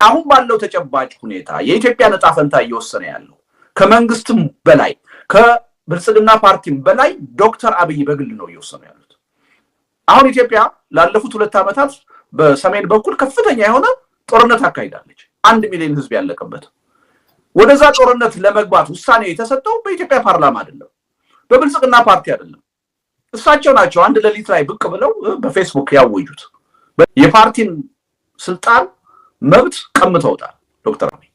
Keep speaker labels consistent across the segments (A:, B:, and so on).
A: አሁን ባለው ተጨባጭ ሁኔታ የኢትዮጵያ ነጻ ፈንታ እየወሰነ ያለው ከመንግስትም በላይ ከብልጽግና ፓርቲም በላይ ዶክተር አብይ በግል ነው እየወሰኑ ያሉት። አሁን ኢትዮጵያ ላለፉት 2 ዓመታት በሰሜን በኩል ከፍተኛ የሆነ ጦርነት አካሂዳለች። 1 ሚሊዮን ህዝብ ያለቀበት። ወደዛ ጦርነት ለመግባት ውሳኔ የተሰጠው በኢትዮጵያ ፓርላማ አይደለም፣ በብልጽግና ፓርቲ አይደለም። እሳቸው ናቸው አንድ ሌሊት ላይ ብቅ ብለው በፌስቡክ ያወጁት። የፓርቲን ስልጣን መብት ቀምተውታል ዶክተር አብይ።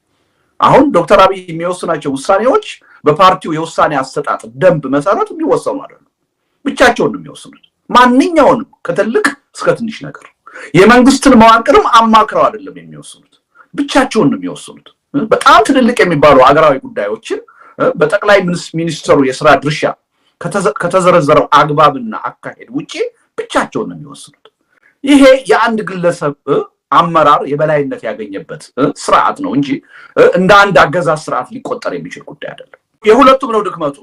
A: አሁን ዶክተር አብይ የሚወስናቸው ውሳኔዎች በፓርቲው የውሳኔ አሰጣጥ ደንብ መሰረት የሚወሰኑ አይደለም። ብቻቸውን ነው የሚወስኑት። ማንኛውንም ከትልቅ እስከ ትንሽ ነገር የመንግስትን መዋቅርም አማክረው አይደለም የሚወስኑት፣ ብቻቸውን ነው የሚወስኑት። በጣም ትልልቅ የሚባሉ አገራዊ ጉዳዮችን በጠቅላይ ሚኒስትሩ የሥራ ድርሻ ከተዘረዘረው አግባብና አካሄድ ውጪ ብቻቸውን ነው የሚወስኑት። ይሄ የአንድ ግለሰብ አመራር የበላይነት ያገኘበት ስርዓት ነው እንጂ እንደ አንድ አገዛዝ ስርዓት ሊቆጠር የሚችል ጉዳይ አይደለም። የሁለቱም ነው ድክመቱ።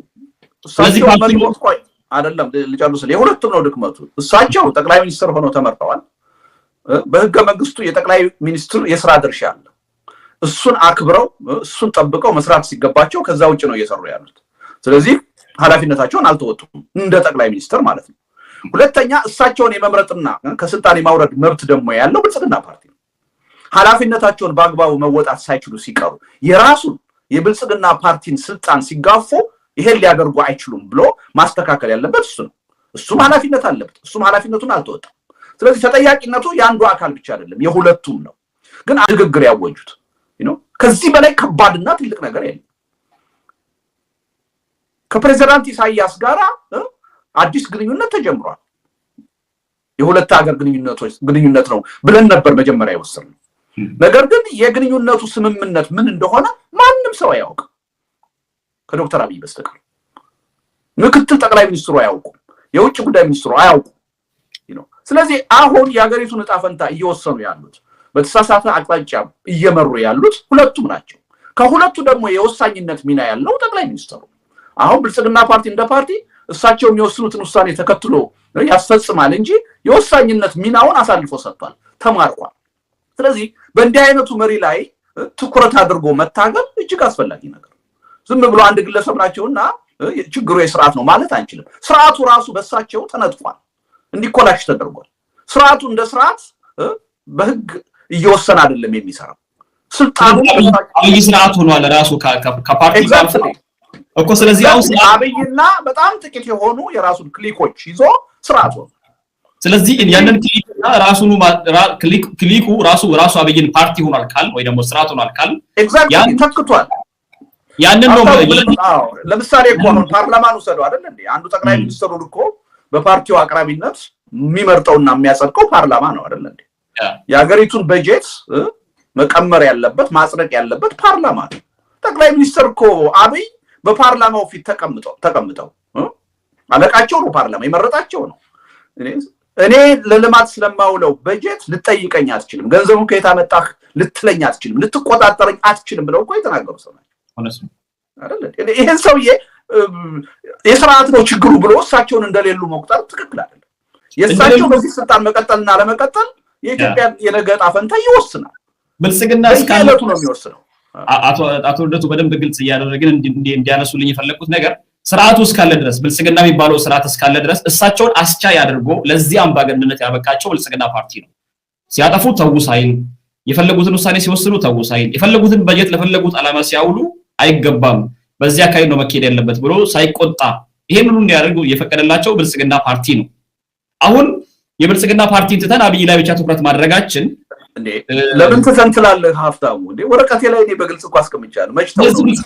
A: እሳቸው መሪዎች ቆይ አይደለም ልጨርስ። የሁለቱም ነው ድክመቱ። እሳቸው ጠቅላይ ሚኒስትር ሆነው ተመርጠዋል። በህገ መንግስቱ የጠቅላይ ሚኒስትር የሥራ ድርሻ አለ። እሱን አክብረው እሱን ጠብቀው መስራት ሲገባቸው ከዛ ውጭ ነው እየሰሩ ያሉት። ስለዚህ ኃላፊነታቸውን አልተወጡም እንደ ጠቅላይ ሚኒስትር ማለት ነው። ሁለተኛ እሳቸውን የመምረጥና ከስልጣን የማውረድ መብት ደግሞ ያለው ብልጽግና ፓርቲ ነው። ኃላፊነታቸውን በአግባቡ መወጣት ሳይችሉ ሲቀሩ የራሱን የብልጽግና ፓርቲን ስልጣን ሲጋፉ ይሄን ሊያደርጉ አይችሉም ብሎ ማስተካከል ያለበት እሱ ነው። እሱም ኃላፊነት አለበት። እሱም ኃላፊነቱን አልተወጣም። ስለዚህ ተጠያቂነቱ የአንዱ አካል ብቻ አይደለም የሁለቱም ነው። ግን ንግግር ያወጁት ከዚህ በላይ ከባድና ትልቅ ነገር የለም። ከፕሬዝዳንት ኢሳያስ ጋር አዲስ ግንኙነት ተጀምሯል። የሁለት ሀገር ግንኙነት ነው ብለን ነበር መጀመሪያ የወሰነው። ነገር ግን የግንኙነቱ ስምምነት ምን እንደሆነ ማንም ሰው አያውቅም ከዶክተር አብይ በስተቀር። ምክትል ጠቅላይ ሚኒስትሩ አያውቁም፣ የውጭ ጉዳይ ሚኒስትሩ አያውቁም። ስለዚህ አሁን የሀገሪቱን ዕጣ ፈንታ እየወሰኑ ያሉት በተሳሳተ አቅጣጫ እየመሩ ያሉት ሁለቱም ናቸው። ከሁለቱ ደግሞ የወሳኝነት ሚና ያለው ጠቅላይ ሚኒስትሩ። አሁን ብልጽግና ፓርቲ እንደ ፓርቲ እሳቸው የሚወስኑትን ውሳኔ ተከትሎ ያስፈጽማል እንጂ የወሳኝነት ሚናውን አሳልፎ ሰጥቷል፣ ተማርኳል። ስለዚህ በእንዲህ አይነቱ መሪ ላይ ትኩረት አድርጎ መታገል እጅግ አስፈላጊ ነገር። ዝም ብሎ አንድ ግለሰብ ናቸውና ችግሩ የስርዓት ነው ማለት አንችልም። ስርዓቱ ራሱ በእሳቸው ተነጥፏል፣ እንዲኮላሽ ተደርጓል። ስርዓቱ እንደ ስርዓት በህግ እየወሰነ አይደለም የሚሰራው። ስልጣኑ
B: ስርዓት ሆኗል ራሱ ከፓርቲ ጋር እኮ። ስለዚህ
A: አብይና በጣም ጥቂት የሆኑ የራሱን ክሊኮች ይዞ ስርዓት ሆኗል።
B: ስለዚህ ያንን ክሊክና ራሱን ክሊኩ ራሱ አብይን ፓርቲ ሆኗል ካል ወይ ደግሞ ስርዓት ሆኗል ካል
A: ያን ተክቷል።
B: ያንን ነው
A: ለምሳሌ እኮ አሁን ፓርላማን ወሰደው አይደል እንዴ? አንዱ ጠቅላይ ሚኒስትሩን እኮ በፓርቲው አቅራቢነት የሚመርጠውና የሚያጸድቀው ፓርላማ ነው አይደል እንዴ? የሀገሪቱን በጀት መቀመር ያለበት ማጽደቅ ያለበት ፓርላማ ነው። ጠቅላይ ሚኒስትር እኮ አብይ በፓርላማው ፊት ተቀምጠው አለቃቸው ነው፣ ፓርላማ የመረጣቸው ነው። እኔ ለልማት ስለማውለው በጀት ልጠይቀኝ አትችልም፣ ገንዘቡን ከየት አመጣህ ልትለኝ አትችልም፣ ልትቆጣጠረኝ አትችልም ብለው እኮ የተናገሩ ሰው ናቸው አይደል? ይሄን ሰውዬ የስርዓት ነው ችግሩ ብሎ እሳቸውን እንደሌሉ መቁጠር ትክክል አይደለም። የእሳቸው በዚህ ስልጣን መቀጠልና አለመቀጠል የኢትዮጵያ የነገ ዕጣ ፈንታ ይወስናል።
B: ብልጽግና
A: እስካለቱ ነው የሚወስነው።
B: አቶ ልደቱ በደንብ ግልጽ እያደረግን እንዲያነሱልኝ የፈለኩት ነገር ስርዓቱ እስካለ ድረስ ብልጽግና የሚባለው ስርዓት እስካለ ድረስ እሳቸውን አስቻይ አድርጎ ለዚህ አምባገነንነት ያበቃቸው ብልጽግና ፓርቲ ነው። ሲያጠፉ ተው ሳይል፣ የፈለጉትን ውሳኔ ሲወስኑ ተው ሳይል፣ የፈለጉትን በጀት ለፈለጉት ዓላማ ሲያውሉ አይገባም በዚያ አካባቢ ነው መከሄድ ያለበት ብሎ ሳይቆጣ ይሄን ሁሉ እንዲያደርጉ የፈቀደላቸው ብልጽግና ፓርቲ ነው። አሁን የብልጽግና ፓርቲ ትተን አብይ ላይ ብቻ ትኩረት ማድረጋችን
A: እንዴ ለምን ተሰንትላለህ ሀፍታሙ? እንዴ ወረቀቴ ላይ እኔ በግልጽ እኮ አስቀምጫለሁ።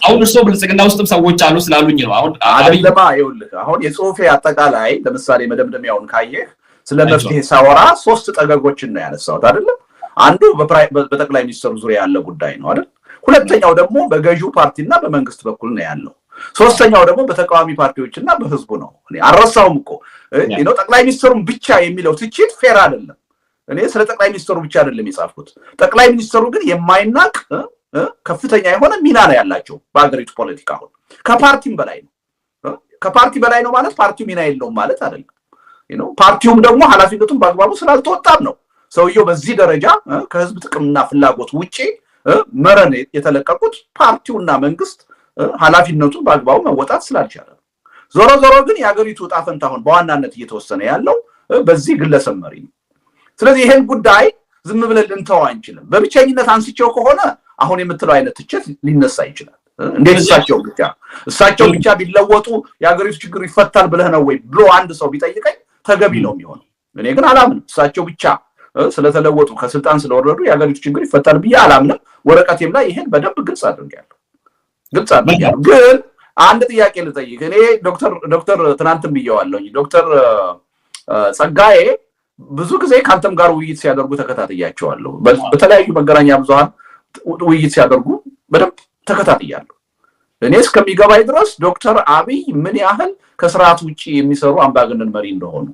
B: አሁን እርሶ ብልጽግና ውስጥም ሰዎች አሉ ስላሉኝ ነው። አሁን
A: አይደለማ ይኸውልህ፣ አሁን የጽሁፌ አጠቃላይ ለምሳሌ መደምደሚያውን ካየህ ስለ መፍትሄ ሳወራ 3 ጠገጎችን ነው ያነሳሁት አይደል? አንዱ በጠቅላይ ሚኒስትሩ ዙሪያ ያለ ጉዳይ ነው አይደል? ሁለተኛው ደግሞ በገዢው ፓርቲና በመንግስት በኩል ነው ያለው። ሶስተኛው ደግሞ በተቃዋሚ ፓርቲዎችና በህዝቡ ነው። እኔ አረሳውም እኮ ጠቅላይ ሚኒስትሩን ብቻ የሚለው ትችት ፌር አይደለም። እኔ ስለ ጠቅላይ ሚኒስትሩ ብቻ አይደለም የጻፍኩት። ጠቅላይ ሚኒስትሩ ግን የማይናቅ ከፍተኛ የሆነ ሚና ነው ያላቸው በአገሪቱ ፖለቲካ። አሁን ከፓርቲም በላይ ነው። ከፓርቲ በላይ ነው ማለት ፓርቲው ሚና የለውም ማለት አይደለም። ፓርቲውም ደግሞ ኃላፊነቱን በአግባቡ ስላልተወጣም ነው ሰውየው በዚህ ደረጃ ከህዝብ ጥቅምና ፍላጎት ውጪ መረን የተለቀቁት ፓርቲውና መንግስት ኃላፊነቱን በአግባቡ መወጣት ስላልቻለ። ዞሮ ዞሮ ግን የሀገሪቱ ዕጣ ፈንታ አሁን በዋናነት እየተወሰነ ያለው በዚህ ግለሰብ መሪ ነው። ስለዚህ ይሄን ጉዳይ ዝም ብለን ልንተው አንችልም። በብቸኝነት አንስቼው ከሆነ አሁን የምትለው አይነት ትችት ሊነሳ ይችላል። እንዴት እሳቸው ብቻ ቢለወጡ የሀገሪቱ ችግር ይፈታል ብለህ ነው ወይ ብሎ አንድ ሰው ቢጠይቀኝ ተገቢ ነው የሚሆነው። እኔ ግን አላምንም። እሳቸው ብቻ ስለተለወጡ ከስልጣን ስለወረዱ የሀገሪቱ ችግር ይፈታል ብዬ አላምንም። ወረቀቴም ላይ ይሄን በደንብ ግልጽ አድርጌያለሁ። ግን አንድ ጥያቄ ልጠይቅ። እኔ ዶክተር ትናንትም ብየዋለሁኝ። ዶክተር ጸጋዬ ብዙ ጊዜ ካንተም ጋር ውይይት ሲያደርጉ ተከታትያቸዋለሁ። በተለያዩ መገናኛ ብዙሃን ውይይት ሲያደርጉ በደንብ ተከታትያለሁ። እኔ እስከሚገባኝ ድረስ ዶክተር አብይ ምን ያህል ከስርዓት ውጪ የሚሰሩ አምባገነን መሪ እንደሆኑ፣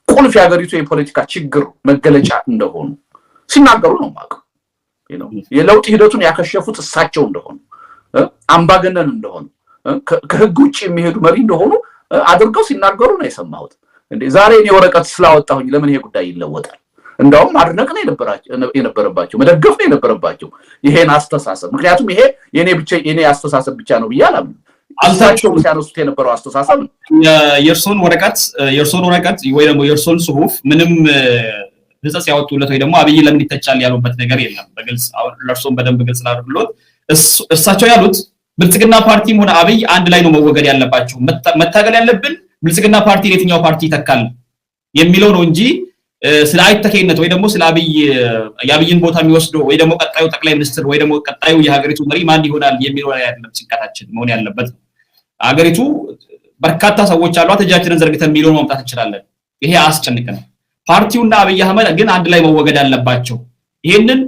A: ቁልፍ የሀገሪቱ የፖለቲካ ችግር መገለጫ እንደሆኑ ሲናገሩ ነው የማውቀው። የለውጥ ሂደቱን ያከሸፉት እሳቸው እንደሆኑ፣ አምባገነን እንደሆኑ፣ ከህግ ውጪ የሚሄዱ መሪ እንደሆኑ አድርገው ሲናገሩ ነው የሰማሁት። እንዴ ዛሬ እኔ ወረቀት ስላወጣሁኝ ለምን ይሄ ጉዳይ ይለወጣል? እንደውም ማድነቅ ነው የነበረባቸው፣ መደገፍ ነው የነበረባቸው ይሄን አስተሳሰብ። ምክንያቱም ይሄ የኔ አስተሳሰብ ብቻ ነው ብዬ አላምንም። አልታቸው ሲያነሱት የነበረው አስተሳሰብ
B: የእርሶን ወረቀት ወይ ደግሞ የእርሶን ጽሁፍ ምንም ህጸጽ ያወጡለት ወይ ደግሞ አብይ ለምን ይተቻል ያሉበት ነገር የለም። በግልጽ አሁን ለእርሶን በደንብ ግልጽ ላድርግሎት። እርሳቸው ያሉት ብልጽግና ፓርቲም ሆነ አብይ አንድ ላይ ነው መወገድ ያለባቸው። መታገል ያለብን ብልጽግና ፓርቲ የትኛው ፓርቲ ይተካል የሚለው ነው እንጂ ስለ አይተከይነት ወይ ደግሞ ስለ የአብይን ቦታ የሚወስደው ወይ ደግሞ ቀጣዩ ጠቅላይ ሚኒስትር ወይ ደግሞ ቀጣዩ የሀገሪቱ መሪ ማን ይሆናል የሚለው ላይ አይደለም ጭንቀታችን መሆን ያለበት። ሀገሪቱ በርካታ ሰዎች አሏት፣ እጃችንን ዘርግተን የሚለውን ማምጣት እንችላለን። ይሄ አያስጨንቀንም። ፓርቲውና አብይ አህመድ ግን አንድ ላይ መወገድ አለባቸው። ይሄንን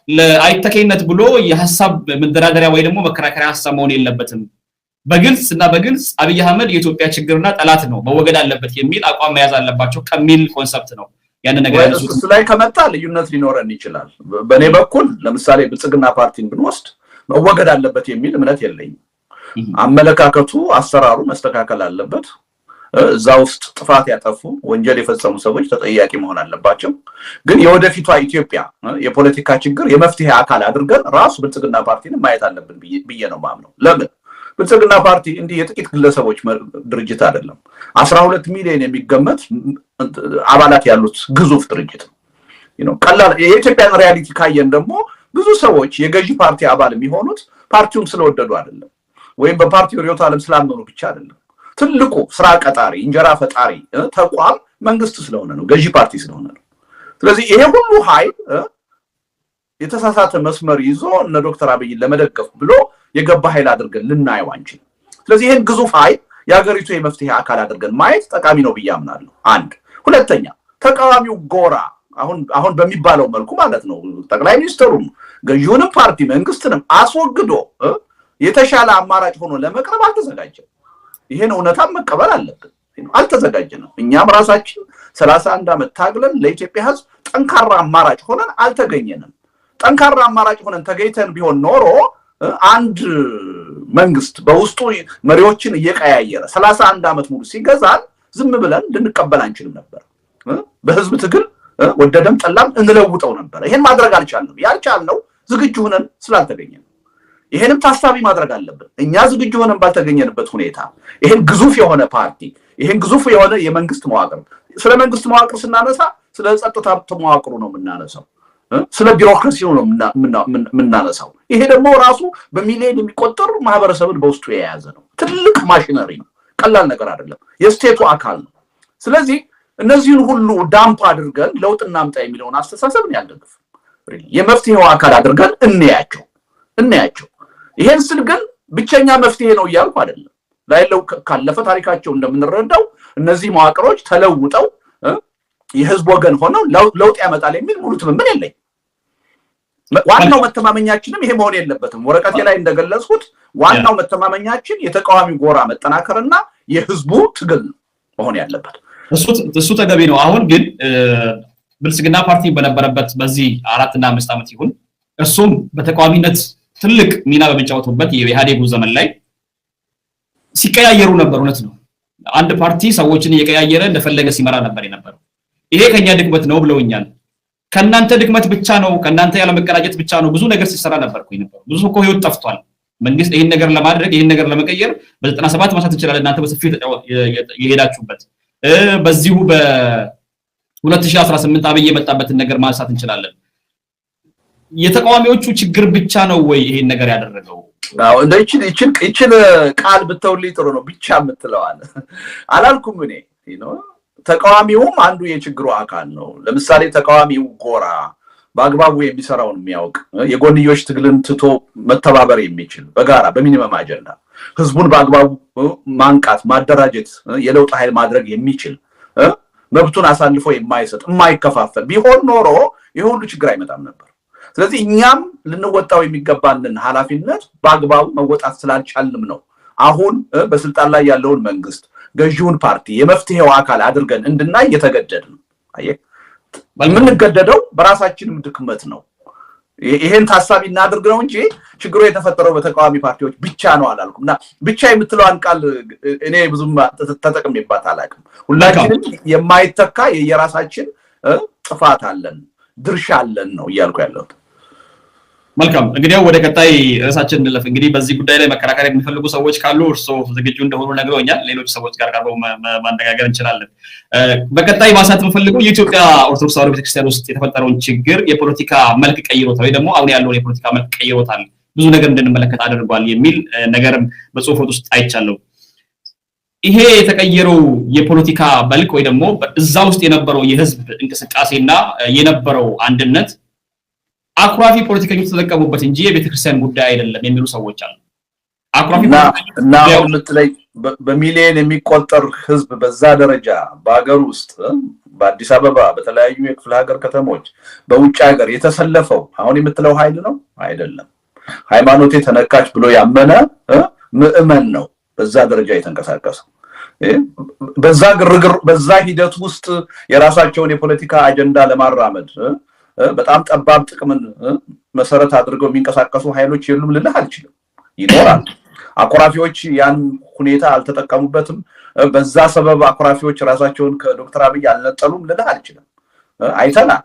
B: ለአይተከይነት ብሎ የሐሳብ መደራደሪያ ወይ ደግሞ መከራከሪያ ሐሳብ መሆን የለበትም። በግልጽ አብይ አህመድ የኢትዮጵያ ችግርና ጠላት ነው መወገድ አለበት የሚል አቋም መያዝ አለባቸው ከሚል ኮንሰፕት ነው ያን ነገር ያነሱት።
A: እሱ ላይ ከመጣ ልዩነት ሊኖረን ይችላል። በእኔ በኩል ለምሳሌ ብልጽግና ፓርቲን ብንወስድ መወገድ አለበት የሚል እምነት የለኝም። አመለካከቱ፣ አሰራሩ መስተካከል አለበት። እዛ ውስጥ ጥፋት ያጠፉ ወንጀል የፈጸሙ ሰዎች ተጠያቂ መሆን አለባቸው። ግን የወደፊቷ ኢትዮጵያ የፖለቲካ ችግር የመፍትሄ አካል አድርገን ራሱ ብልጽግና ፓርቲን ማየት አለብን ብዬ ነው ማምነው። ለምን ብልጽግና ፓርቲ እንዲህ የጥቂት ግለሰቦች ድርጅት አይደለም። 12 ሚሊዮን የሚገመት አባላት ያሉት ግዙፍ ድርጅት ነው። ቀላል የኢትዮጵያን ሪያሊቲ ካየን ደግሞ ብዙ ሰዎች የገዢ ፓርቲ አባል የሚሆኑት ፓርቲውን ስለወደዱ አይደለም፣ ወይም በፓርቲው ርዕዮተ ዓለም ስላመኑ ብቻ አይደለም። ትልቁ ስራ ቀጣሪ እንጀራ ፈጣሪ ተቋም መንግስት ስለሆነ ነው፣ ገዢ ፓርቲ ስለሆነ ነው። ስለዚህ ይሄ ሁሉ ኃይል የተሳሳተ መስመር ይዞ እነ ዶክተር አብይን ለመደገፍ ብሎ የገባ ኃይል አድርገን ልናየው አንችልም። ስለዚህ ይሄን ግዙፍ ኃይል የሀገሪቱ የመፍትሄ አካል አድርገን ማየት ጠቃሚ ነው ብዬ አምናለሁ። አንድ ሁለተኛ ተቃዋሚው ጎራ አሁን በሚባለው መልኩ ማለት ነው ጠቅላይ ሚኒስትሩም ገዢውንም ፓርቲ መንግስትንም አስወግዶ የተሻለ አማራጭ ሆኖ ለመቅረብ አልተዘጋጀም። ይሄን እውነታም መቀበል አለብን። አልተዘጋጀንም። እኛም ራሳችን 31 ዓመት ታግለን ለኢትዮጵያ ሕዝብ ጠንካራ አማራጭ ሆነን አልተገኘንም። ጠንካራ አማራጭ ሆነን ተገኝተን ቢሆን ኖሮ አንድ መንግስት በውስጡ መሪዎችን እየቀያየረ 31 ዓመት ሙሉ ሲገዛን ዝም ብለን ልንቀበል አንችልም ነበር። በህዝብ ትግል ወደደም ጠላም እንለውጠው ነበር። ይሄን ማድረግ አልቻልንም። ያልቻልነው ዝግጁ ሆነን ስላልተገኘን፣ ይሄንም ታሳቢ ማድረግ አለብን። እኛ ዝግጁ ሆነን ባልተገኘንበት ሁኔታ ይሄን ግዙፍ የሆነ ፓርቲ፣ ይሄን ግዙፍ የሆነ የመንግስት መዋቅር፣ ስለ መንግስት መዋቅር ስናነሳ ስለ ጸጥታ መዋቅሩ ነው የምናነሳው፣ ስለ ቢሮክራሲው ነው የምናነሳው። ይሄ ደግሞ ራሱ በሚሊዮን የሚቆጠሩ ማህበረሰብን በውስጡ የያዘ ነው። ትልቅ ማሽነሪ ነው። ቀላል ነገር አይደለም። የስቴቱ አካል ነው። ስለዚህ እነዚህን ሁሉ ዳምፕ አድርገን ለውጥ እናምጣ የሚለውን አስተሳሰብ ያልደግፍ የመፍትሄው አካል አድርገን እንያቸው። ይሄን ስል ግን ብቸኛ መፍትሄ ነው እያልኩ አይደለም። ላይለው ካለፈ ታሪካቸው እንደምንረዳው እነዚህ መዋቅሮች ተለውጠው የህዝብ ወገን ሆነው ለውጥ ያመጣል የሚል ሙሉ ትምምን የለኝ። ዋናው መተማመኛችንም ይሄ መሆን የለበትም። ወረቀቴ ላይ እንደገለጽኩት ዋናው መተማመኛችን የተቃዋሚ ጎራ መጠናከርና የህዝቡ ትግል መሆን ያለበት
B: እሱ ተገቢ ነው። አሁን ግን ብልጽግና ፓርቲ በነበረበት በዚህ 4 እና 5 ዓመት ይሁን እሱም በተቃዋሚነት ትልቅ ሚና በመጫወቱበት የኢህአዴጉ ዘመን ላይ ሲቀያየሩ ነበር። እውነት ነው። አንድ ፓርቲ ሰዎችን እየቀያየረ እንደፈለገ ሲመራ ነበር የነበረው። ይሄ ከኛ ድክመት ነው ብለውኛል። ከናንተ ድክመት ብቻ ነው ከናንተ ያለ መቀናጀት ብቻ ነው ብዙ ነገር ሲሰራ ነበርኩኝ ነበር ብዙ እኮ ህይወት ጠፍቷል መንግስት ይሄን ነገር ለማድረግ ይሄን ነገር ለመቀየር በ97 ማሳት እንችላለን እናንተ በሰፊው የሄዳችሁበት በዚሁ በ2018 አብይ የመጣበትን ነገር ማንሳት እንችላለን የተቃዋሚዎቹ ችግር ብቻ ነው ወይ ይሄን ነገር ያደረገው
A: አዎ እቺን ቃል ብተውልኝ ጥሩ ነው ብቻ የምትለዋል አላልኩም እኔ ተቃዋሚውም አንዱ የችግሩ አካል ነው ለምሳሌ ተቃዋሚው ጎራ በአግባቡ የሚሰራውን የሚያውቅ የጎንዮሽ ትግልን ትቶ መተባበር የሚችል በጋራ በሚኒመም አጀንዳ ህዝቡን በአግባቡ ማንቃት ማደራጀት የለውጥ ኃይል ማድረግ የሚችል መብቱን አሳልፎ የማይሰጥ የማይከፋፈል ቢሆን ኖሮ ይሄ ሁሉ ችግር አይመጣም ነበር ስለዚህ እኛም ልንወጣው የሚገባንን ኃላፊነት በአግባቡ መወጣት ስላልቻልንም ነው አሁን በስልጣን ላይ ያለውን መንግስት ገዢውን ፓርቲ የመፍትሄው አካል አድርገን እንድናይ የተገደድን አየህ ምንገደደው በራሳችንም ድክመት ነው ይሄን ታሳቢ እናድርግ ነው እንጂ ችግሩ የተፈጠረው በተቃዋሚ ፓርቲዎች ብቻ ነው አላልኩምና ብቻ የምትለዋን ቃል እኔ ብዙም ተጠቅሜባት አላውቅም ሁላችንም የማይተካ የራሳችን ጥፋት አለን ድርሻ አለን ነው እያልኩ ያለሁት
B: መልካም እንግዲህ ወደ ቀጣይ ራሳችን እንለፍ እንግዲህ በዚህ ጉዳይ ላይ መከራከር የሚፈልጉ ሰዎች ካሉ እርሶ ዝግጁ እንደሆኑ ነግረውኛል ሌሎች ሰዎች ጋር ቀርበው ማነጋገር እንችላለን በቀጣይ ማሳት የምፈልገው የኢትዮጵያ ኦርቶዶክስ ተዋሕዶ ቤተክርስቲያን ውስጥ የተፈጠረውን ችግር የፖለቲካ መልክ ቀይሮታል ወይ ደግሞ አሁን ያለውን የፖለቲካ መልክ ቀይሮታል ብዙ ነገር እንድንመለከት አድርጓል የሚል ነገርም በጽሁፎት ውስጥ አይቻለሁ ይሄ የተቀየረው የፖለቲካ መልክ ወይ ደግሞ እዛ ውስጥ የነበረው የህዝብ እንቅስቃሴና የነበረው አንድነት አኩራፊ ፖለቲከኞች ተጠቀሙበት እንጂ የቤተክርስቲያን ጉዳይ አይደለም የሚሉ ሰዎች አሉ አኩራፊ
A: እና ለምትለይ በሚሊዮን የሚቆጠር ህዝብ በዛ ደረጃ በአገር ውስጥ በአዲስ አበባ በተለያዩ የክፍለ ሀገር ከተሞች በውጭ ሀገር የተሰለፈው አሁን የምትለው ኃይል ነው አይደለም ሃይማኖቴ ተነካች ብሎ ያመነ ምዕመን ነው በዛ ደረጃ የተንቀሳቀሰው በዛ ግርግር በዛ ሂደት ውስጥ የራሳቸውን የፖለቲካ አጀንዳ ለማራመድ በጣም ጠባብ ጥቅምን መሰረት አድርገው የሚንቀሳቀሱ ኃይሎች የሉም ልልህ አልችልም ይኖራል አኩራፊዎች ያን ሁኔታ አልተጠቀሙበትም በዛ ሰበብ አኩራፊዎች ራሳቸውን ከዶክተር አብይ አልነጠሉም ልልህ አልችልም አይተናል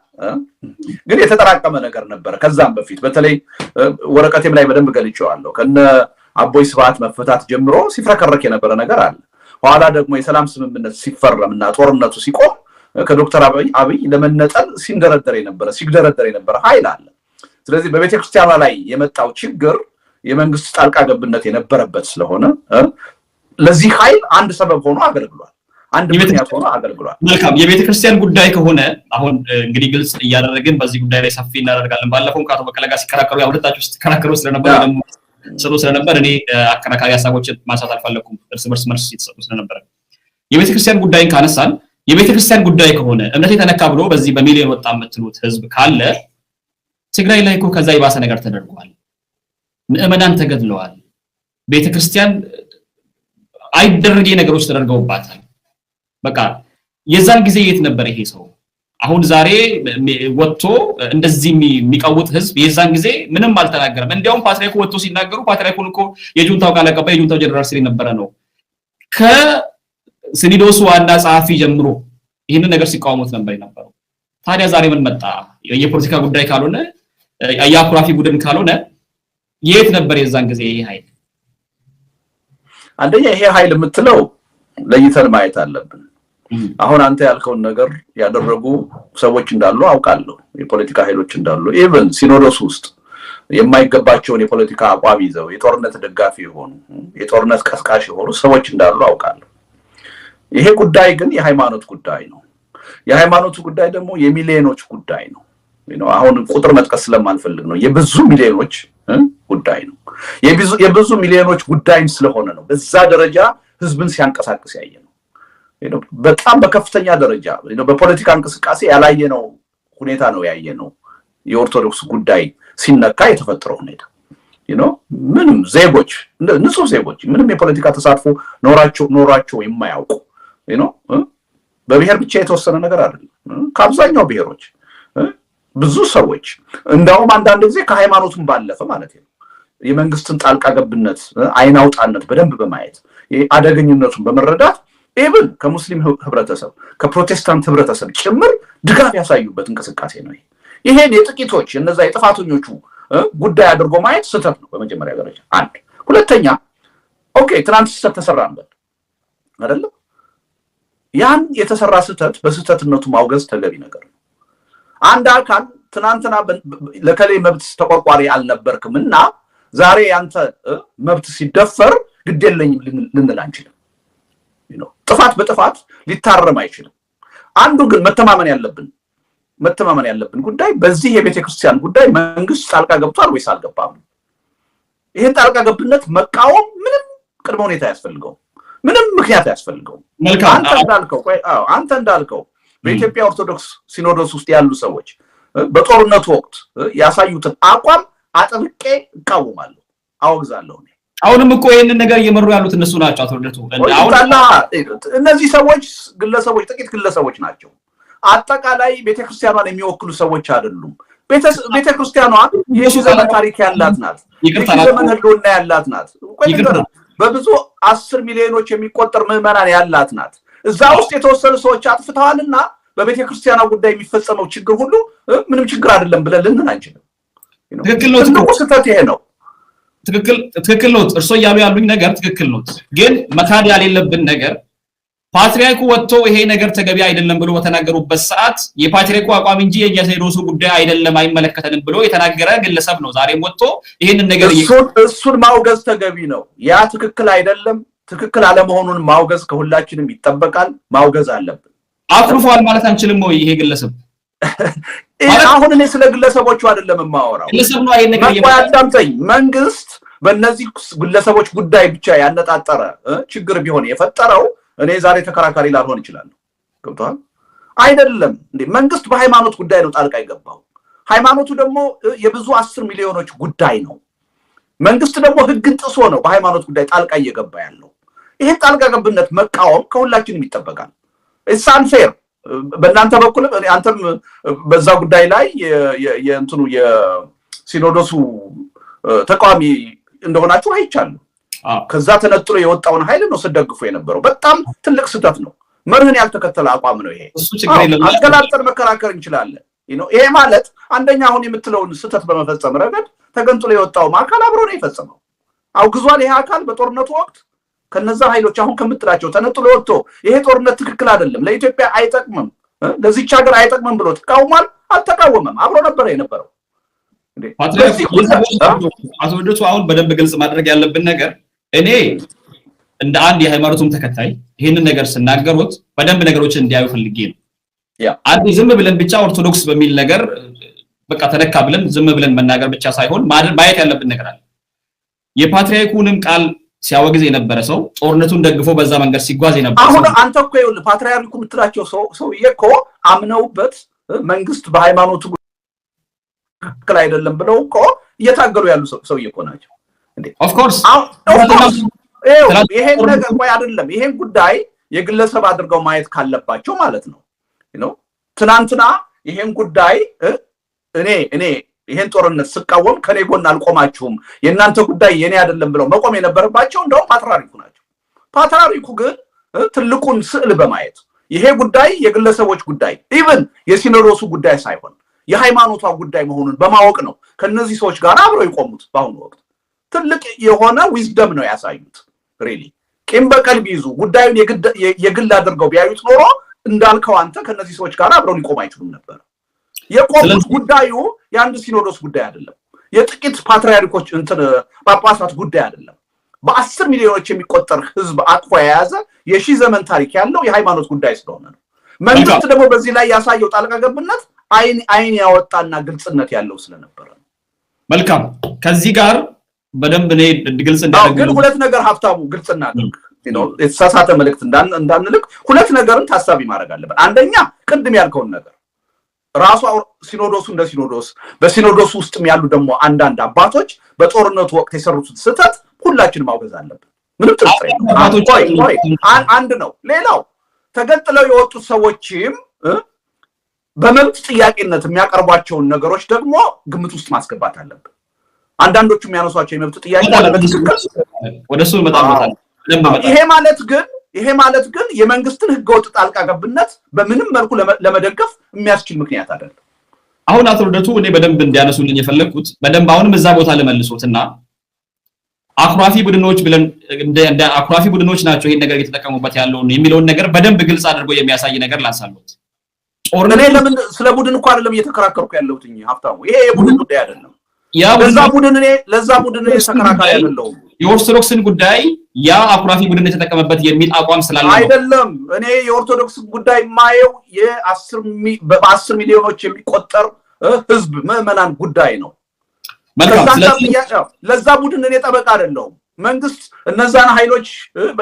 A: ግን የተጠራቀመ ነገር ነበር ከዛም በፊት በተለይ ወረቀቴም ላይ በደንብ ገልጬዋለሁ ከነ አቦይ ስብዓት መፈታት ጀምሮ ሲፍረከረክ የነበረ ነገር አለ ኋላ ደግሞ የሰላም ስምምነት ሲፈረምና ጦርነቱ ሲቆም ከዶክተር አብይ ለመነጠል ሲንደረደር የነበረ ኃይል አለ ስለዚህ በቤተክርስቲያኗ ላይ የመጣው ችግር የመንግስት ጣልቃ ገብነት የነበረበት ስለሆነ ለዚህ ኃይል አንድ ሰበብ ሆኖ አገልግሏል አንድ ምክንያት ሆኖ አገልግሏል
B: መልካም የቤተክርስቲያን ጉዳይ ከሆነ አሁን እንግዲህ ግልጽ እያደረግን በዚህ ጉዳይ ላይ ሰፊ እናደርጋለን ባለፈው ካቶ በቀለ ጋር ሲከራከሩ ያውለታችሁ ተከራከሩ ስለነበር ደግሞ ስለነበር እኔ አከራካሪ ሐሳቦችን ማንሳት አልፈለኩም እርስ በርስ መልስ ሲሰጡ ስለነበር የቤተክርስቲያን ጉዳይን ካነሳን የቤተክርስቲያን ጉዳይ ከሆነ እምነቴ ተነካ ብሎ በዚህ በሚሊዮን ወጣ የምትሉት ህዝብ ካለ ትግራይ ላይ እኮ ከዛ ይባሰ ነገር ተደርጓል ምዕመናን ተገድለዋል ቤተክርስቲያን አይደረግ ነገሮች ተደርገውባታል በቃ የዛን ጊዜ የት ነበር ይሄ ሰው አሁን ዛሬ ወጥቶ እንደዚህ የሚቀውጥ ህዝብ የዛን ጊዜ ምንም አልተናገረም እንዲያውም ፓትርያርኩ ወጥቶ ሲናገሩ ፓትርያርኩን እኮ የጁንታው ቃል አቀባይ የጁንታው ጀነራል ሲል ነበር ነው ከሲኖዶሱ ዋና ጸሐፊ ጀምሮ ይሄንን ነገር ሲቃወሙት ነበር የነበረው ታዲያ ዛሬ ምን መጣ የፖለቲካ ጉዳይ ካልሆነ ያኩራፊ ቡድን ካልሆነ የት ነበር የዛን ጊዜ ይሄ ኃይል
A: አንደኛ ይሄ ኃይል የምትለው ለይተን ማየት አለብን አሁን አንተ ያልከውን ነገር ያደረጉ ሰዎች እንዳሉ አውቃለሁ የፖለቲካ ኃይሎች እንዳሉ ኢቭን ሲኖዶስ ውስጥ የማይገባቸውን የፖለቲካ አቋም ይዘው የጦርነት ደጋፊ የሆኑ የጦርነት ቀስቃሽ የሆኑ ሰዎች እንዳሉ አውቃለሁ ይሄ ጉዳይ ግን የሃይማኖት ጉዳይ ነው የሃይማኖቱ ጉዳይ ደግሞ የሚሊዮኖች ጉዳይ ነው አሁን ቁጥር መጥቀስ ስለማንፈልግ ነው የብዙ ሚሊዮኖች ጉዳይ ነው የብዙ ሚሊዮኖች ጉዳይ ስለሆነ ነው በዛ ደረጃ ህዝብን ሲያንቀሳቅስ ያየነው በጣም በከፍተኛ ደረጃ በፖለቲካ እንቅስቃሴ ያላየነው ሁኔታ ነው ያየነው የኦርቶዶክስ ጉዳይ ሲነካ የተፈጠረው ሁኔታ ምንም ዜጎች ንጹህ ዜጎች ምንም የፖለቲካ ተሳትፎ ኖራቸው የማያውቁ በብሔር ብቻ የተወሰነ ነገር አይደለም ከአብዛኛው ብሔሮች ብዙ ሰዎች እንዳውም አንዳንድ ጊዜ ከሃይማኖቱም ባለፈ ማለት ነው የመንግስትን ጣልቃ ገብነት አይናውጣነት በደንብ በማየት አደገኝነቱን በመረዳት ኢቭን ከሙስሊም ህብረተሰብ ከፕሮቴስታንት ህብረተሰብ ጭምር ድጋፍ ያሳዩበት እንቅስቃሴ ነው ይሄን የጥቂቶች እነዛ የጥፋተኞቹ ጉዳይ አድርጎ ማየት ስህተት ነው በመጀመሪያ ደረጃ አንድ። ሁለተኛ ኦኬ ትናንት ስህተት ተሰራ እንበል አይደለም፣ ያን የተሰራ ስህተት በስህተትነቱ ማውገዝ ተገቢ ነገር ነው። አንድ አካል ትናንትና ለከሌ መብት ተቆርቋሪ አልነበርክምና ዛሬ ያንተ መብት ሲደፈር ግዴለኝም ልንል አንችልም። ጥፋት በጥፋት ሊታረም አይችልም። አንዱ ግን መተማመን ያለብን ጉዳይ በዚህ የቤተ ክርስቲያን ጉዳይ መንግስት ጣልቃ ገብቷል ወይስ አልገባም? ይሄን ጣልቃ ገብነት መቃወም ምንም ቅድመ ሁኔታ ያስፈልገው፣ ምንም ምክንያት ያስፈልገው። አንተ እንዳልከው በኢትዮጵያ ኦርቶዶክስ ሲኖዶስ ውስጥ ያሉ ሰዎች በጦርነቱ ወቅት ያሳዩትን አቋም አጥብቄ እቃወማለሁ፣ አወግዛለሁ።
B: አሁንም እኮ ይሄንን ነገር እየመሩ ያሉት እነሱ ናቸው። አቶ ልደቱ
A: እነዚህ ሰዎች ግለሰቦች፣ ጥቂት ግለሰቦች ናቸው። አጠቃላይ ቤተክርስቲያኗን የሚወክሉ ሰዎች አይደሉም። ቤተክርስቲያኗን የሺህ ዘመን ታሪክ ያላት ናት። የሺህ ዘመን ህልውና ያላት ናት። በብዙ 10 ሚሊዮኖች የሚቆጠር ምዕመናን ያላት ናት። እዛ ውስጥ የተወሰኑ ሰዎች አጥፍተዋልና በቤተክርስቲያኗ ጉዳይ የሚፈጸመው ችግር ሁሉ ምንም ችግር አይደለም ብለን ልንል አንችልም።
B: ትክክል ነው።
A: ስህተት ይሄ ነው።
B: ትክክል ነው። እርሶ እያሉ ያሉኝ ነገር ትክክል ነው። ግን መካድ ያሌለብን ነገር ፓትርያርኩ ወጥቶ ይሄ ነገር ተገቢ አይደለም ብሎ በተናገሩበት ሰዓት የፓትርያርኩ አቋም እንጂ የሲኖዶሱ ጉዳይ አይደለም አይመለከተንም ብሎ የተናገረ ግለሰብ ነው ዛሬም ወጥቶ ይሄንን ነገር
A: እሱን ማውገዝ ተገቢ ነው። ያ ትክክል አይደለም፣ ትክክል አለመሆኑን ማውገዝ ከሁላችንም ይጠበቃል። ማውገዝ አለብን።
B: አኩርፏል ማለት አንችልም ወይ ይሄ ግለሰብ?
A: አሁን እኔ ስለ ግለሰቦቹ አይደለም የማወራው።
B: ግለሰብ ነው አይነ
A: ያዳምጠኝ። መንግስት በእነዚህ ግለሰቦች ጉዳይ ብቻ ያነጣጠረ ችግር ቢሆን የፈጠረው እኔ ዛሬ ተከራካሪ ላልሆን እችላለሁ። ገብቶሃል አይደለም እንዴ? መንግስት በሃይማኖት ጉዳይ ነው ጣልቃ የገባው። ሃይማኖቱ ደግሞ የብዙ 10 ሚሊዮኖች ጉዳይ ነው። መንግስት ደግሞ ህግን ጥሶ ነው በሃይማኖት ጉዳይ ጣልቃ እየገባ ያለው። ይሄን ጣልቃ ገብነት መቃወም ከሁላችንም ይጠበቃል። ኢትስ አንፌር። በእናንተ በኩል አንተም በዛ ጉዳይ ላይ የእንትኑ የሲኖዶሱ ተቃዋሚ እንደሆናችሁ አይቻለሁ። ከዛ ተነጥሎ የወጣውን ኃይል ነው ስደግፉ የነበረው። በጣም ትልቅ ስህተት ነው። መርህን ያልተከተለ አቋም ነው ይሄ። አገላልጠን መከራከር እንችላለን። ይሄ ማለት አንደኛ አሁን የምትለውን ስህተት በመፈጸም ረገድ ተገንጥሎ የወጣው አካል አብሮ ነው የፈጸመው። አውግዟል። ይሄ አካል በጦርነቱ ወቅት ከነዛ ኃይሎች አሁን ከምትላቸው ተነጥሎ ወጥቶ ይሄ ጦርነት ትክክል አይደለም፣ ለኢትዮጵያ አይጠቅምም፣ ለዚች ሀገር አይጠቅምም ብሎ ተቃውሟል? አልተቃወመም። አብሮ ነበር የነበረው።
B: አቶ ልደቱ አሁን በደንብ ግልጽ ማድረግ ያለብን ነገር እኔ እንደ አንድ የሃይማኖቱም ተከታይ ይሄንን ነገር ስናገሩት በደንብ ነገሮችን እንዲያዩ ፈልጌ ነው። አንዴ ዝም ብለን ብቻ ኦርቶዶክስ በሚል ነገር በቃ ተነካ ብለን ዝም ብለን መናገር ብቻ ሳይሆን ማየት ያለብን ነገር አለ። የፓትርያርኩንም ቃል ሲያወግዝ የነበረ ሰው ጦርነቱን ደግፎ በዛ መንገድ ሲጓዝ የነበረ
A: አሁን አንተ እኮ ይኸውልህ ፓትርያርኩ የምትላቸው ሰውዬ እኮ አምነውበት መንግስት በሃይማኖቱ ትክክል አይደለም ብለው እኮ እየታገሉ ያሉ ሰውዬ እኮ ናቸው እንዴ። ኦፍ ኮርስ ይሄን ነገር ቆይ አይደለም ይሄን ጉዳይ የግለሰብ አድርገው ማየት ካለባቸው ማለት ነው። ትናንትና ይሄን ጉዳይ እኔ ይሄን ጦርነት ስቃወም ከኔ ጎን አልቆማችሁም፣ የእናንተ ጉዳይ የኔ አይደለም ብለው መቆም የነበረባቸው እንደውም ፓትርያርኩ ናቸው። ፓትርያርኩ ግን ትልቁን ስዕል በማየት ይሄ ጉዳይ የግለሰቦች ጉዳይ ኢቭን የሲኖዶሱ ጉዳይ ሳይሆን የሃይማኖቷ ጉዳይ መሆኑን በማወቅ ነው ከነዚህ ሰዎች ጋር አብረው የቆሙት። በአሁኑ ወቅት ትልቅ የሆነ ዊዝደም ነው ያሳዩት። ሪሊ ቂም በቀል ቢይዙ ጉዳዩን የግል አድርገው ቢያዩት ኖሮ እንዳልከው አንተ ከነዚህ ሰዎች ጋር አብረው ሊቆም አይችሉም ነበር። የቆሙት ጉዳዩ የአንድ ሲኖዶስ ጉዳይ አይደለም፣ የጥቂት ፓትርያርኮች ጳጳሳት ጉዳይ አይደለም። በ10 ሚሊዮኖች የሚቆጠር ህዝብ አቅፎ የያዘ የሺህ ዘመን ታሪክ ያለው የሃይማኖት ጉዳይ ስለሆነ ነው። መንግስት ደግሞ በዚህ ላይ ያሳየው ጣልቃ ገብነት አይን ያወጣና ግልጽነት ያለው ስለነበረ ነው።
B: መልካም። ከዚህ ጋር በደንብ እኔ ግልጽ እንዳደረግ
A: ግን ሁለት ነገር ሀብታሙ ግልጽ እናድርግ። የተሳሳተ መልእክት እንዳንልክ ሁለት ነገርን ታሳቢ ማድረግ አለበት። አንደኛ ቅድም ያልከውን ነገር ራሱ ሲኖዶሱ እንደ ሲኖዶስ በሲኖዶሱ ውስጥም ያሉ ደግሞ አንዳንድ አባቶች በጦርነቱ ወቅት የሰሩት ስህተት ሁላችንም ማውገዝ አለብን። ምንም ጥርጥር የለውም። አንድ ነው። ሌላው ተገንጥለው የወጡት ሰዎችም በመብት ጥያቄነት የሚያቀርቧቸውን ነገሮች ደግሞ ግምት ውስጥ ማስገባት አለብን። አንዳንዶቹ የሚያነሷቸው የመብት ጥያቄ
B: ወደሱ መጣጣታል።
A: ይሄ ማለት ግን የመንግስትን ህገወጥ ጣልቃ ገብነት በምንም መልኩ ለመደገፍ የሚያስችል ምክንያት አይደለም።
B: አሁን አቶ ልደቱ እኔ በደንብ እንዲያነሱልኝ የፈለኩት በደንብ አሁንም እዛ ቦታ ለመልሶትና አኩራፊ ቡድኖች ብለን እንደ አኩራፊ ቡድኖች ናቸው ይሄን ነገር እየተጠቀሙበት ያለው የሚለውን ነገር በደንብ ግልጽ አድርጎ የሚያሳይ ነገር ላንሳሉት።
A: እኔ ለምን ስለ ቡድን እንኳን አይደለም እየተከራከርኩ ያለሁት ሀብታሙ፣ ይሄ የቡድን ጉዳይ አይደለም። ለዛ ቡድን ተከራካሪ አይደለሁም።
B: የኦርቶዶክስን ጉዳይ ያ አኩራፊ ቡድን የተጠቀመበት የሚል አቋም ስላለ
A: አይደለም። እኔ የኦርቶዶክስ ጉዳይ ማየው በ10 ሚሊዮኖች የሚቆጠር ህዝብ ምዕመናን ጉዳይ ነው። ለዛ ቡድን እኔ ጠበቃ አይደለሁም። መንግስት እነዛን ኃይሎች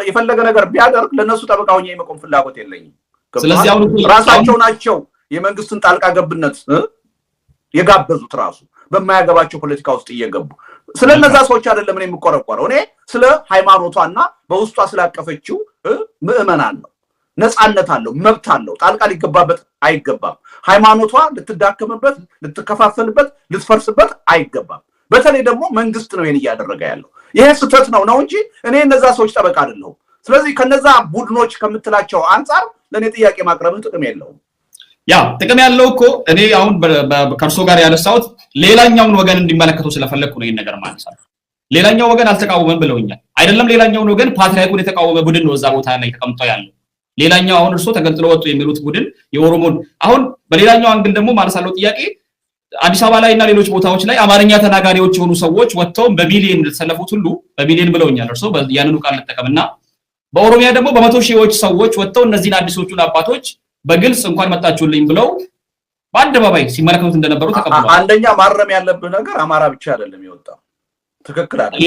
A: የፈለገ ነገር ቢያደርግ ለነሱ ጠበቃ ሆኜ የመቆም ፍላጎት የለኝም። ስለዚህ ራሳቸው ናቸው የመንግስትን ጣልቃ ገብነት የጋበዙት ራሱ በማያገባቸው ፖለቲካ ውስጥ እየገቡ ስለነዛ ሰዎች አይደለም እኔ የምቆረቆረው። እኔ ስለ ሃይማኖቷና በውስጧ ስላቀፈችው ምዕመናን ነው። ነፃነት አለው፣ መብት አለው። ጣልቃ ሊገባበት አይገባም። ሃይማኖቷ ልትዳከምበት፣ ልትከፋፈልበት፣ ልትፈርስበት አይገባም። በተለይ ደግሞ መንግስት ነው ይሄን እያደረገ ያለው። ይሄ ስህተት ነው እንጂ እኔ እነዛ ሰዎች ጠበቃ አይደለሁም። ስለዚህ ከነዛ ቡድኖች ከምትላቸው አንፃር ለኔ ጥያቄ ማቅረብህ ጥቅም የለውም።
B: ያ ጥቅም ያለው እኮ እኔ አሁን ከርሶ ጋር ያነሳሁት ሌላኛውን ወገን እንዲመለከተው ስለፈለኩ ነው ይሄን ነገር ማለት ነው። ሌላኛው ወገን አልተቃወመም ብለውኛል። አይደለም ሌላኛውን ወገን ፓትርያርኩን የተቃወመ ቡድን ነው እዛ ቦታ ላይ ተቀምጦ ያለው። ሌላኛው አሁን እርሶ ተገንጥሎ ወጡ የሚሉት ቡድን የኦሮሞን አሁን በሌላኛው አንግል ደግሞ ማለሳለው ጥያቄ አዲስ አበባ ላይ እና ሌሎች ቦታዎች ላይ አማርኛ ተናጋሪዎች የሆኑ ሰዎች ወጥተው በሚሊዮን ተሰለፉት ሁሉ በሚሊዮን ብለውኛል እርሶ ያንኑ ቃል ተጠቀምና በኦሮሚያ ደግሞ በመቶ ሺዎች ሰዎች ወጥተው እነዚህን አዲሶቹን አባቶች በግልጽ እንኳን መጣችሁልኝ ብለው በአደባባይ ሲመለከቱት እንደነበሩ ተቀብለዋል።
A: አንደኛ ማረም ያለብህ ነገር አማራ ብቻ አይደለም የወጣው፣ ትክክል አይደለም።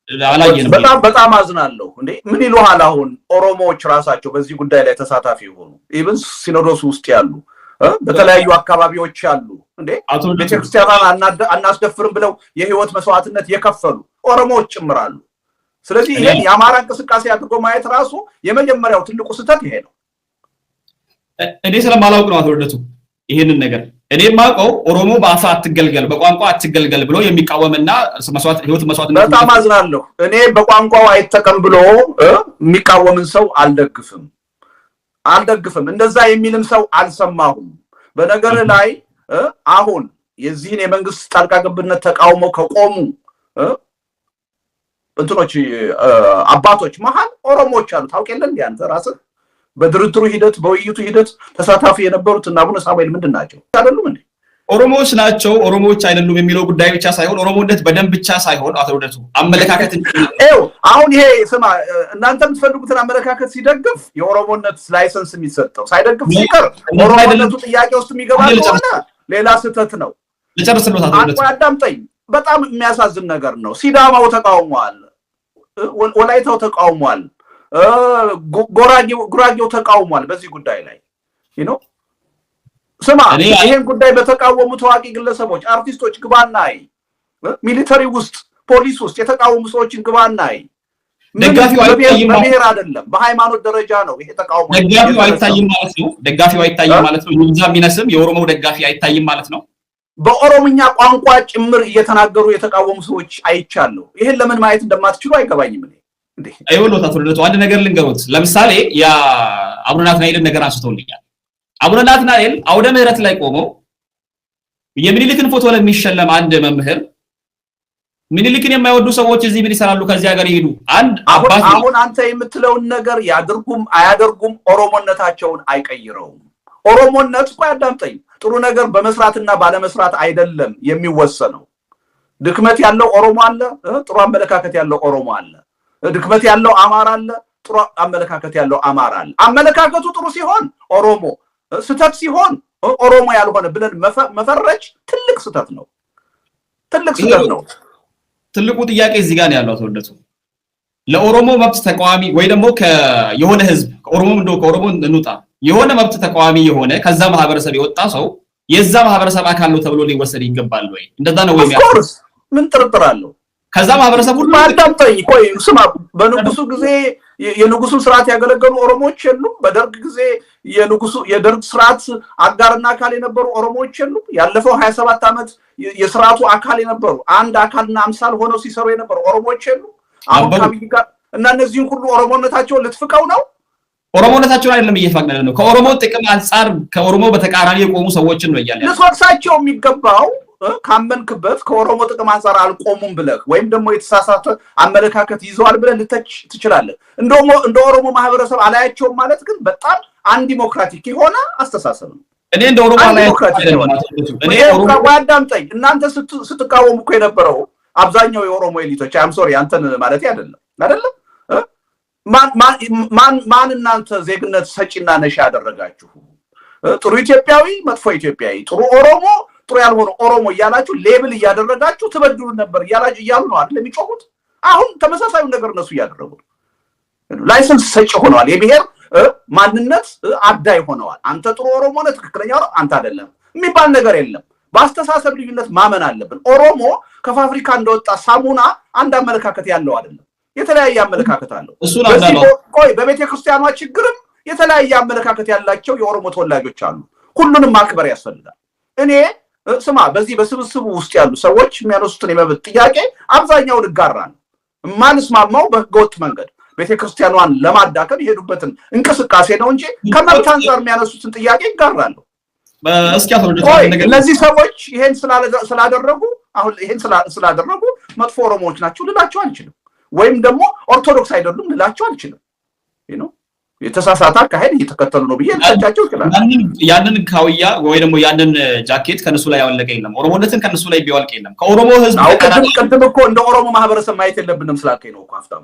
B: ሌላ አላየንም።
A: በጣም አዝናለሁ። እንዴ ምን ይሉሃል? አሁን ኦሮሞዎች ራሳቸው በዚህ ጉዳይ ላይ ተሳታፊ ሆኑ፣ ኢቭን ሲኖዶስ ውስጥ ያሉ በተለያዩ አካባቢዎች ያሉ እንዴ ቤተክርስቲያናን አናስደፍርም ብለው የህይወት መስዋዕትነት የከፈሉ ኦሮሞዎች ጭምራሉ። ስለዚህ ይሄን የአማራ እንቅስቃሴ አድርጎ ማየት ራሱ የመጀመሪያው ትልቁ ስህተት ይሄ ነው።
B: እኔ ስለማላውቅ ነው አቶ ልደቱ ይሄንን ነገር እኔ ማውቀው ኦሮሞ በአፋ አትገልገል በቋንቋ አትገልገል ብሎ የሚቃወምና ህይወት መስዋዕትነት
A: በጣም አዝናለሁ። እኔ በቋንቋው አይተቀም ብሎ የሚቃወምን ሰው አልደግፍም። እንደዛ የሚልም ሰው አልሰማሁም። በነገር ላይ አሁን የዚህን የመንግስት ጣልቃ ገብነት ተቃውሞ ከቆሙ እንትኖች አባቶች መሃል ኦሮሞዎች አሉ። ታውቅ የለ እንዴ አንተ ራስህ? በድርድሩ ሂደት በውይይቱ ሂደት ተሳታፊ የነበሩት እና አቡነ ሳሙኤል ምንድን ናቸው? አይደሉም እንዴ?
B: ኦሮሞዎች ናቸው ኦሮሞዎች አይደሉም የሚለው ጉዳይ ብቻ ሳይሆን ኦሮሞነት በደንብ ብቻ ሳይሆን አቶ ልደቱ አመለካከት
A: አሁን ይሄ ስማ እናንተ የምትፈልጉትን አመለካከት ሲደግፍ የኦሮሞነት ላይሰንስ የሚሰጠው ሳይደግፍ ሲቀር ኦሮሞነቱ ጥያቄ ውስጥ የሚገባ ከሆነ ሌላ ስህተት ነው።
B: ለጨርስሎት አቶ ልደቱ
A: አዳምጠኝ። በጣም የሚያሳዝን ነገር ነው። ሲዳማው ተቃውሟል፣ ወላይታው ተቃውሟል፣ ጉራጌው ተቃውሟል በዚህ ጉዳይ ላይ ስማ ይሄን ጉዳይ በተቃወሙ ታዋቂ ግለሰቦች አርቲስቶች ግባና ሚሊተሪ ውስጥ ፖሊስ ውስጥ የተቃወሙ ሰዎችን ግባና
B: ደጋፊው አይታይም
A: በብሔር አይደለም በሃይማኖት ደረጃ ነው ይሄ ተቃውሞ።
B: ደጋፊው አይታይም ማለት ነው እንዛ ሚነስም የኦሮሞ ደጋፊ አይታይም ማለት ነው።
A: በኦሮምኛ ቋንቋ ጭምር እየተናገሩ የተቃወሙ ሰዎች አይቻለሁ። ይሄን ለምን ማየት እንደማትችሉ አይገባኝም። እንዴ
B: አይወሎታ ተወለደው አንድ ነገር ልንገሩት። ለምሳሌ ያ አቡነ ናትናኤልን ነገር አንስተውልኛል። አቡነ ናትናኤል አውደ ምህረት ላይ ቆመው የሚኒሊክን ፎቶ ለሚሸለም አንድ መምህር ሚኒሊክን የማይወዱ ሰዎች እዚህ ምን ይሰራሉ ከዚህ ሀገር ይሄዱ አንድ አባት
A: አሁን አንተ የምትለውን ነገር ያድርጉም አያደርጉም ኦሮሞነታቸውን አይቀይረውም። ኦሮሞነት እኮ አዳምጠኝ ጥሩ ነገር በመስራትና ባለመስራት አይደለም የሚወሰነው። ድክመት ያለው ኦሮሞ አለ፣ ጥሩ አመለካከት ያለው ኦሮሞ አለ። ድክመት ያለው አማራ አለ፣ ጥሩ አመለካከት ያለው አማራ አለ። አመለካከቱ ጥሩ ሲሆን ኦሮሞ፣ ስህተት ሲሆን ኦሮሞ ያልሆነ ብለን መፈረጅ ትልቅ ስህተት ነው።
B: ትልቁ ጥያቄ እዚህ ጋር ነው ያለው አቶ ልደቱ። ለኦሮሞ መብት ተቃዋሚ ወይ ደግሞ የሆነ ህዝብ ከኦሮሞ እንውጣ የሆነ መብት ተቃዋሚ የሆነ ከዛ ማህበረሰብ የወጣ ሰው የዛ ማህበረሰብ አካል ነው ተብሎ ሊወሰድ ይገባል ወይ? እንደዛ ነው ወይ?
A: ምን ጥርጥር አለው?
B: ከዛ ማህበረሰብ ሁሉ
A: አዳምጠኝ። ቆይ ስማ፣ በንጉሱ ጊዜ የንጉሱን ስርዓት ያገለገሉ ኦሮሞዎች የሉም? በደርግ ጊዜ የደርግ ስርዓት አጋርና አካል የነበሩ ኦሮሞዎች የሉም? ያለፈው 27 ዓመት የስርዓቱ አካል የነበሩ አንድ አካልና አምሳል ሆነው ሲሰሩ የነበሩ ኦሮሞዎች የሉም? አሁን ከአብይ ጋር እና እነዚህን ሁሉ ኦሮሞነታቸውን ልትፍቀው ነው?
B: ኦሮሞነታቸውን አይደለም እየፋቅነን ነው። ከኦሮሞ ጥቅም አንፃር ከኦሮሞ በተቃራኒ የቆሙ ሰዎችን ነው እያለ
A: ለሶርሳቸው የሚገባው ካመንክበት ከኦሮሞ ጥቅም አንፃር አልቆሙም ብለህ ወይም ደግሞ የተሳሳተ አመለካከት ይዘዋል ብለህ ልተች ትችላለህ። እንደ ኦሮሞ ማህበረሰብ አላያቸውም ማለት ግን በጣም አንዲሞክራቲክ የሆነ አስተሳሰብ ነው።
B: እኔ እንደ ኦሮሞ
A: አዳምጠኝ። እናንተ ስትቃወሙ እኮ የነበረው አብዛኛው የኦሮሞ ኤሊቶች አም ሶሪ አንተን ማለት አይደለም ማን እናንተ ዜግነት ሰጪና ነሻ ያደረጋችሁ ጥሩ ኢትዮጵያዊ መጥፎ ኢትዮጵያዊ ጥሩ ኦሮሞ ጥሩ ያልሆነ ኦሮሞ እያላችሁ ሌብል እያደረጋችሁ ትበድሉ ነበር እያሉ ነው አይደል የሚጮሁት። አሁን ተመሳሳዩ ነገር እነሱ እያደረጉ ላይሰንስ ሰጪ ሆነዋል። የብሔር ማንነት አዳይ ሆነዋል። አንተ ጥሩ ኦሮሞ ነህ ትክክለኛ ነው አንተ አይደለም የሚባል ነገር የለም። በአስተሳሰብ ልዩነት ማመን አለብን። ኦሮሞ ከፋብሪካ እንደወጣ ሳሙና አንድ አመለካከት ያለው አይደለም። የተለያየ አመለካከት አለው። ቆይ በቤተ ክርስቲያኗ ችግርም የተለያየ አመለካከት ያላቸው የኦሮሞ ተወላጆች አሉ። ሁሉንም ማክበር ያስፈልጋል። እኔ ስማ በዚህ በስብስቡ ውስጥ ያሉ ሰዎች የሚያነሱትን የመብት ጥያቄ አብዛኛውን እጋራለሁ። የማንስማማው በህገወጥ መንገድ ቤተክርስቲያኗን ለማዳከም የሄዱበትን እንቅስቃሴ ነው እንጂ ከመብት አንፃር የሚያነሱትን ጥያቄ እጋራለሁ።
B: እስኪ
A: እነዚህ ሰዎች ይሄን ስላደረጉ አሁን ይሄን ስላደረጉ መጥፎ ኦሮሞዎች ናቸው ልላቸው አልችልም። ወይም ደግሞ ኦርቶዶክስ አይደሉም ልላቸው አልችልም። የተሳሳተ አካሄድ እየተከተሉ ነው ብዬ ልታቻቸው ይችላል።
B: ያንን ካውያ ወይ ደግሞ ያንን ጃኬት ከነሱ ላይ ያወለቀ የለም። ኦሮሞነትን ከነሱ ላይ ቢያወልቅ የለም። ከኦሮሞ ህዝብ
A: ቅድም እኮ እንደ ኦሮሞ ማህበረሰብ ማየት የለብንም ስላልከኝ ነው እኮ ሀብታሙ።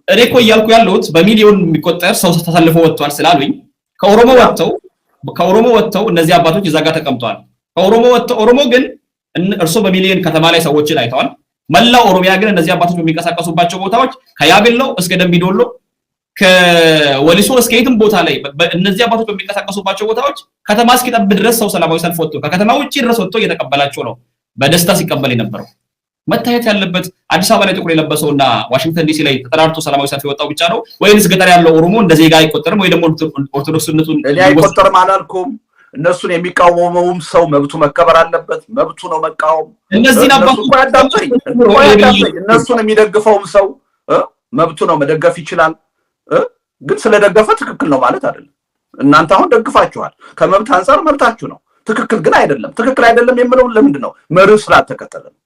B: እኔ እኮ እያልኩ ያለሁት በሚሊዮን የሚቆጠር ሰው ተሰልፎ ወጥቷል ስላሉኝ ከኦሮሞ ወጥተው እነዚህ አባቶች እዛ ጋር ተቀምጠዋል። ከኦሮሞ ወጥተው ኦሮሞ ግን እርሶ በሚሊዮን ከተማ ላይ ሰዎችን አይተዋል። መላው ኦሮሚያ ግን እነዚህ አባቶች በሚንቀሳቀሱባቸው ቦታዎች ከያቤሎ እስከ ደምቢዶሎ ከወሊሶ እስከ የትም ቦታ ላይ እነዚህ አባቶች በሚንቀሳቀሱባቸው ቦታዎች ከተማ እስኪጠብ ድረስ ሰው ሰላማዊ ሰልፍ ወጥቶ ከከተማ ውጪ ድረስ ወጥቶ እየተቀበላቸው ነው በደስታ ሲቀበል የነበረው። መታየት ያለበት አዲስ አበባ ላይ ጥቁር የለበሰውና ዋሽንግተን ዲሲ ላይ ተጠራርቶ ሰላማዊ ሰልፍ የወጣው ብቻ ነው ወይስ ገጠር ያለው ኦሮሞ እንደ ዜጋ አይቆጠርም? ወይ ደግሞ ኦርቶዶክስነቱን
A: አይቆጠርም አላልኩም። እነሱን የሚቃወመውም ሰው መብቱ መከበር አለበት። መብቱ ነው መቃወም።
B: እነዚህን አባቶች
A: እነሱን የሚደግፈውም ሰው መብቱ ነው መደገፍ ይችላል። ግን ስለደገፈ ትክክል ነው ማለት አይደለም። እናንተ አሁን ደግፋችኋል። ከመብት አንፃር መብታችሁ ነው። ትክክል ግን አይደለም። ትክክል አይደለም የምለው ለምንድን ነው? መርህ ስላልተከተለ ነው።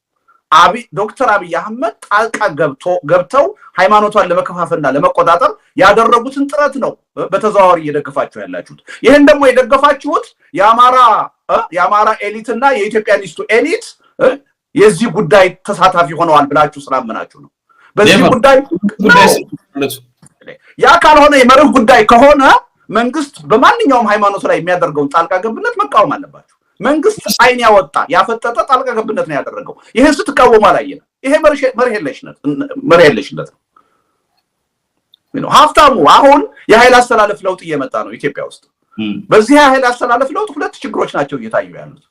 A: ዶክተር አብይ አህመድ ጣልቃ ገብተው ሃይማኖቷን ለመከፋፈልና ለመቆጣጠር ያደረጉትን ጥረት ነው በተዘዋዋሪ እየደገፋችሁ ያላችሁት። ይህን ደግሞ የደገፋችሁት የአማራ ኤሊትና የኢትዮጵያኒስቱ ኤሊት የዚህ ጉዳይ ተሳታፊ ሆነዋል ብላችሁ ስላመናችሁ ነው። በዚህ ጉዳይ ያ ካልሆነ የመርህ ጉዳይ ከሆነ መንግስት በማንኛውም ሃይማኖት ላይ የሚያደርገውን ጣልቃ ገብነት መቃወም አለባችሁ። መንግስት አይን ያወጣ ያፈጠጠ ጣልቃ ገብነት ነው ያደረገው። ይሄን ስትቃወሙ አላየንም። ይሄ መርህ የለሽነት ነው። ሀብታሙ አሁን የኃይል አስተላለፍ ለውጥ እየመጣ ነው ኢትዮጵያ ውስጥ። በዚህ የኃይል አስተላለፍ ለውጥ ሁለት ችግሮች ናቸው እየታዩ ያሉት።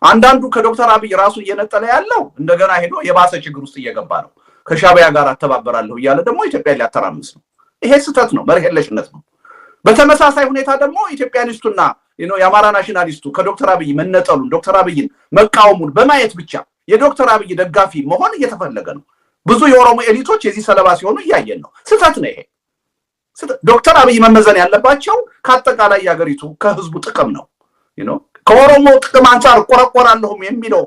A: አንዳንዱ ከዶክተር አብይ ራሱ እየነጠለ ያለው እንደገና ሄዶ የባሰ ችግር ውስጥ እየገባ ነው። ከሻዕቢያ ጋር አተባበራለሁ እያለ ደግሞ ኢትዮጵያ ሊያተራምስ ነው። ይሄ ስህተት ነው፣ መርህ የለሽነት ነው። በተመሳሳይ ሁኔታ ደግሞ ኢትዮጵያኒስቱና የአማራ ናሽናሊስቱ ከዶክተር አብይ መነጠሉን ዶክተር አብይን መቃወሙን በማየት ብቻ የዶክተር አብይ ደጋፊ መሆን እየተፈለገ ነው። ብዙ የኦሮሞ ኤሊቶች የዚህ ሰለባ ሲሆኑ እያየን ነው። ስህተት ነው ይሄ። ዶክተር አብይ መመዘን ያለባቸው ከአጠቃላይ የሀገሪቱ ከህዝቡ ጥቅም ነው። ከኦሮሞ ጥቅም አንፃር እቆረቆራለሁም የሚለው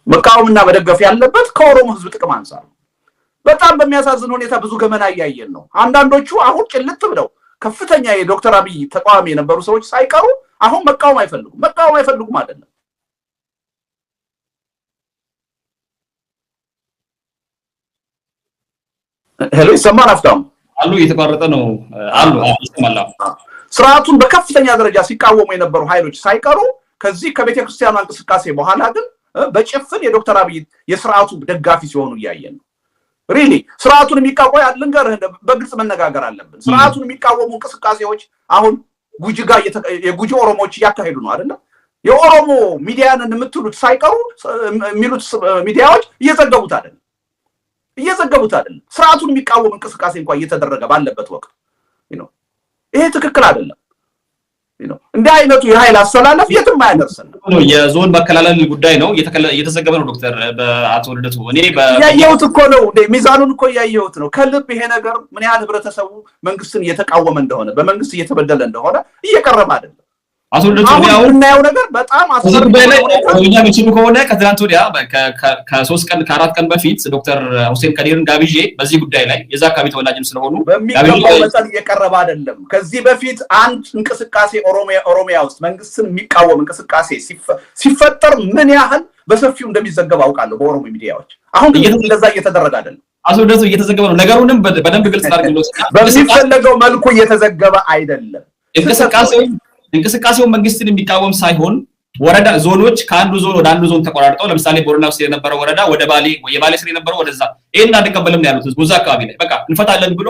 A: መቃወምና መደገፍ ያለበት ከኦሮሞ ህዝብ ጥቅም አንፃር ነው። በጣም በሚያሳዝን ሁኔታ ብዙ ገመና እያየን ነው። አንዳንዶቹ አሁን ጭልጥ ብለው ከፍተኛ የዶክተር አብይ ተቃዋሚ የነበሩ ሰዎች ሳይቀሩ አሁን መቃወም አይፈልጉም አይደለም። ሄሎ ይሰማል? አፍታም
B: አሉ እየተቋረጠ ነው አሉ ይሰማል።
A: ስርዓቱን በከፍተኛ ደረጃ ሲቃወሙ የነበሩ ኃይሎች ሳይቀሩ ከዚህ ከቤተ ክርስቲያኗ እንቅስቃሴ በኋላ ግን በጭፍን የዶክተር አብይ የስርዓቱ ደጋፊ ሲሆኑ እያየን ነው። ሪሊ ስርዓቱን የሚቃወሙ ልንገርህ፣ በግልጽ መነጋገር አለብን። ስርዓቱን የሚቃወሙ እንቅስቃሴዎች አሁን የጉጂ ኦሮሞዎች እያካሄዱ ነው አይደለም። የኦሮሞ ሚዲያንን የምትሉት ሳይቀሩ የሚሉት ሚዲያዎች እየዘገቡት አይደለም። ስርዓቱን የሚቃወም እንቅስቃሴ እንኳን እየተደረገ ባለበት ወቅት ይሄ ትክክል አይደለም። እንዲህ አይነቱ የኃይል አስተላለፍ የትም አያደርስም
B: ነው። የዞን መከላለል ጉዳይ ነው እየተዘገበ ነው። ዶክተር በአቶ ልደቱ እኔ
A: ያየሁት እኮ ነው ሚዛኑን እኮ ያየሁት ነው። ከልብ ይሄ ነገር ምን ያህል ህብረተሰቡ መንግስትን እየተቃወመ እንደሆነ በመንግስት እየተበደለ እንደሆነ እየቀረበ አይደለም።
B: አቶ ልደቱ
A: ያው እናየው ነገር በጣም አስፈሪ
B: ነው። ምንም ከሆነ ከትናንት ወዲያ ከ3 ቀን ከ4 ቀን በፊት ዶክተር ሁሴን ከዲርን ጋብዤ በዚህ ጉዳይ ላይ የዛ አካባቢ ተወላጅም ስለሆኑ
A: በሚገባው መጠን እየቀረበ አይደለም። ከዚህ በፊት አንድ እንቅስቃሴ ኦሮሚያ ውስጥ መንግስትን የሚቃወም እንቅስቃሴ ሲፈጠር ምን ያህል በሰፊው እንደሚዘገብ አውቃለሁ በኦሮሞ ሚዲያዎች። አሁን ግን እንደዛ እየተደረገ አይደለም።
B: አቶ ልደቱ እየተዘገበ ነው። ነገሩንም በደንብ ግልጽ አድርገው
A: በሚፈለገው መልኩ እየተዘገበ አይደለም።
B: እንቅስቃሴው መንግስትን የሚቃወም ሳይሆን ወረዳ ዞኖች ከአንዱ ዞን ወደ አንዱ ዞን ተቆራርጠው ለምሳሌ ቦረና ውስጥ የነበረው ወረዳ ወደ ባሌ የባሌ ስር የነበረው ወደዛ ይሄን አንቀበልም ነው ያሉት። ህዝቡ እዛ አካባቢ ላይ በቃ እንፈታለን ብሎ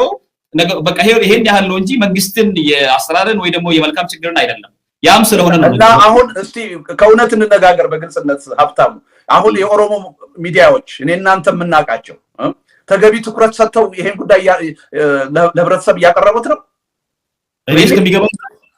B: በቃ ይሄን ያህል ነው እንጂ መንግስትን የአስተዳደርን ወይ ደግሞ የመልካም ችግርን አይደለም። ያም ስለሆነ ነው።
A: እና አሁን እስቲ ከእውነት እንነጋገር በግልጽነት ሀብታሙ። አሁን የኦሮሞ ሚዲያዎች እኔ እናንተ የምናውቃቸው ተገቢ ትኩረት ሰጥተው ይሄን ጉዳይ ለህብረተሰብ እያቀረቡት ነው።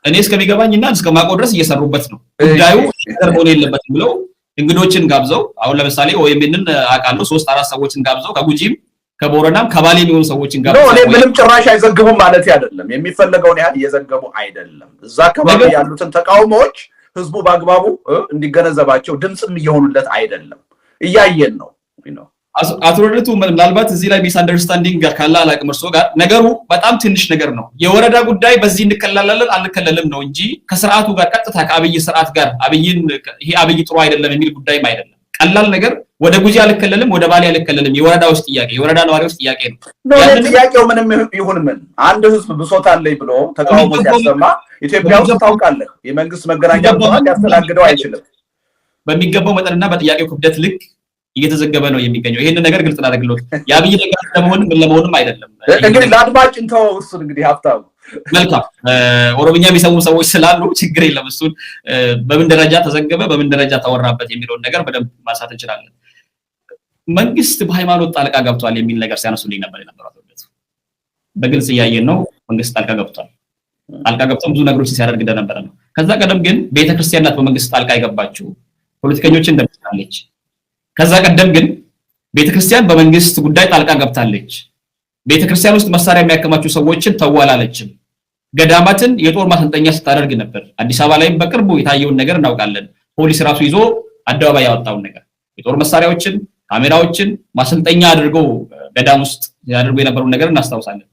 B: እኔ እስከሚገባኝና እስከማውቀው ድረስ እየሰሩበት ነው። ጉዳዩ ተርቦን የለበትም ብለው እንግዶችን ጋብዘው አሁን ለምሳሌ ወይምንን አቃለው 3-4 ሰዎችን ጋብዘው ከጉጂም ከቦረናም ከባሌም የሆኑ ሰዎችን ጋብዘው
A: ነው። ምንም ጭራሽ አይዘግቡም ማለት አይደለም። የሚፈለገውን ያህል እየዘገቡ አይደለም። እዛ አካባቢ ያሉትን ተቃውሞዎች ህዝቡ በአግባቡ እንዲገነዘባቸው ድምጽም እየሆኑለት አይደለም። እያየን ነው።
B: አቶ ልደቱ ምናልባት እዚህ ላይ ሚስ አንደርስታንዲንግ ካለ አላቅም እርሶ ጋር ነገሩ በጣም ትንሽ ነገር ነው። የወረዳ ጉዳይ በዚህ እንከላላለን አንከለልም ነው እንጂ ከስርዓቱ ጋር ቀጥታ ከአብይ ስርዓት ጋር ይሄ አብይ ጥሩ አይደለም የሚል ጉዳይም አይደለም። ቀላል ነገር ወደ ጉጂ አልከለልም ወደ ባሌ አልከለልም የወረዳዎች ጥያቄ የወረዳ ነዋሪዎች ጥያቄ ነው።
A: ጥያቄው ምንም ይሁን ምን አንድ ህዝብ ብሶት አለኝ ብሎ ተቃውሞ ሲያሰማ ኢትዮጵያ ውስጥ ታውቃለህ የመንግስት መገናኛ ብዙሃን ያስተናግደው አይችልም።
B: በሚገባው መጠንና በጥያቄው ክብደት ልክ እየተዘገበ ነው የሚገኘው። ይሄን ነገር ግልጽ እናደርግልዎት የአብይ ደጋፊ ለመሆንም አይደለም።
A: እንግዲህ ለአድማጭ እንተው እሱን እንግዲህ ሀብታሙ።
B: መልካም ኦሮምኛ የሚሰሙ ሰዎች ስላሉ ችግር የለም። እሱን በምን ደረጃ ተዘገበ በምን ደረጃ ተወራበት የሚለውን ነገር በደንብ ማሳት እንችላለን። መንግስት በሃይማኖት ጣልቃ ገብቷል የሚል ነገር ሲያነሱልኝ ነበር የነበረው። በግልጽ እያየን ነው መንግስት ጣልቃ ገብቷል። ጣልቃ ገብቶ ብዙ ነገሮችን ሲያደርግ እንደነበረ ነው። ከዛ ቀደም ግን ቤተክርስቲያን ናት በመንግስት ጣልቃ የገባችው ፖለቲከኞችን እንደምታለች። ከዛ ቀደም ግን ቤተክርስቲያን በመንግስት ጉዳይ ጣልቃ ገብታለች። ቤተክርስቲያን ውስጥ መሳሪያ የሚያከማቹ ሰዎችን ተዋላለችም። ገዳማትን የጦር ማሰልጠኛ ስታደርግ ነበር። አዲስ አበባ ላይም በቅርቡ የታየውን ነገር እናውቃለን። ፖሊስ ራሱ ይዞ አደባባይ ያወጣውን ነገር የጦር መሳሪያዎችን ካሜራዎችን ማሰልጠኛ አድርገው ገዳም ውስጥ ያደርጉ የነበረውን ነገር እናስታውሳለን።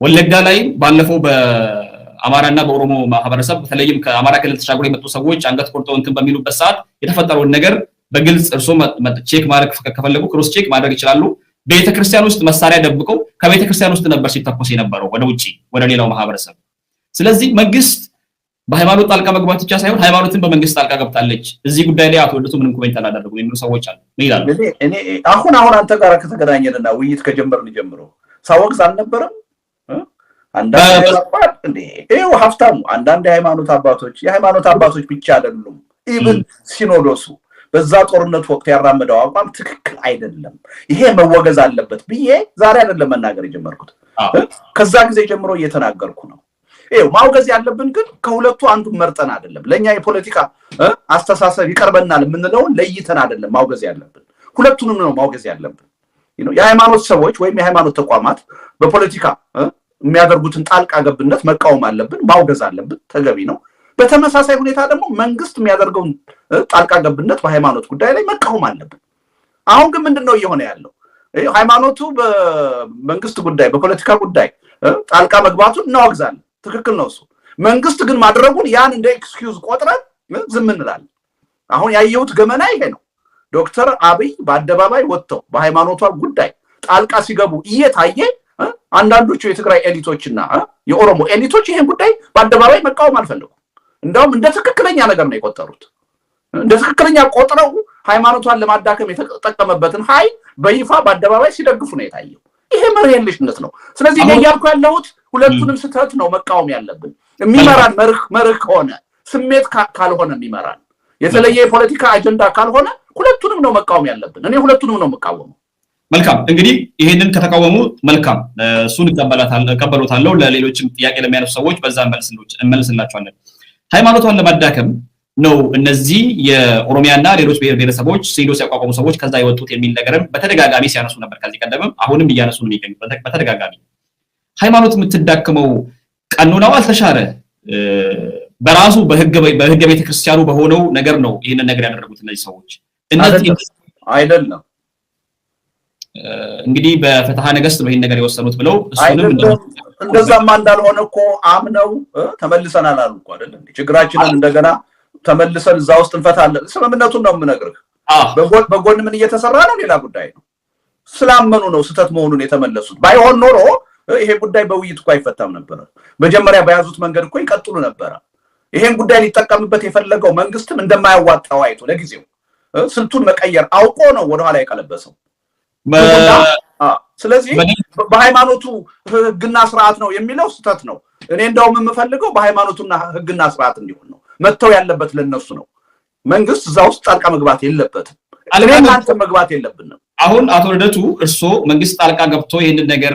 B: ወለጋ ላይ ባለፈው በአማራና በኦሮሞ ማህበረሰብ በተለይም ከአማራ ክልል ተሻግሮ የመጡ ሰዎች አንገት ቆርጠው እንትን በሚሉበት ሰዓት የተፈጠረውን ነገር በግልጽ እርሶ ቼክ ማድረግ ከፈለጉ ክሮስ ቼክ ማድረግ ይችላሉ። ቤተክርስቲያን ውስጥ መሳሪያ ደብቀው ከቤተክርስቲያን ውስጥ ነበር ሲተኮስ የነበረው ወደ ውጪ ወደ ሌላው ማህበረሰብ። ስለዚህ መንግስት በሃይማኖት ጣልቃ መግባት ብቻ ሳይሆን ሃይማኖትን በመንግስት ጣልቃ ገብታለች። እዚህ ጉዳይ ላይ አቶ ልደቱ ምንም ኮሜንት አላደረጉም የሚሉ ሰዎች አሉ። ምን ይላሉ?
A: እኔ አሁን አንተ ጋር ከተገናኘንና ውይይት ከጀመርን ጀምሮ ሳወቅስ አልነበረም። ይኸው ሀብታሙ አንዳንድ የሃይማኖት አባቶች ብቻ አይደሉም። ኢቭን ሲኖዶሱ በዛ ጦርነት ወቅት ያራመደው አቋም ትክክል አይደለም፣ ይሄ መወገዝ አለበት ብዬ ዛሬ አይደለም መናገር የጀመርኩት። ከዛ ጊዜ ጀምሮ እየተናገርኩ ነው። ይኸው ማውገዝ ያለብን ግን ከሁለቱ አንዱን መርጠን አይደለም። ለኛ የፖለቲካ አስተሳሰብ ይቀርበናል የምንለውን ለይተን አይደለም ማውገዝ ያለብን፣ ሁለቱንም ነው ማውገዝ ያለብን። የሃይማኖት ሰዎች ወይም የሃይማኖት ተቋማት በፖለቲካ የሚያደርጉትን ጣልቃ ገብነት መቃወም አለብን፣ ማውገዝ አለብን፣ ተገቢ ነው። በተመሳሳይ ሁኔታ ደግሞ መንግስት የሚያደርገውን ጣልቃ ገብነት በሃይማኖት ጉዳይ ላይ መቃወም አለብን። አሁን ግን ምንድነው እየሆነ ያለው? ሃይማኖቱ በመንግስት ጉዳይ በፖለቲካ ጉዳይ ጣልቃ መግባቱን እናወግዛለን፣ ትክክል ነው እሱ። መንግስት ግን ማድረጉን ያን እንደ ኤክስኪውዝ ቆጥረን ዝም እንላለን። አሁን ያየሁት ገመና ይሄ ነው። ዶክተር አብይ በአደባባይ ወጥተው በሃይማኖቷ ጉዳይ ጣልቃ ሲገቡ እየታየ አንዳንዶቹ የትግራይ ኤሊቶችና የኦሮሞ ኤሊቶች ይሄን ጉዳይ በአደባባይ መቃወም አልፈለጉም። እንደውም እንደ ትክክለኛ ነገር ነው የቆጠሩት። እንደ ትክክለኛ ቆጥረው ሃይማኖቷን ለማዳከም የተጠቀመበትን ኃይል በይፋ በአደባባይ ሲደግፉ ነው የታየው። ይሄ መርህ የለሽነት ነው። ስለዚህ እያልኩ ያለሁት ሁለቱንም ስህተት ነው መቃወም ያለብን። የሚመራን መርህ ከሆነ ስሜት ካልሆነ የሚመራን የተለየ የፖለቲካ አጀንዳ ካልሆነ ሁለቱንም ነው መቃወም ያለብን። እኔ ሁለቱንም ነው መቃወመው።
B: መልካም እንግዲህ ይሄንን ከተቃወሙ መልካም እሱን እቀበሎታለሁ። ለሌሎችም ጥያቄ ለሚያነሱ ሰዎች በዛ እንመልስላቸዋለን። ሃይማኖቷን ለማዳከም ነው እነዚህ የኦሮሚያና ሌሎች ብሔር ብሔረሰቦች ሲኖዶስ ያቋቋሙ ሰዎች ከዛ የወጡት የሚል ነገርም በተደጋጋሚ ሲያነሱ ነበር። ከዚህ ቀደምም አሁንም እያነሱ ነው የሚገኙት በተደጋጋሚ። ሃይማኖት የምትዳከመው ቀኖናው አልተሻረ በራሱ በህገ ቤተክርስቲያኑ በሆነው ነገር ነው ይሄንን ነገር ያደረጉት እነዚህ ሰዎች። እነዚህ
A: አይደለም
B: እንግዲህ በፍትሐ ነገሥት ነው ይሄን ነገር የወሰኑት ብለው እሱንም
A: እንደዛማ እንዳልሆነ እኮ አምነው ተመልሰናል አሉ እኮ አይደል? ችግራችንን እንደገና ተመልሰን እዛ ውስጥ እንፈታለን። ስምምነቱን ነው የምነግርህ። በጎን ምን እየተሰራ ነው ሌላ ጉዳይ ነው። ስላመኑ ነው ስህተት መሆኑን የተመለሱት። ባይሆን ኖሮ ይሄ ጉዳይ በውይይት እኮ አይፈታም ነበር። መጀመሪያ በያዙት መንገድ እኮ ይቀጥሉ ነበር። ይሄን ጉዳይ ሊጠቀምበት የፈለገው መንግስትም እንደማያዋጣው አይቶ ለጊዜው ስልቱን መቀየር አውቆ ነው ወደኋላ የቀለበሰው። ስለዚህ በሃይማኖቱ ህግና ስርዓት ነው የሚለው ስህተት ነው። እኔ እንደውም የምፈልገው በሃይማኖቱና ህግና ስርዓት እንዲሆን ነው። መተው ያለበት ለነሱ ነው። መንግስት እዛ ውስጥ ጣልቃ መግባት የለበትም። አንተ መግባት የለብንም።
B: አሁን አቶ ልደቱ እርሶ መንግስት ጣልቃ ገብቶ ይሄንን ነገር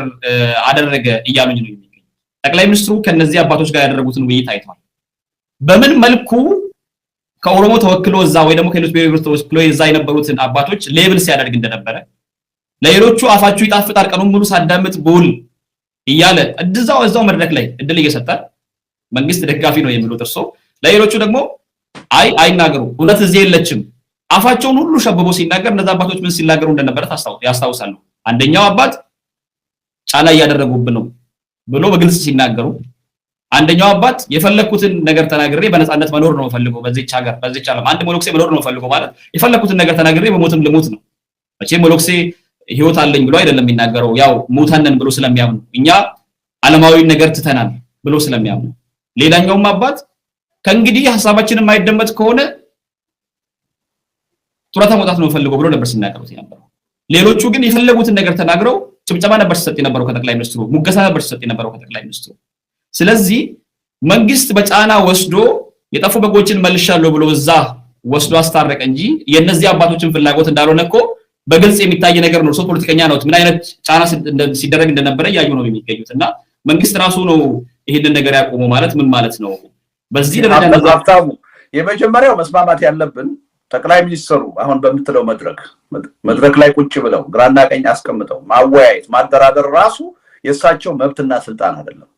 B: አደረገ እያሉኝ ነው የሚገኙ። ጠቅላይ ሚኒስትሩ ከነዚህ አባቶች ጋር ያደረጉትን ውይይት አይተዋል። በምን መልኩ ከኦሮሞ ተወክሎ እዛ ወይ ደግሞ ከሌሎች ብሔሮች ተወክሎ እዛ የነበሩትን አባቶች ሌብል ሲያደርግ እንደነበረ ለሌሎቹ አፋችሁ ይጣፍጣል ቀኑን ሙሉ ሳዳምጥ ብውል እያለ እዛው መድረክ ላይ እድል እየሰጠ መንግስት ደጋፊ ነው የሚሉት እርሶ ለሌሎቹ ደግሞ አይናገሩ እውነት እዚህ የለችም አፋቸውን ሁሉ ሸብቦ ሲናገር እነዛ አባቶች ምን ሲናገሩ እንደነበረ ያስታውሳሉ። አንደኛው አባት ጫላ እያደረጉብን ነው ብሎ በግልጽ ሲናገሩ፣ አንደኛው አባት የፈለኩትን ነገር ተናግሬ በነፃነት መኖር ነው ፈልገው በዚህች ሀገር በዚህች ዓለም አንድ ሞሎክሴ መኖር ነው ፈልገው ማለት የፈለኩትን ነገር ተናግሬ በሞትም ልሙት ነው። መቼም ሞሎክሴ ህይወት አለኝ ብሎ አይደለም የሚናገረው፣ ያው ሙታነን ብሎ ስለሚያምኑ እኛ ዓለማዊ ነገር ትተናል ብሎ ስለሚያምኑ። ሌላኛውም አባት ከእንግዲህ ሐሳባችንን የማይደመጥ ከሆነ ጡረታ መውጣት ነው ፈልገው ብሎ ነበር ሲናገሩት የነበረው። ሌሎቹ ግን የፈለጉትን ነገር ተናግረው ጭብጨባ ነበር ሲሰጥ የነበረው ከጠቅላይ ሚኒስትሩ፣ ሙገሳ ነበር ሲሰጥ የነበረው ከጠቅላይ ሚኒስትሩ። ስለዚህ መንግስት በጫና ወስዶ የጠፉ በጎችን መልሻለሁ ብሎ እዛ ወስዶ አስታረቀ እንጂ የነዚህ አባቶችን ፍላጎት እንዳልሆነ እኮ በግልጽ የሚታይ ነገር ነው። ሰው ፖለቲከኛ ነው፣ ምን አይነት ጫና ሲደረግ እንደነበረ ያዩ ነው የሚገኙትና መንግስት ራሱ ነው ይሄንን ነገር ያቆመው ማለት ምን ማለት ነው? በዚህ ደረጃ
A: ሀብታሙ የመጀመሪያው መስማማት ያለብን ጠቅላይ ሚኒስትሩ አሁን በምትለው መድረክ ላይ ቁጭ ብለው ግራና ቀኝ አስቀምጠው ማወያየት ማደራደር ራሱ የእሳቸው መብትና ስልጣን አይደለም።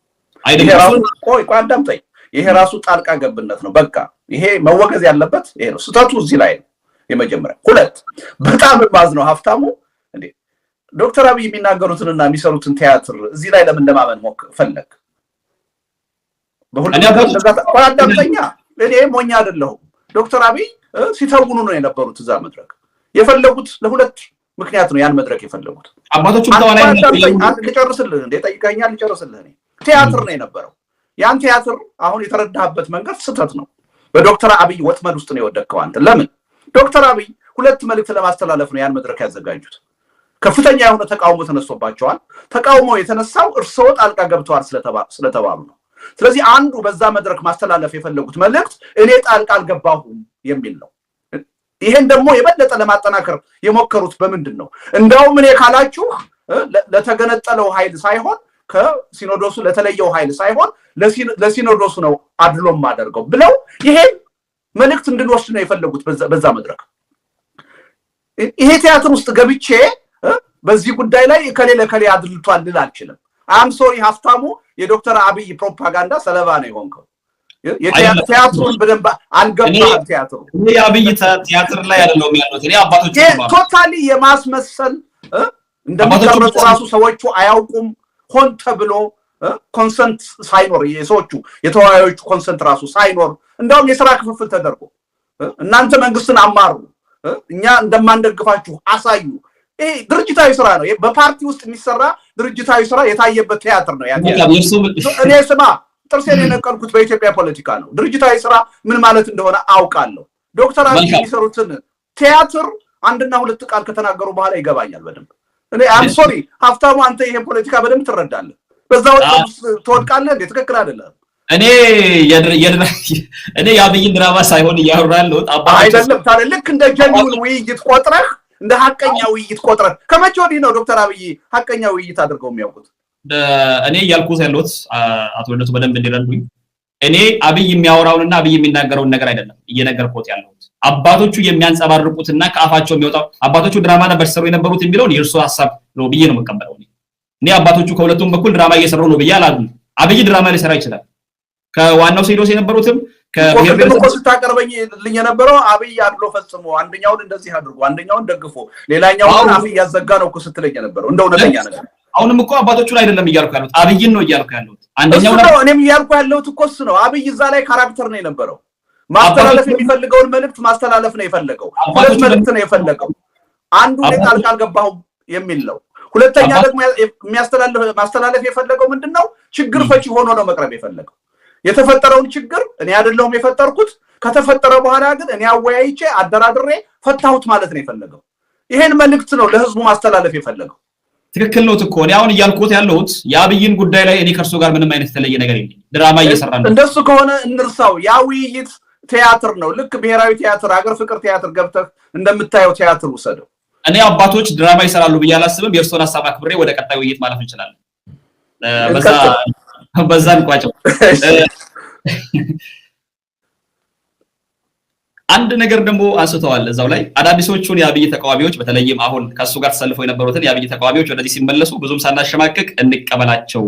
A: ይሄ ራሱ ጣልቃ ገብነት ነው። በቃ ይሄ መወገዝ ያለበት ይሄ ነው። ስህተቱ እዚህ ላይ ነው የመጀመሪያ። ሁለት በጣም ባዝ ነው ሀብታሙ እንዴ ዶክተር አብይ የሚናገሩትንና የሚሰሩትን ቲያትር እዚህ ላይ ለምን ለማመን ፈለግ? በሁለተኛ እኔ ሞኛ አይደለሁም። ዶክተር አብይ ሲተውኑ ነው የነበሩት እዛ መድረክ የፈለጉት ለሁለት ምክንያት ነው ያን መድረክ የፈለጉት።
B: አባቶቹ
A: ልጨርስልህ እንዴ ጠይቀኛል፣ ልጨርስልህ። እኔ ቲያትር ነው የነበረው። ያን ቲያትር አሁን የተረዳህበት መንገድ ስህተት ነው። በዶክተር አብይ ወጥመድ ውስጥ ነው የወደቅከው አንተ። ለምን ዶክተር አብይ ሁለት መልእክት ለማስተላለፍ ነው ያን መድረክ ያዘጋጁት። ከፍተኛ የሆነ ተቃውሞ ተነስቶባቸዋል። ተቃውሞ የተነሳው እርስዎ ጣልቃ ገብተዋል ስለተባሉ ነው። ስለዚህ አንዱ በዛ መድረክ ማስተላለፍ የፈለጉት መልእክት እኔ ጣልቃ አልገባሁም የሚል ነው። ይሄን ደግሞ የበለጠ ለማጠናከር የሞከሩት በምንድን ነው? እንደውም እኔ ካላችሁ ለተገነጠለው ኃይል ሳይሆን ከሲኖዶሱ ለተለየው ኃይል ሳይሆን ለሲኖዶሱ ነው አድሎም አደርገው ብለው ይሄን መልእክት እንድንወስድ ነው የፈለጉት በዛ መድረክ። ይሄ ቲያትር ውስጥ ገብቼ በዚህ ጉዳይ ላይ ከሌለ አድልቷል ልል አልችልም። አም ሶሪ ሀብታሙ፣ የዶክተር አብይ ፕሮፓጋንዳ ሰለባ ነው የሆንከው። ቲያትሩን በደንብ አልገባህም። ቲያትሩ
B: እኔ የአብይ ቲያትር ላይ አይደለም ያሉት። እኔ አባቶቹ
A: ቶታሊ የማስመሰል እንደሚቀርጹ ራሱ ሰዎቹ አያውቁም። ሆን ተብሎ ኮንሰንት ሳይኖር የሰዎቹ የተወያዮቹ ኮንሰንት ራሱ ሳይኖር እንደውም የሥራ ክፍፍል ተደርጎ እናንተ መንግስትን አማሩ፣ እኛ እንደማንደግፋችሁ አሳዩ። ይሄ ድርጅታዊ ስራ ነው። በፓርቲ ውስጥ የሚሰራ ድርጅታዊ ስራ የታየበት ቲያትር ነው። እኔ ስማ ጥርሴን የነቀልኩት በኢትዮጵያ ፖለቲካ ነው። ድርጅታዊ ስራ ምን ማለት እንደሆነ አውቃለሁ። ዶክተር አብይ የሚሰሩትን ቲያትር አንድና ሁለት ቃል ከተናገሩ በኋላ ይገባኛል በደንብ። እኔ አም ሶሪ ሀብታሙ፣ አንተ ይሄን ፖለቲካ በደንብ ትረዳለህ። በዛው ትወድቃለህ እንዴ? ትክክል አይደለም።
B: እኔ የአብይን ድራማ ሳይሆን እያወራለሁ
A: አይደለም። ታዲያ ልክ እንደ ጀኒውን ውይይት ቆጥረህ እንደ ሐቀኛ ውይይት ቆጥረህ ከመቼ ወዲህ ነው ዶክተር አብይ ሐቀኛ ውይይት አድርገው የሚያውቁት?
B: እኔ እያልኩት ያለሁት አቶ ልደቱ በደንብ እንዲረዱኝ እኔ አብይ የሚያወራውንና አብይ የሚናገረውን ነገር አይደለም እየነገርኩት ያለሁት አባቶቹ የሚያንጸባርቁትና ከአፋቸው የሚወጣው አባቶቹ ድራማ ነበር ሲሰሩ የነበሩት የሚለውን የእርሱ ሐሳብ ነው ብዬ ነው መቀበለው እኔ አባቶቹ ከሁለቱም በኩል ድራማ እየሰሩ ነው ብዬ አላልኩም አብይ ድራማ ሊሰራ ይችላል ከዋናው ሴዶስ የነበሩትም
A: ከብሔረሰብ ስታቀርበኝ ልኝ የነበረው አብይ አድሎ ፈጽሞ አንደኛውን እንደዚህ አድርጎ አንደኛውን ደግፎ ሌላኛውን አፍ ያዘጋ ነው እኮ ስትለኝ የነበረው እንደው እውነተኛ ነገር
B: አሁንም እኮ አባቶቹን አይደለም እያልኩ ያለሁት አብይን ነው እያልኩ ያለሁት አንደኛው
A: ነው እኔም እያልኩ ያለሁት እኮ እሱ ነው አብይ እዛ ላይ ካራክተር ነው የነበረው ማስተላለፍ የሚፈልገውን መልእክት ማስተላለፍ ነው የፈለገው ሁለት መልእክት ነው የፈለገው አንዱ ለቃል ገባው የሚል ነው ሁለተኛ ደግሞ ማስተላለፍ የፈለገው ምንድነው ችግር ፈቺ ሆኖ ነው መቅረብ የፈለገው የተፈጠረውን ችግር እኔ አይደለሁም የፈጠርኩት ከተፈጠረ በኋላ ግን እኔ አወያይቼ አደራድሬ ፈታሁት ማለት ነው የፈለገው ይሄን መልእክት ነው ለህዝቡ ማስተላለፍ የፈለገው
B: ትክክል ነው እኮ እኔ አሁን እያልኩት ያለሁት የአብይን ጉዳይ ላይ እኔ ከርሶ ጋር ምንም አይነት የተለየ ነገር የለም ድራማ እየሰራ ነው
A: እንደሱ ከሆነ እንርሳው ያ ውይይት ቲያትር ነው ልክ ብሔራዊ ቲያትር አገር ፍቅር ቲያትር ገብተህ እንደምታየው ቲያትር ወሰደው
B: እኔ አባቶች ድራማ ይሰራሉ ብዬ አላስብም የእርሶን ሐሳብ አክብሬ ወደ ቀጣይ ውይይት ማለፍ እንችላለን በዛን ቋጨው አንድ ነገር ደግሞ አንስተዋል እዛው ላይ አዳዲሶቹን የአብይ ተቃዋሚዎች በተለይም አሁን ከሱ ጋር ተሰልፈው የነበሩትን የአብይ ተቃዋሚዎች ወደዚህ ሲመለሱ ብዙም ሳናሸማቀቅ እንቀበላቸው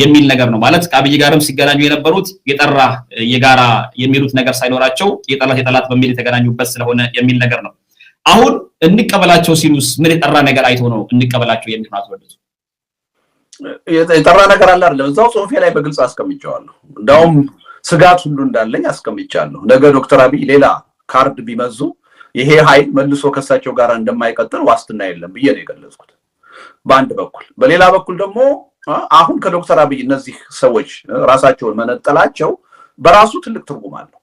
B: የሚል ነገር ነው ማለት ከአብይ ጋርም ሲገናኙ የነበሩት የጠራ የጋራ የሚሉት ነገር ሳይኖራቸው የጠላት በሚል የተገናኙበት ስለሆነ የሚል ነገር ነው አሁን እንቀበላቸው ሲሉስ ምን የጠራ ነገር አይቶ ነው እንቀበላቸው የሚል ነው አትወደዱ
A: የጠራ ነገር አለ አይደል እዛው ጽሁፌ ላይ በግልጽ አስቀምጫለሁ እንዳውም ስጋት ሁሉ እንዳለኝ አስቀምጫለሁ ነገ ዶክተር አብይ ሌላ ካርድ ቢመዙ ይሄ ኃይል መልሶ ከሳቸው ጋር እንደማይቀጥል ዋስትና የለም ብዬ ነው የገለጽኩት በአንድ በኩል በሌላ በኩል ደግሞ አሁን ከዶክተር አብይ እነዚህ ሰዎች ራሳቸውን መነጠላቸው በራሱ ትልቅ ትርጉም አለው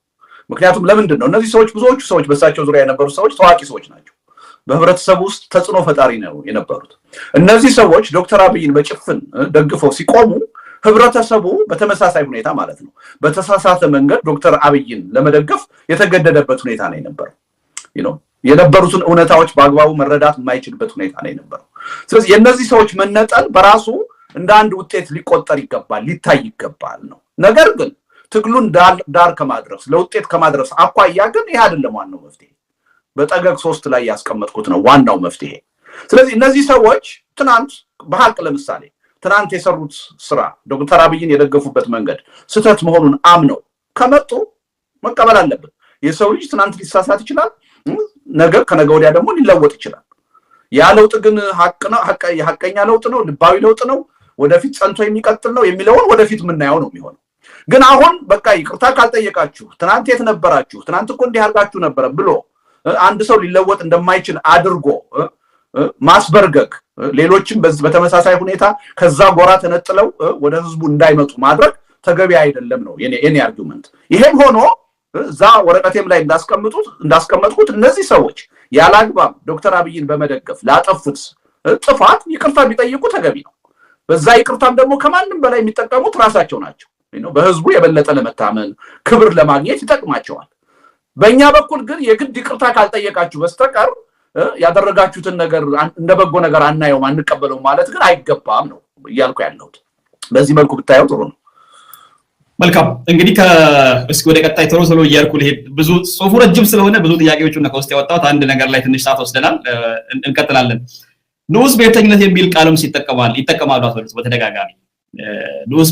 A: ምክንያቱም ለምንድን ነው እነዚህ ሰዎች ብዙዎቹ ሰዎች በሳቸው ዙሪያ የነበሩ ሰዎች ታዋቂ ሰዎች ናቸው በህብረተሰቡ ውስጥ ተጽዕኖ ፈጣሪ ነው የነበሩት እነዚህ ሰዎች ዶክተር አብይን በጭፍን ደግፈው ሲቆሙ ህብረተሰቡ በተመሳሳይ ሁኔታ ማለት ነው በተሳሳተ መንገድ ዶክተር አብይን ለመደገፍ የተገደደበት ሁኔታ ነው የነበረው የነበሩትን እውነታዎች በአግባቡ መረዳት የማይችልበት ሁኔታ ነው የነበረው ስለዚህ የነዚህ ሰዎች መነጠል በራሱ እንደ አንድ ውጤት ሊቆጠር ይገባል ሊታይ ይገባል ነው ነገር ግን ትግሉን ዳር ከማድረስ ለውጤት ከማድረስ አኳያ ግን ይሄ አይደለም ዋናው መፍትሄ በጠገግ 3 ላይ ያስቀመጥኩት ነው ዋናው መፍትሄ ስለዚህ እነዚህ ሰዎች ትናንት በሐቅ ለምሳሌ ትናንት የሰሩት ስራ ዶክተር አብይን የደገፉበት መንገድ ስተት መሆኑን አምነው ከመጡ መቀበል አለበት የሰው ልጅ ትናንት ሊሳሳት ይችላል ነገ ከነገ ወዲያ ደግሞ ሊለወጥ ይችላል ያ ለውጥ ግን ሐቀኛ ለውጥ ነው ልባዊ ለውጥ ነው ወደፊት ጸንቶ የሚቀጥል ነው የሚለውን ወደፊት ምናየው ነው የሚሆነው ግን አሁን በቃ ይቅርታ ካልጠየቃችሁ ትናንት የት ነበራችሁ ትናንት እኮ እንዲህ አድርጋችሁ ነበር ብሎ አንድ ሰው ሊለወጥ እንደማይችል አድርጎ ማስበርገግ ሌሎችም በተመሳሳይ ሁኔታ ከዛ ጎራ ተነጥለው ወደ ህዝቡ እንዳይመጡ ማድረግ ተገቢ አይደለም ነው የኔ አርጉመንት ይሄም ሆኖ እዛ ወረቀቴም ላይ እንዳስቀመጥኩት እነዚህ ሰዎች ያላግባብ ዶክተር አብይን በመደገፍ ላጠፉት ጥፋት ይቅርታ ቢጠይቁ ተገቢ ነው በዛ ይቅርታም ደግሞ ከማንም በላይ የሚጠቀሙት ራሳቸው ናቸው በህዝቡ የበለጠ ለመታመን ክብር ለማግኘት ይጠቅማቸዋል በእኛ በኩል ግን የግድ ይቅርታ ካልጠየቃችሁ በስተቀር ያደረጋችሁትን ነገር እንደበጎ ነገር አናየው አንቀበለው ማለት ግን አይገባም ነው እያልኩ ያለሁት በዚህ መልኩ ብታየው ጥሩ ነው
B: መልካም እንግዲህ እስኪ ወደ ቀጣይ ቶሎ እያልኩ ልሄድ ብዙ ጽሁፉ ረጅም ስለሆነ ብዙ ጥያቄዎችን ከውስጥ ያወጣሁት አንድ ነገር ላይ ትንሽ ሰዓት ወስደናል እንቀጥላለን ንዑስ ብሔርተኝነት የሚል ቃልም ይጠቀማሉ አትወልት በተደጋጋሚ ንዑስ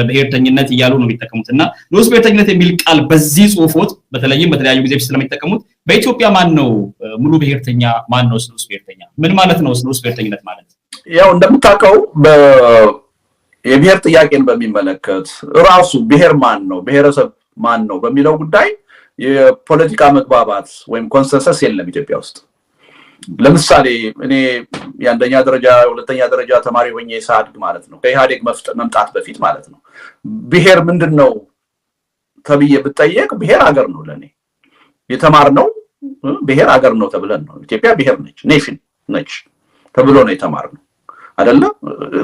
B: ብሔርተኝነት እያሉ ነው የሚጠቀሙትና ንዑስ ብሔርተኝነት የሚል ቃል በዚህ ጽሁፎት በተለይም በተለያዩ ጊዜ ስለሚጠቀሙት በኢትዮጵያ ማን ነው ሙሉ ብሔርተኛ ማን ነው ንዑስ ብሔርተኛ ምን ማለት ነው ንዑስ ብሔርተኝነት ማለት
A: ያው እንደምታውቀው የብሔር ጥያቄን በሚመለከት ራሱ ብሔር ማን ነው ብሔረሰብ ማን ነው በሚለው ጉዳይ የፖለቲካ መግባባት ወይም ኮንሰንሰስ የለም ኢትዮጵያ ውስጥ ለምሳሌ እኔ የአንደኛ ደረጃ ሁለተኛ ደረጃ ተማሪ ሆኜ ሳድግ ማለት ነው ከኢህአዴግ መምጣት በፊት ማለት ነው ብሔር ምንድነው ተብዬ ብጠየቅ ብሔር ሀገር ነው ለኔ የተማርነው ብሔር ሀገር ነው ተብለን ነው ኢትዮጵያ ብሔር ነች ኔሽን ነች ተብሎ ነው የተማርነው አይደለ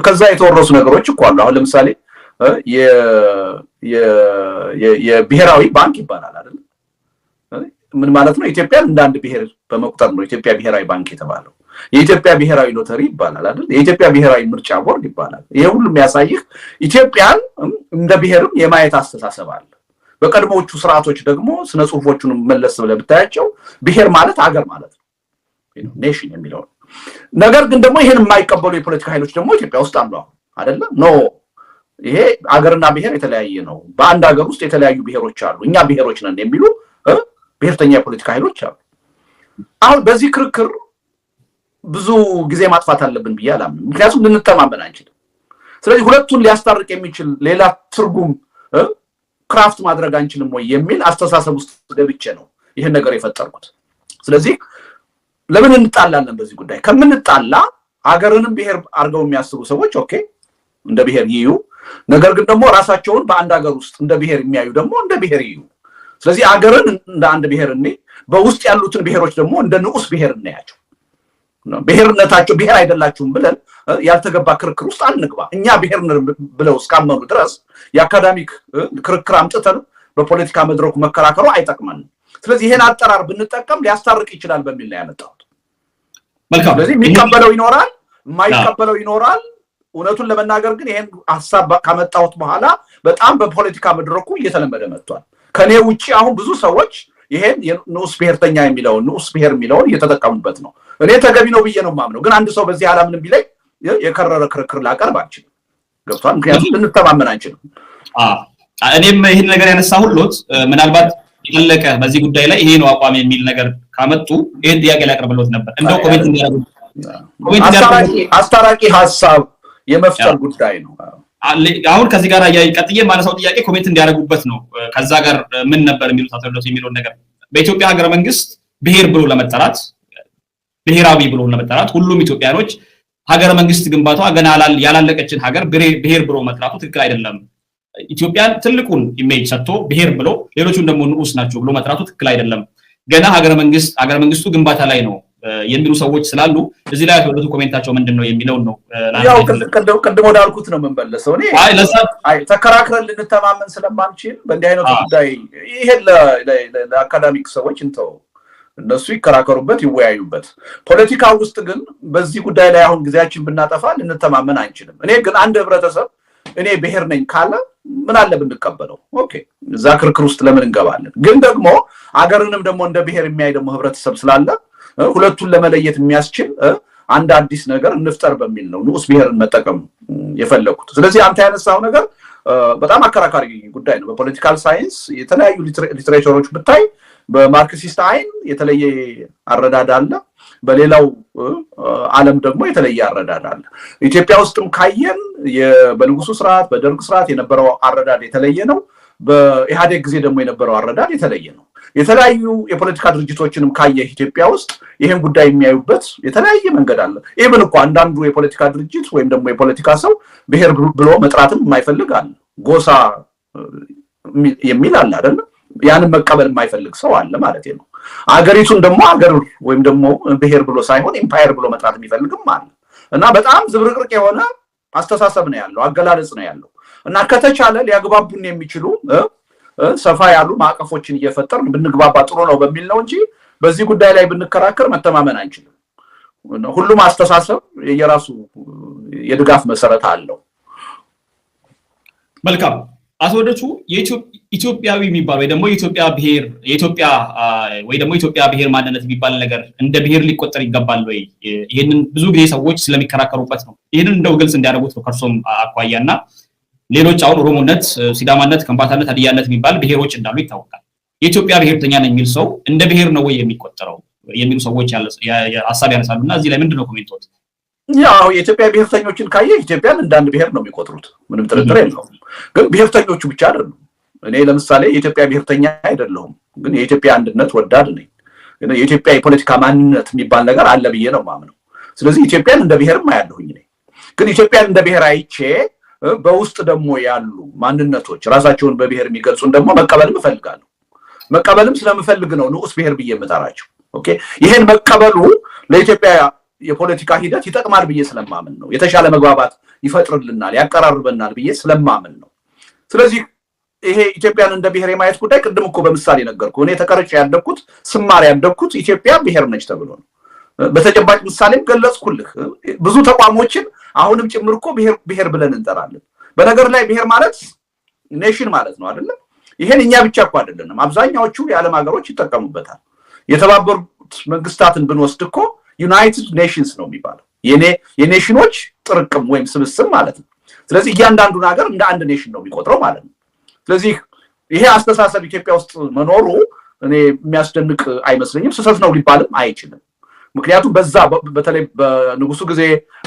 A: ከዛ የተወረሱ ነገሮች እኮ አሉ አሁን ለምሳሌ የብሔራዊ ባንክ ይባላል አይደለ ምን ማለት ነው ኢትዮጵያ እንደ አንድ ብሔር በመቁጠር ነው ኢትዮጵያ ብሔራዊ ባንክ የተባለው የኢትዮጵያ ብሔራዊ ሎተሪ ይባላል አይደል? የኢትዮጵያ ብሔራዊ ምርጫ ቦርድ ይባላል። ይሄ ሁሉ የሚያሳይህ ኢትዮጵያን እንደ ብሔርም የማየት አስተሳሰብ አለ። በቀድሞዎቹ ስርዓቶች ደግሞ ስነ ጽሁፎቹን መለስ ብለህ ብታያቸው ብሔር ማለት አገር ማለት ነው፣ ኔሽን የሚለው ነገር ግን ደግሞ ይሄን የማይቀበሉ የፖለቲካ ኃይሎች ደግሞ ኢትዮጵያ ውስጥ አሉ አይደለ? ኖ ይሄ አገርና ብሔር የተለያየ ነው፣ በአንድ ሀገር ውስጥ የተለያዩ ብሔሮች አሉ፣ እኛ ብሔሮች ነን የሚሉ ብሔርተኛ የፖለቲካ ኃይሎች አሉ። አሁን በዚህ ክርክር ብዙ ጊዜ ማጥፋት አለብን ብዬ አላምንም፣ ምክንያቱም ልንተማመን አንችልም። ስለዚህ ሁለቱን ሊያስታርቅ የሚችል ሌላ ትርጉም ክራፍት ማድረግ አንችልም ወይ የሚል አስተሳሰብ ውስጥ ገብቼ ነው ይሄን ነገር የፈጠርኩት። ስለዚህ ለምን እንጣላለን በዚህ ጉዳይ? ከምንጣላ ሀገርንም ብሔር አድርገው የሚያስቡ ሰዎች ኦኬ እንደ ብሔር ይዩ፣ ነገር ግን ደግሞ ራሳቸውን በአንድ ሀገር ውስጥ እንደ ብሔር የሚያዩ ደግሞ እንደ ብሔር ይዩ። ስለዚህ ሀገርን እንደ አንድ ብሔር እኔ በውስጥ ያሉትን ብሔሮች ደግሞ እንደ ንዑስ ብሔር እናያቸው። ብሔርነታቸው ብሔር አይደላችሁም ብለን ያልተገባ ክርክር ውስጥ አንግባ። እኛ ብሔር ብለው እስካመኑ ድረስ የአካዳሚክ ክርክር አምጥተን በፖለቲካ መድረኩ መከራከሩ አይጠቅመንም። ስለዚህ ይሄን አጠራር ብንጠቀም ሊያስታርቅ ይችላል በሚል ነው ያመጣሁት። ስለዚህ የሚቀበለው ይኖራል፣ የማይቀበለው ይኖራል። እውነቱን ለመናገር ግን ይሄን ሐሳብ ካመጣሁት በኋላ በጣም በፖለቲካ መድረኩ እየተለመደ መጥቷል። ከኔ ውጪ አሁን ብዙ ሰዎች ይሄን ንዑስ ብሔርተኛ የሚለውን ንዑስ ብሔር የሚለውን እየተጠቀሙበት ነው። እኔ ተገቢ ነው ብዬ ነው የማምነው። ግን አንድ ሰው በዚህ አላምንም ቢለኝ የከረረ ክርክር ላቀርብ አልችልም። ገብቷል? ምክንያቱም ልንተማመን አንችልም።
B: እኔም ይህን ነገር ያነሳሁልዎት ምናልባት የፈለቀ በዚህ ጉዳይ ላይ ይሄ ነው አቋም የሚል ነገር ካመጡ ይሄን ጥያቄ ላቀርብልዎት ነበር። እንደው ኮሜንት
A: አስታራቂ ሐሳብ የመፍጠር ጉዳይ ነው።
B: አሁን ከዚህ ጋር ቀጥዬ ማነሳው ጥያቄ ኮሜንት እንዲያደርጉበት ነው። ከዛ ጋር ምን ነበር የሚሉት አተርዶት የሚለው ነገር በኢትዮጵያ ሀገረ መንግስት ብሔር ብሎ ለመጠራት ብሔራዊ ብሎ ለመጠራት ሁሉም ኢትዮጵያኖች ሀገረ መንግስት ግንባቷ ገና ያላለቀችን ሀገር ብሔር ብሎ መጥራቱ ትክክል አይደለም። ኢትዮጵያን ትልቁን ኢሜጅ ሰጥቶ ብሔር ብሎ ሌሎቹን ደግሞ ንዑስ ናቸው ብሎ መጥራቱ ትክክል አይደለም። ገና ሀገረ መንግስቱ ግንባታ ላይ ነው የሚሉ ሰዎች ስላሉ እዚህ ላይ ወደቱ ኮሜንታቸው ምንድነው የሚለው ነው።
A: ያው ቅድም ወዳልኩት ነው የምንበለሰው። እኔ ተከራክረን ልንተማመን ስለማንችል በእንዲህ አይነቱ ጉዳይ ይሄን ለአካዳሚክ ሰዎች እንተው፣ እነሱ ይከራከሩበት ይወያዩበት። ፖለቲካ ውስጥ ግን በዚህ ጉዳይ ላይ አሁን ጊዜያችን ብናጠፋ ልንተማመን አንችልም። እኔ ግን አንድ ህብረተሰብ እኔ ብሔር ነኝ ካለ ምን አለ ብንቀበለው? ኦኬ እዛ ክርክር ውስጥ ለምን እንገባለን? ግን ደግሞ አገርንም ደግሞ እንደ ብሔር የሚያይ ደግሞ ህብረተሰብ ስላለ ሁለቱን ለመለየት የሚያስችል አንድ አዲስ ነገር እንፍጠር በሚል ነው ንዑስ ብሔርን መጠቀም የፈለኩት። ስለዚህ አንተ ያነሳው ነገር በጣም አከራካሪ ጉዳይ ነው። በፖለቲካል ሳይንስ የተለያዩ ሊትሬቸሮች ብታይ በማርክሲስት አይን የተለየ አረዳድ አለ፣ በሌላው ዓለም ደግሞ የተለየ አረዳድ አለ። ኢትዮጵያ ውስጥም ካየን በንጉሱ ስርዓት በደርግ ስርዓት የነበረው አረዳድ የተለየ ነው። በኢህአዴግ ጊዜ ደግሞ የነበረው አረዳድ የተለየ ነው። የተለያዩ የፖለቲካ ድርጅቶችንም ካየህ ኢትዮጵያ ውስጥ ይሄን ጉዳይ የሚያዩበት የተለያየ መንገድ አለ። ኢቭን እኮ አንዳንዱ የፖለቲካ ድርጅት ወይም ደግሞ የፖለቲካ ሰው ብሔር ብሎ መጥራትም የማይፈልግ አለ፣ ጎሳ የሚል አለ አይደል? ያንን መቀበል የማይፈልግ ሰው አለ ማለት ነው። አገሪቱን ደግሞ አገር ወይም ደግሞ ብሔር ብሎ ሳይሆን ኤምፓየር ብሎ መጥራት የሚፈልግም አለ። እና በጣም ዝብርቅርቅ የሆነ አስተሳሰብ ነው ያለው፣ አገላለጽ ነው ያለው። እና ከተቻለ ሊያግባቡን የሚችሉ ሰፋ ያሉ ማዕቀፎችን እየፈጠርን ብንግባባ ጥሩ ነው በሚል ነው እንጂ በዚህ ጉዳይ ላይ ብንከራከር መተማመን አንችልም። ሁሉም አስተሳሰብ የራሱ የድጋፍ መሰረት አለው።
B: መልካም አቶ ወደቱ ኢትዮጵያዊ የሚባል ወይ ደግሞ የኢትዮጵያ ብሔር ማንነት የሚባል ነገር እንደ ብሔር ሊቆጠር ይገባል ወይ? ይሄንን ብዙ ጊዜ ሰዎች ስለሚከራከሩበት ነው። ይሄንን እንደው ግልጽ እንዲያደርጉት ነው ከርሶም አኳያና ሌሎች አሁን ኦሮሞነት፣ ሲዳማነት፣ ከምባታነት፣ ሀዲያነት የሚባል ብሔሮች እንዳሉ ይታወቃል። የኢትዮጵያ ብሔርተኛ ነው የሚል ሰው እንደ ብሔር ነው ወይ የሚቆጠረው የሚሉ ሰዎች ሐሳብ ያነሳሉና እዚህ ላይ ምንድነው ኮሜንቶት?
A: ያው የኢትዮጵያ ብሔርተኞችን ካየ ኢትዮጵያን እንደ አንድ ብሔር ነው የሚቆጥሩት፣ ምንም ጥርጥር የለውም። ግን ብሔርተኞቹ ብቻ አይደሉም። እኔ ለምሳሌ የኢትዮጵያ ብሔርተኛ አይደለሁም፣ ግን የኢትዮጵያ አንድነት ወዳድ ነኝ። የኢትዮጵያ የፖለቲካ ማንነት የሚባል ነገር አለ ብዬ ነው ማምነው። ስለዚህ ኢትዮጵያን እንደ ብሔርም አያለሁኝ ነኝ። ግን ኢትዮጵያን እንደ ብሔር አይቼ በውስጥ ደግሞ ያሉ ማንነቶች ራሳቸውን በብሔር የሚገልጹን ደግሞ መቀበልም እፈልጋለሁ። መቀበልም ስለምፈልግ ነው ንዑስ ብሔር ብዬ የምጠራቸው። ኦኬ ይሄን መቀበሉ ለኢትዮጵያ የፖለቲካ ሂደት ይጠቅማል ብዬ ስለማምን ነው። የተሻለ መግባባት ይፈጥርልናል፣ ያቀራርበናል ብዬ ስለማምን ነው። ስለዚህ ይሄ ኢትዮጵያን እንደ ብሔር የማየት ጉዳይ ቅድም እኮ በምሳሌ ነገርኩ። እኔ ተቀርጬ ያደግኩት ስማር ያደግኩት ኢትዮጵያ ብሔር ነች ተብሎ ነው። በተጨባጭ ምሳሌም ገለጽኩልህ። ብዙ ተቋሞችን አሁንም ጭምር እኮ ብሔር ብለን እንጠራለን። በነገር ላይ ብሔር ማለት ኔሽን ማለት ነው አይደለም? ይሄን እኛ ብቻ እኮ አይደለንም፣ አብዛኛዎቹ የዓለም ሀገሮች ይጠቀሙበታል። የተባበሩት መንግስታትን ብንወስድ እኮ ዩናይትድ ኔሽንስ ነው የሚባለው፣ የኔሽኖች ጥርቅም ወይም ስብስብ ማለት ነው። ስለዚህ እያንዳንዱን ሀገር እንደ አንድ ኔሽን ነው የሚቆጥረው ማለት ነው። ስለዚህ ይሄ አስተሳሰብ ኢትዮጵያ ውስጥ መኖሩ እኔ የሚያስደንቅ አይመስለኝም። ስህተት ነው ሊባልም አይችልም። ምክንያቱም በዛ በተለይ በንጉሱ ጊዜ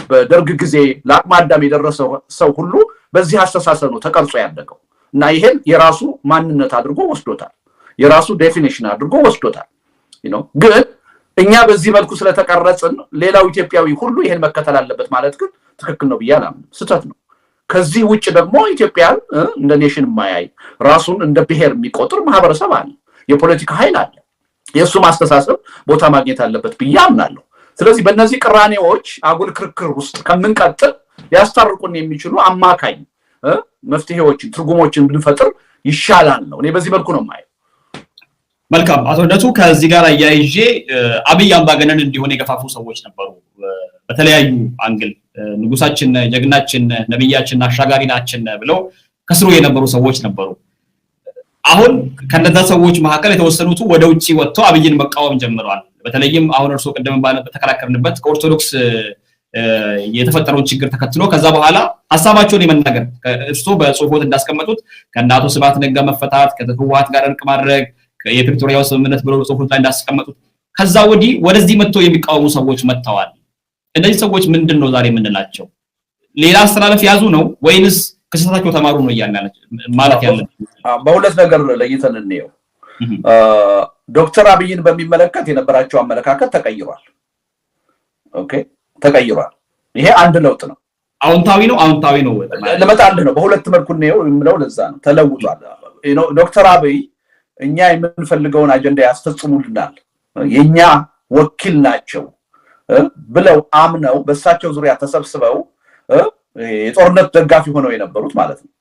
A: በደርግ ጊዜ ለአቅመ አዳም የደረሰው ሰው ሁሉ በዚህ አስተሳሰብ ነው ተቀርጾ ያደገው እና ይሄን የራሱ ማንነት አድርጎ ወስዶታል፣ የራሱ ዴፊኒሽን አድርጎ ወስዶታል። ግን እኛ በዚህ መልኩ ስለተቀረጽን ሌላው ኢትዮጵያዊ ሁሉ ይሄን መከተል አለበት ማለት ግን ትክክል ነው ብዬ አላምንም፣ ስህተት ነው። ከዚህ ውጭ ደግሞ ኢትዮጵያን እንደ ኔሽን የማያይ ራሱን እንደ ብሔር የሚቆጥር ማህበረሰብ አለ፣ የፖለቲካ ኃይል አለ። የእሱ ማስተሳሰብ ቦታ ማግኘት አለበት ብዬ አምናለሁ። ስለዚህ በእነዚህ ቅራኔዎች አጉል ክርክር ውስጥ ከምንቀጥል ሊያስታርቁን የሚችሉ አማካኝ መፍትሄዎችን ትርጉሞችን ብንፈጥር ይሻላል ነው። እኔ በዚህ መልኩ ነው የማየው።
B: መልካም አቶ ልደቱ፣ ከዚህ ጋር አያይዤ አብይ አምባገነን እንዲሆን የገፋፉ ሰዎች ነበሩ። በተለያዩ አንግል ንጉሳችን፣ ጀግናችን፣ ነብያችን፣ አሻጋሪ ናችን ብለው ከስሩ የነበሩ ሰዎች ነበሩ። አሁን ከነዛ ሰዎች መካከል የተወሰኑት ወደ ውጪ ወጥተው አብይን መቃወም ጀምረዋል። በተለይም አሁን እርሶ ቅድም በተከራከርንበት ከኦርቶዶክስ የተፈጠረውን ችግር ተከትሎ ከዛ በኋላ ሀሳባቸውን የመናገር እርሶ በጽሁፎት እንዳስቀመጡት ከእናቶ ስብሐት ነጋ መፈታት፣ ከህወሓት ጋር እርቅ ማድረግ፣ የፕሪቶሪያው ስምምነት ብለው ጽሁፎት ላይ እንዳስቀመጡት ከዛ ወዲህ ወደዚህ መጥተው የሚቃወሙ ሰዎች መጥተዋል። እነዚህ ሰዎች ምንድነው ዛሬ የምንላቸው? ሌላ አስተላለፍ ያዙ ነው ወይንስ ከስህተታቸው ተማሩ ነው እያልን ማለት ያለን?
A: በሁለት ነገር ለይተን እንየው። ዶክተር አብይን በሚመለከት የነበራቸው አመለካከት ተቀይሯል። ኦኬ፣ ተቀይሯል። ይሄ አንድ ለውጥ ነው። አዎንታዊ ነው ለመጣልህ ነው። በሁለት መልኩ ነው የምለው፣ ለዛ ነው ተለውጧል። ዶክተር አብይ እኛ የምንፈልገውን አጀንዳ ያስፈጽሙልናል፣ የኛ ወኪል ናቸው ብለው አምነው በእሳቸው ዙሪያ ተሰብስበው የጦርነት ደጋፊ ሆነው የነበሩት ማለት ነው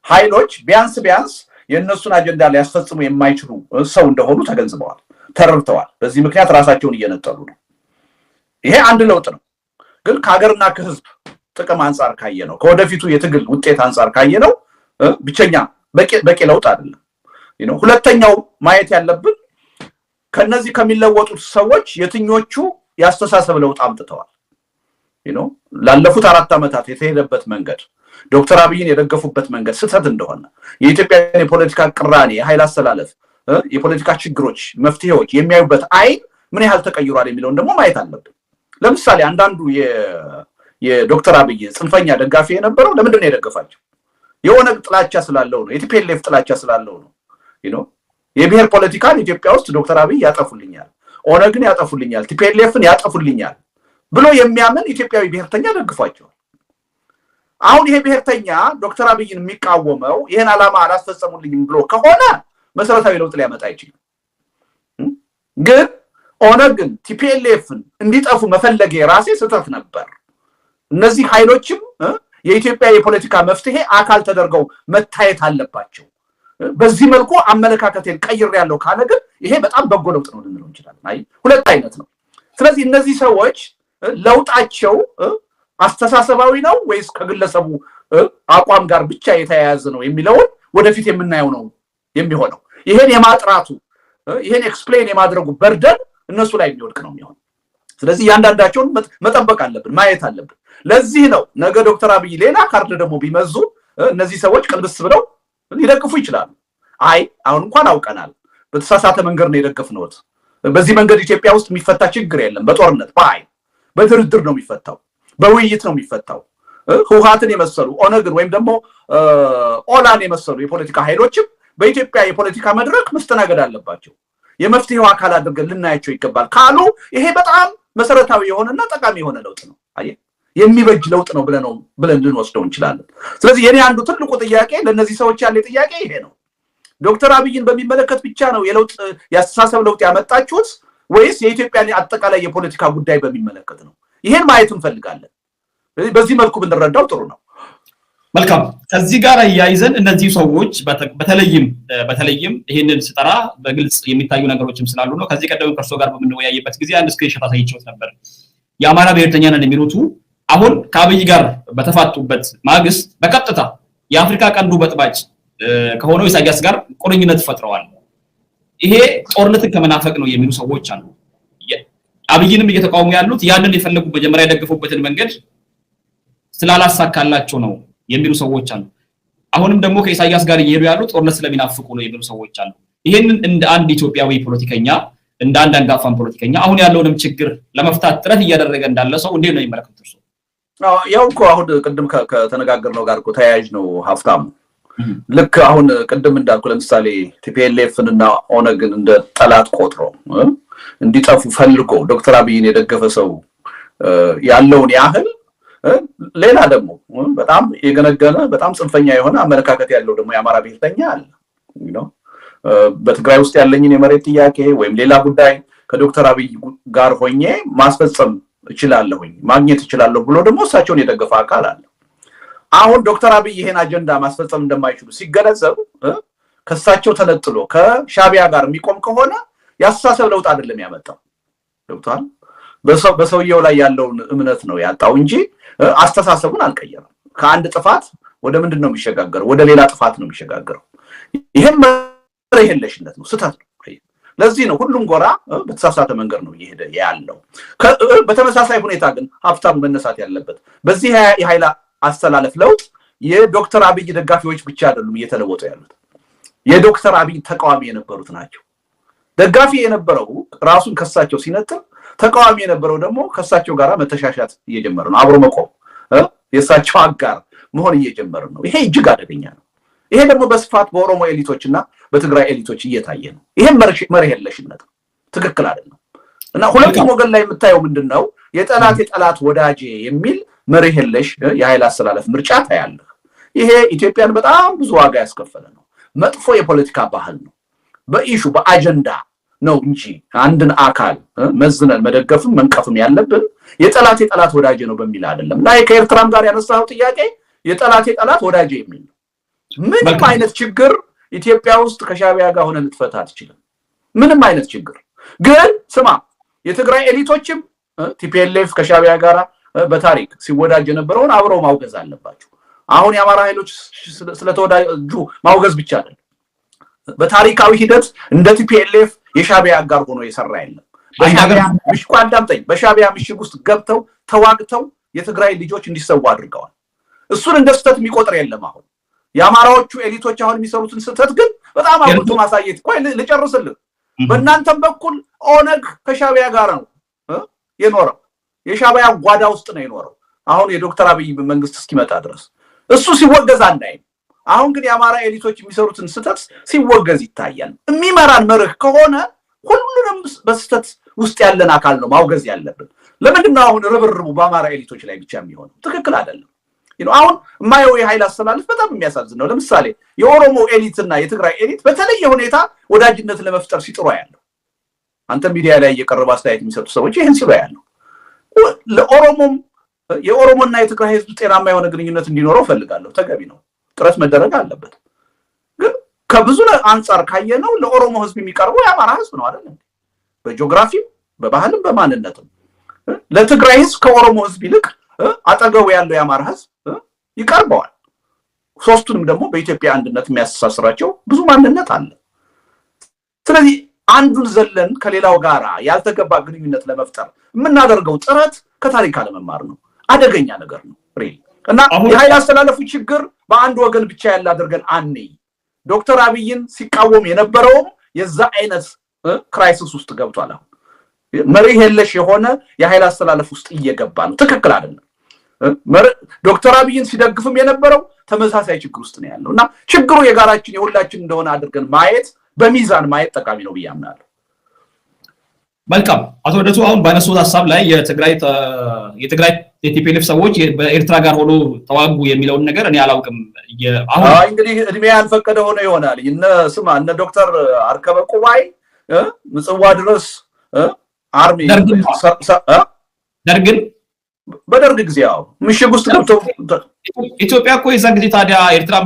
A: ኃይሎች ቢያንስ የእነሱን አጀንዳ ሊያስፈጽሙ የማይችሉ ሰው እንደሆኑ ተገንዝበዋል፣ ተረድተዋል። በዚህ ምክንያት ራሳቸውን እየነጠሉ ነው። ይሄ አንድ ለውጥ ነው። ግን ከሀገርና ከህዝብ ጥቅም አንጻር ካየነው፣ ከወደፊቱ የትግል ውጤት አንጻር ካየነው ብቸኛ በቂ ለውጥ አይደለም። ሁለተኛው ማየት ያለብን ከነዚህ ከሚለወጡት ሰዎች የትኞቹ ያስተሳሰብ ለውጥ አምጥተዋል። ላለፉት 4 ዓመታት የተሄደበት መንገድ፣ ዶክተር አብይን የደገፉበት መንገድ ስህተት እንደሆነ፣ የኢትዮጵያን የፖለቲካ ቅራኔ፣ የኃይል አስተላለፍ፣ የፖለቲካ ችግሮች መፍትሄዎች የሚያዩበት አይን ምን ያህል ተቀይሯል የሚለውን ደግሞ ማየት አለብን። ለምሳሌ አንዳንዱ የዶክተር አብይ ጽንፈኛ ደጋፊ የነበረው ለምንድን ነው የደገፋቸው? የኦነግ ጥላቻ ስላለው ነው፣ የቲፒኤልኤፍ ጥላቻ ስላለው ነው። የብሔር ፖለቲካን ኢትዮጵያ ውስጥ ዶክተር አብይ ያጠፉልኛል፣ ኦነግን ያጠፉልኛል፣ ቲፒኤልኤፍን ያጠፉልኛል ብሎ የሚያምን ኢትዮጵያዊ ብሔርተኛ ደግፏቸዋል። አሁን ይሄ ብሔርተኛ ዶክተር አብይን የሚቃወመው ይሄን ዓላማ አላስፈጸሙልኝም ብሎ ከሆነ መሰረታዊ ለውጥ ሊያመጣ አይችልም። ግን ኦነግን፣ ቲፒኤልኤፍን እንዲጠፉ መፈለግ የራሴ ስህተት ነበር። እነዚህ ኃይሎችም የኢትዮጵያ የፖለቲካ መፍትሄ አካል ተደርገው መታየት አለባቸው። በዚህ መልኩ አመለካከቴን ቀይሬያለሁ ካለ ግን ይሄ በጣም በጎ ለውጥ ነው ልንለው እንችላለን። ሁለት አይነት ነው። ስለዚህ እነዚህ ሰዎች ለውጣቸው አስተሳሰባዊ ነው ወይስ ከግለሰቡ አቋም ጋር ብቻ የተያያዘ ነው የሚለውን ወደፊት የምናየው ነው የሚሆነው። ይሄን የማጥራቱ ይሄን ኤክስፕሌን የማድረጉ በርደን እነሱ ላይ የሚወድቅ ነው የሚሆነው። ስለዚህ ያንዳንዳቸውን መጠበቅ አለብን፣ ማየት አለብን። ለዚህ ነው ነገ ዶክተር አብይ ሌላ ካርድ ደግሞ ቢመዙ እነዚህ ሰዎች ቅልብስ ብለው ሊደግፉ ይችላሉ። አሁን እንኳን አውቀናል፣ በተሳሳተ መንገድ ነው የደገፍነው። በዚህ መንገድ ኢትዮጵያ ውስጥ የሚፈታ ችግር የለም። በጦርነት በድርድር ነው የሚፈታው፣ በውይይት ነው የሚፈታው። ህወሓትን የመሰሉ ኦነግን ወይም ደግሞ ኦላን የመሰሉ የፖለቲካ ኃይሎችም በኢትዮጵያ የፖለቲካ መድረክ መስተናገድ አለባቸው። የመፍትሄው አካል አድርገን ልናያቸው ይገባል ካሉ ይሄ በጣም መሰረታዊ የሆነና ጠቃሚ የሆነ ለውጥ ነው። የሚበጅ ለውጥ ነው ብለን ልንወስደው እንችላለን። ስለዚህ የኔ አንዱ ትልቁ ጥያቄ ለነዚህ ሰዎች ያለ ጥያቄ ይሄ ነው። ዶክተር አብይን በሚመለከት ብቻ ነው የአስተሳሰብ ለውጥ ያመጣችሁት ወይስ የኢትዮጵያን አጠቃላይ የፖለቲካ ጉዳይ በሚመለከት ነው? ይሄን ማየት እንፈልጋለን። በዚህ መልኩ ብንረዳው ጥሩ ነው።
B: መልካም ከዚህ ጋር ያይዘን እነዚህ ሰዎች በተለይም ይሄንን ስጠራ በግልጽ የሚታዩ ነገሮችም ስላሉ ነው። ከዚህ ቀደም ከርሶ ጋር በምንወያይበት ጊዜ አንድ ስክሪንሾት አሳይቼዎት ነበር። የአማራ ብሔርተኛ ነን የሚሉት አሁን ከአብይ ጋር በተፋጡበት ማግስት በቀጥታ የአፍሪካ ቀንዱ በጥባጭ ከሆነው ኢሳያስ ጋር ቁርኝነት ፈጥረዋል። ይሄ ጦርነትን ከመናፈቅ ነው የሚሉ ሰዎች አሉ። አብይንም እየተቃወሙ ያሉት ያንን የፈለጉ መጀመሪያ የደገፉበትን መንገድ ስላላሳካላቸው ነው የሚሉ ሰዎች አሉ። አሁንም ደግሞ ከኢሳያስ ጋር እየሄዱ ያሉት ጦርነት ስለሚናፍቁ ነው የሚሉ ሰዎች አሉ። ይሄንን እንደ አንድ ኢትዮጵያዊ ፖለቲከኛ እንደ አንድ አንጋፋን ፖለቲከኛ አሁን ያለውንም ችግር ለመፍታት ጥረት እያደረገ እንዳለ ሰው እንዴት ነው የሚመለከቱት እርሶ?
A: ያው እኮ አሁን ቅድም ከተነጋገርነው ጋር እኮ ተያያዥ ነው ሀፍታሙ። ልክ አሁን ቅድም እንዳልኩ ለምሳሌ ቲፒኤልኤፍን እና ኦነግን እንደ ጠላት ቆጥሮ እንዲጠፉ ፈልጎ ዶክተር አብይን የደገፈ ሰው ያለውን ያህል ሌላ ደግሞ በጣም የገነገነ በጣም ጽንፈኛ የሆነ አመለካከት ያለው ደግሞ የአማራ ብሔርተኛ አለ ነው። በትግራይ ውስጥ ያለኝን የመሬት ጥያቄ ወይም ሌላ ጉዳይ ከዶክተር አብይ ጋር ሆኜ ማስፈጸም እችላለሁኝ ማግኘት እችላለሁ ብሎ ደግሞ እሳቸውን የደገፈ አካል አለ። አሁን ዶክተር አብይ ይሄን አጀንዳ ማስፈጸም እንደማይችሉ ሲገነዘብ ከእሳቸው ተነጥሎ ከሻቢያ ጋር የሚቆም ከሆነ ያስተሳሰብ ለውጥ አይደለም ያመጣው። ዶክተር በሰውየው ላይ ያለውን እምነት ነው ያጣው እንጂ አስተሳሰቡን አልቀየረም። ከአንድ ጥፋት ወደ ምንድን ነው የሚሸጋገረው? ወደ ሌላ ጥፋት ነው የሚሸጋገረው። ይሄም መርህ የለሽነት ነው፣ ስህተት ነው። ለዚህ ነው ሁሉም ጎራ በተሳሳተ መንገድ ነው እየሄደ ያለው። በተመሳሳይ ሁኔታ ግን ሀብታሙ መነሳት ያለበት በዚህ የኃይል አስተላለፍ ለውጥ የዶክተር አብይ ደጋፊዎች ብቻ አይደሉም እየተለወጡ ያሉት፣ የዶክተር አብይ ተቃዋሚ የነበሩት ናቸው። ደጋፊ የነበረው ራሱን ከሳቸው ሲነጥል፣ ተቃዋሚ የነበረው ደግሞ ከሳቸው ጋር መተሻሻት እየጀመረ ነው። አብሮ መቆም የሳቸው አጋር መሆን እየጀመረ ነው። ይሄ እጅግ አደገኛ ነው። ይሄ ደግሞ በስፋት በኦሮሞ ኤሊቶችና በትግራይ ኤሊቶች እየታየ ነው። ይሄም መርህ የለሽነት ነው፣ ትክክል አይደለም። እና ሁለቱም ወገን ላይ የምታየው ምንድነው? የጠላት ወዳጄ የሚል መርህ የለሽ የኃይል አስተላለፍ ምርጫ ታያለህ። ይሄ ኢትዮጵያን በጣም ብዙ ዋጋ ያስከፈለ ነው። መጥፎ የፖለቲካ ባህል ነው። በኢሹ በአጀንዳ ነው እንጂ አንድን አካል መዝነን መደገፍም መንቀፍም ያለብን የጠላት ወዳጄ ነው በሚል አይደለም። ላይ ከኤርትራም ጋር ያነሳው ጥያቄ የጠላት ወዳጄ የሚል ነው። ምንም አይነት ችግር ኢትዮጵያ ውስጥ ከሻቢያ ጋር ሆነ ልትፈታ አትችልም። ምንም አይነት ችግር ግን ስማ፣ የትግራይ ኤሊቶችም ቲፒኤልኤፍ ከሻቢያ ጋር በታሪክ ሲወዳጅ የነበረውን አብረው ማውገዝ አለባቸው። አሁን የአማራ ኃይሎች ስለተወዳጁ ማውገዝ ብቻ አይደለም። በታሪካዊ ሂደት እንደ ቲፒኤልኤፍ የሻቢያ አጋር ሆኖ የሰራ የለም። በሻቢያ ምሽግ ውስጥ ገብተው ተዋግተው የትግራይ ልጆች እንዲሰው አድርገዋል። እሱን እንደ ስህተት የሚቆጥር የለም። አሁን የአማራዎቹ ኤሊቶች አሁን የሚሰሩትን ስህተት ግን በጣም አውጥቶ ማሳየት። ቆይ ልጨርስልህ። በእናንተም በኩል ኦነግ ከሻቢያ ጋር ነው የኖረው። የሻቢያ ጓዳ ውስጥ ነው የኖረው አሁን የዶክተር አብይ መንግስት እስኪመጣ ድረስ። እሱ ሲወገዝ አናይም። አሁን ግን የአማራ ኤሊቶች የሚሰሩትን ስህተት ሲወገዝ ይታያል። የሚመራን መርህ ከሆነ ሁሉንም በስህተት ውስጥ ያለን አካል ነው ማውገዝ ያለብን። ለምንድነው አሁን ርብርቡ በአማራ ኤሊቶች ላይ ብቻ የሚሆነው? ትክክል አይደለም። አሁን የማየው የኃይል አስተላለፍ በጣም የሚያሳዝን ነው። ለምሳሌ የኦሮሞ ኤሊትና የትግራይ ኤሊት በተለየ ሁኔታ ወዳጅነት ለመፍጠር ሲጥሩ ያለው አንተ ሚዲያ ላይ እየቀረበ አስተያየት የሚሰጡ ሰዎች ይሄን ሲሉ ያለው የኦሮሞና የትግራይ ህዝብ ጤናማ የሆነ ግንኙነት እንዲኖረው ፈልጋለሁ። ተገቢ ነው፣ ጥረት መደረግ አለበት። ግን ከብዙ አንፃር ካየነው ለኦሮሞ ህዝብ የሚቀርበው የአማራ ህዝብ ነው አይደል? በጂኦግራፊም በባህልም በማንነትም ለትግራይ ህዝብ ከኦሮሞ ህዝብ ይልቅ አጠገቡ ያለው የአማራ ህዝብ ይቀርበዋል። ሶስቱንም ደግሞ በኢትዮጵያ አንድነት የሚያስተሳስራቸው ብዙ ማንነት አለ። ስለዚህ አንዱን ዘለን ከሌላው ጋር ያልተገባ ግንኙነት ለመፍጠር የምናደርገው ጥረት ከታሪክ አለመማር ነው። አደገኛ ነገር ነው ሪል። እና የኃይል አስተላለፉ ችግር በአንድ ወገን ብቻ ያለ አድርገን አንይ። ዶክተር አብይን ሲቃወም የነበረው የዛ አይነት ክራይሲስ ውስጥ ገብቷል። አሁን መርህ የለሽ የሆነ የኃይል አስተላለፍ ውስጥ እየገባ ነው። ትክክል አይደለም። ዶክተር አብይን ሲደግፍም የነበረው ተመሳሳይ ችግር ውስጥ ነው ያለው እና ችግሩ የጋራችን የሁላችን እንደሆነ አድርገን ማየት በሚዛን ማየት ጠቃሚ ነው ብዬ አምናለሁ።
B: መልካም አቶ ልደቱ፣ አሁን ባነሱት ሀሳብ ላይ የትግራይ የቲፒኤልኤፍ ሰዎች በኤርትራ ጋር ሆኖ ተዋጉ የሚለውን ነገር እኔ አላውቅም።
A: አሁን እንግዲህ እድሜ ያልፈቀደ ሆነ ይሆናል። እነ ዶክተር አርከበ ቁባይ ምጽዋ ድረስ አርሚ ደርግን በደርግ ጊዜ ምሽግ ውስጥ ገብተው
B: ኢትዮጵያ እኮ የዛን ጊዜ ታዲያ ኤርትራም